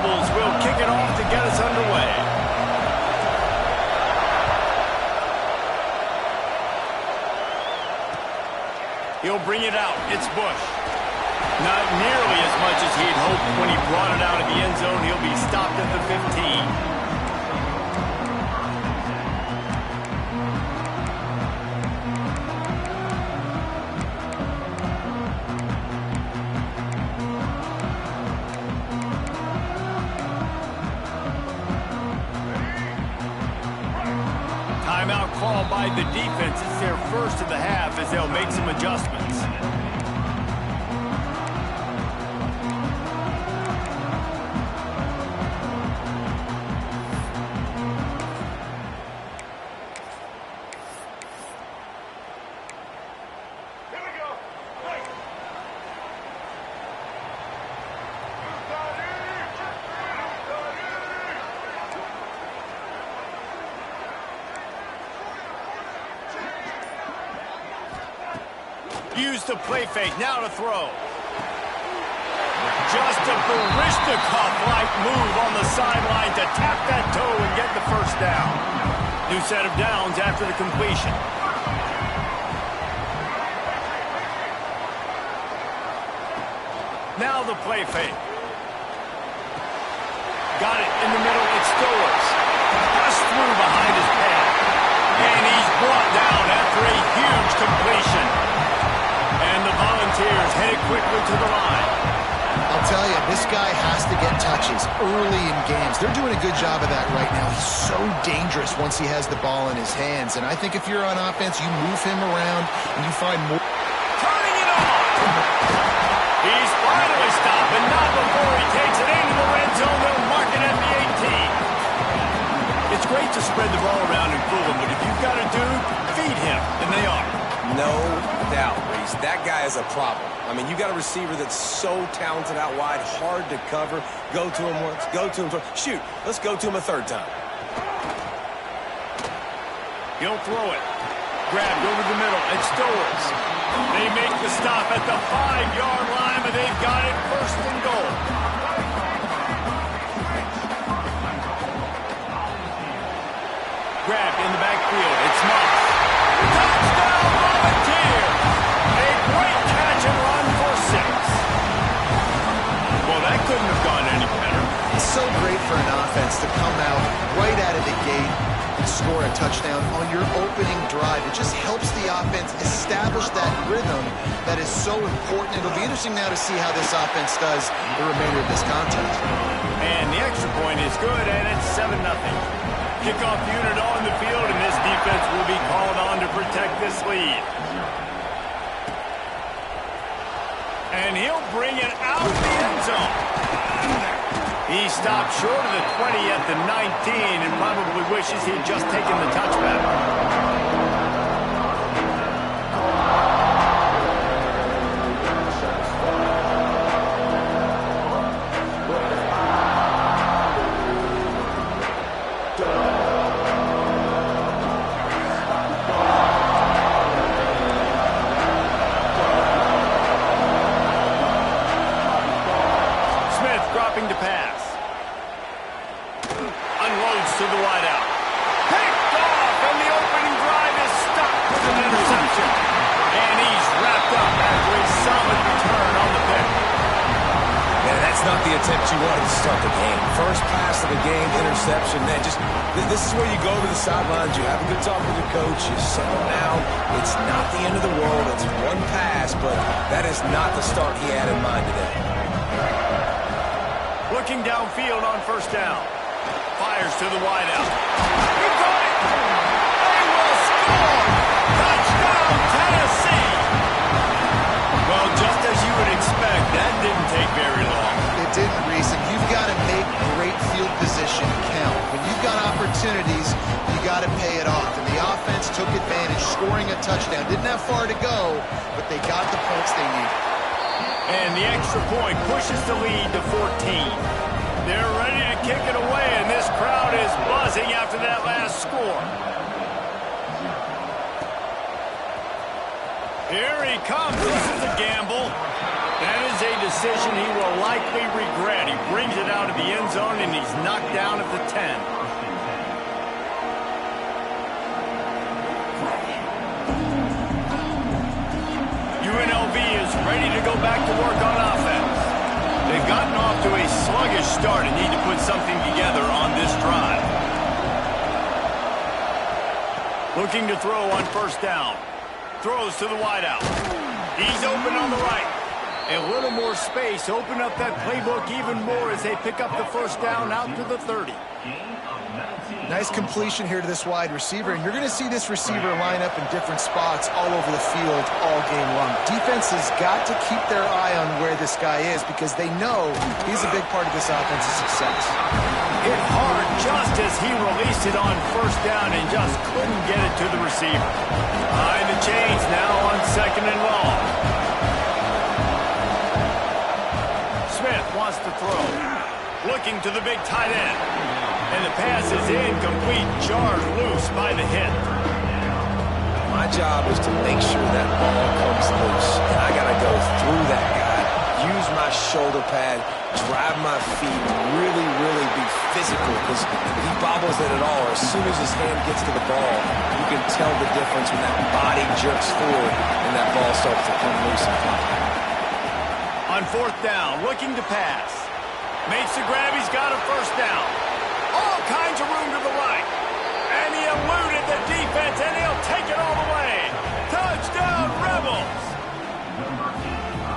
Rebels will kick it off to get us underway. He'll bring it out. It's Bush. Not nearly as much as he'd hoped when he brought it out of the end zone. He'll be stopped at the 15. Timeout called by the defense. It's their first of the half as they'll make some adjustments. Use the play fake, now to throw. Just a Barishnikov-like move on the sideline to tap that toe and get the first down. New set of downs after the completion. Now the play fake. Got it in the middle, it's Stowers. Bust through behind his pad. And he's brought down after a huge completion. And the Volunteers headed quickly to the line. I'll tell you, this guy has to get touches early in games. They're doing a good job of that right now. He's so dangerous once he has the ball in his hands. And I think if you're on offense, you move him around and you find more. Turning it on! He's finally stopped, and not before he takes it into the red zone. They'll mark it at the 18. It's great to spread the ball around and fool him, but if you've got a dude, feed him, and they are. No doubt, Reese. That guy is a problem. I mean, you got a receiver that's so talented out wide, hard to cover. Go to him once, go to him twice. Shoot, let's go to him a third time. He'll throw it. Grabbed over the middle. It's Stowers. They make the stop at the 5-yard line, but they've got it first and goal. Grabbed in the backfield. It's Moss. Touchdown, Volunteers! A great catch and run for 6. Well, that couldn't have gone any better. It's so great for an offense to come out right out of the gate and score a touchdown on your opening drive. It just helps the offense establish that rhythm that is so important. It'll be interesting now to see how this offense does the remainder of this contest. And the extra point is good, and it's 7-0. Kickoff unit on the field, and this defense will be called on to protect this lead. And he'll bring it out of the end zone. He stopped short of the 20 at the 19 and probably wishes he'd just taken the touchback. To pass. Unloads to the wideout. Picked off, and the opening drive is stopped with an interception. And he's wrapped up after a solid return on the pick. Man, that's not the attempt you wanted to start the game. First pass of the game, interception. Man, just this is where you go to the sidelines. You have a good talk with your coach. You settle down. It's not the end of the world. It's one pass, but that is not the start he had in mind today. Looking downfield on first down. Fires to the wideout. He got it! They will score! Touchdown, Tennessee! Well, just as you would expect, that didn't take very long. It didn't, Reese, and you've got to make great field position count. When you've got opportunities, you got to pay it off. And the offense took advantage, scoring a touchdown. Didn't have far to go, but they got the points they needed. And the extra point pushes the lead to 14. They're ready to kick it away, and this crowd is buzzing after that last score. Here he comes. This is a gamble. That is a decision he will likely regret. He brings it out of the end zone, and he's knocked down at the 10. UNLV is ready to go back to work on offense. They've gotten off to a sluggish start and need to put something together on this drive. Looking to throw on first down. Throws to the wideout. He's open on the right. A little more space. Open up that playbook even more as they pick up the first down out to the 30. Nice completion here to this wide receiver, and you're going to see this receiver line up in different spots all over the field all game long. Defense has got to keep their eye on where this guy is because they know he's a big part of this offense's success. Hit hard just as he released it on first down and just couldn't get it to the receiver. Behind the chains now on second and long. Smith wants to throw. Looking to the big tight end. And the pass is incomplete, jarred loose by the hit. My job is to make sure that ball comes loose. And I got to go through that guy, use my shoulder pad, drive my feet, really be physical. Because if he bobbles it at all, or as soon as his hand gets to the ball, you can tell the difference when that body jerks forward and that ball starts to come loose and fly. On fourth down, looking to pass. Makes the grab, he's got a first down. All kinds of room to the right. And he eluded the defense, and he'll take it all the way. Touchdown, Rebels!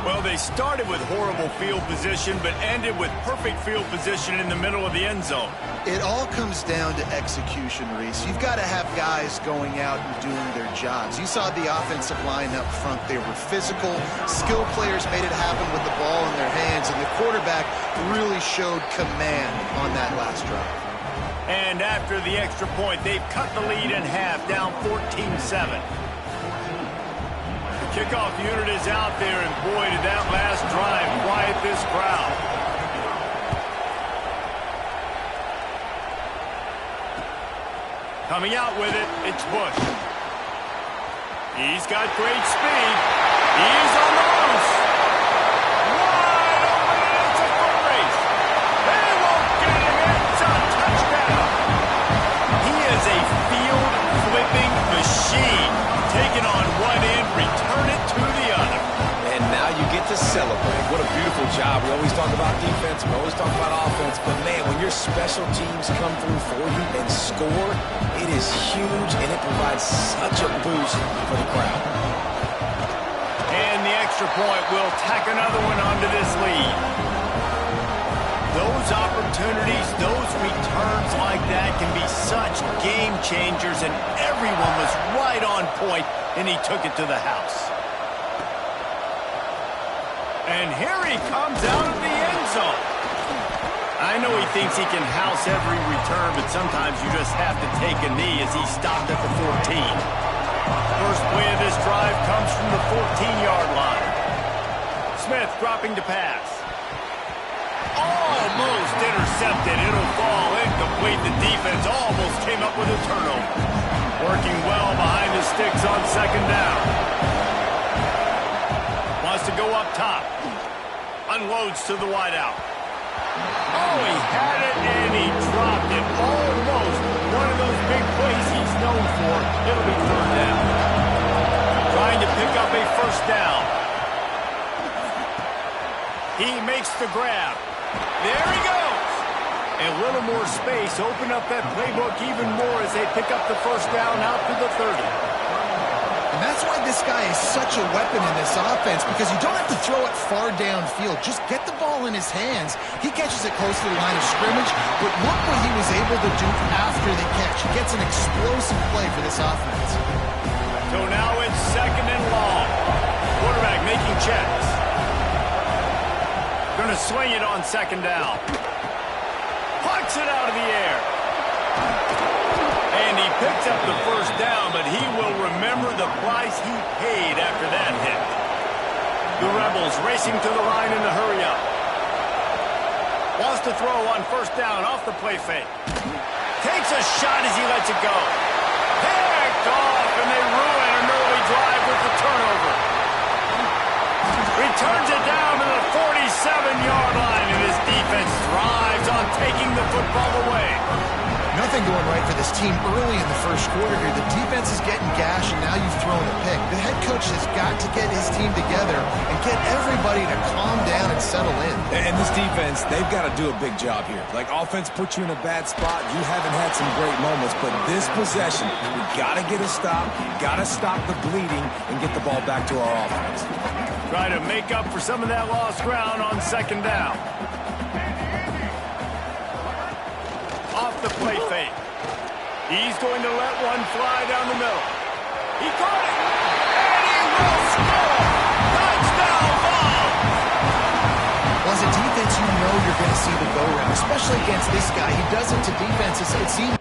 Well, they started with horrible field position, but ended with perfect field position in the middle of the end zone. It all comes down to execution, Reese. You've got to have guys going out and doing their jobs. You saw the offensive line up front. They were physical. Skill players made it happen with the ball in their hands, and the quarterback really showed command on that last drive. And after the extra point, they've cut the lead in half, down 14-7. The kickoff unit is out there, and boy, did that last drive quiet this crowd. Coming out with it, it's Bush. He's got great speed. He's on the loose. Wide open, and it's a foot race. They won't get him. It's a touchdown. He is a field-flipping machine. Taking on one end, return it to the other. And now you get to celebrate. What a beautiful job. We always talk about defense, we always talk about offense, but man, when your special teams come through for you and score, it is huge, and it provides such a boost for the crowd. And the extra point will tack another one onto this lead. Those opportunities, those returns like that can be such game changers, and everyone was right on point, and he took it to the house. And here he comes out of the end zone. I know he thinks he can house every return, but sometimes you just have to take a knee as he stopped at the 14. First play of this drive comes from the 14-yard line. Smith dropping to pass. Almost intercepted. It'll fall incomplete. The defense almost came up with a turnover. Working well behind the sticks on second down. Wants to go up top. Unloads to the wideout. Oh, he had it and he dropped it. Almost one of those big plays he's known for. It'll be third down. Trying to pick up a first down. He makes the grab. There he goes. A little more space. Open up that playbook even more as they pick up the first down out to the 30. And that's why this guy is such a weapon in this offense, because you don't have to throw it far downfield. Just get the ball in his hands. He catches it close to the line of scrimmage, but look what he was able to do after the catch. He gets an explosive play for this offense. So now it's second and long. Quarterback making checks. Going to swing it on second down. Plucks it out of the air. And he picks up the first down, but he will remember the price he paid after that hit. The Rebels racing to the line in the hurry-up. Wants to throw on first down off the play fake. Takes a shot as he lets it go. Picked off, and they ruin an early drive with the turnover. Returns it down to the 47-yard line, and his defense thrives on something going right for this team early in the first quarter here. The defense is getting gashed, and now you've thrown a pick. The head coach has got to get his team together and get everybody to calm down and settle in. And this defense, they've got to do a big job here. Like, offense puts you in a bad spot. You haven't had some great moments, but this possession, we got to get a stop, got to stop the bleeding, and get the ball back to our offense. Try to make up for some of that lost ground on second down. Off the play fake. He's going to let one fly down the middle. He caught it, and he will score! Touchdown ball! Well, as a defense, you know you're going to see the go-round, especially against this guy. He does it to defenses. It seems...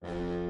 you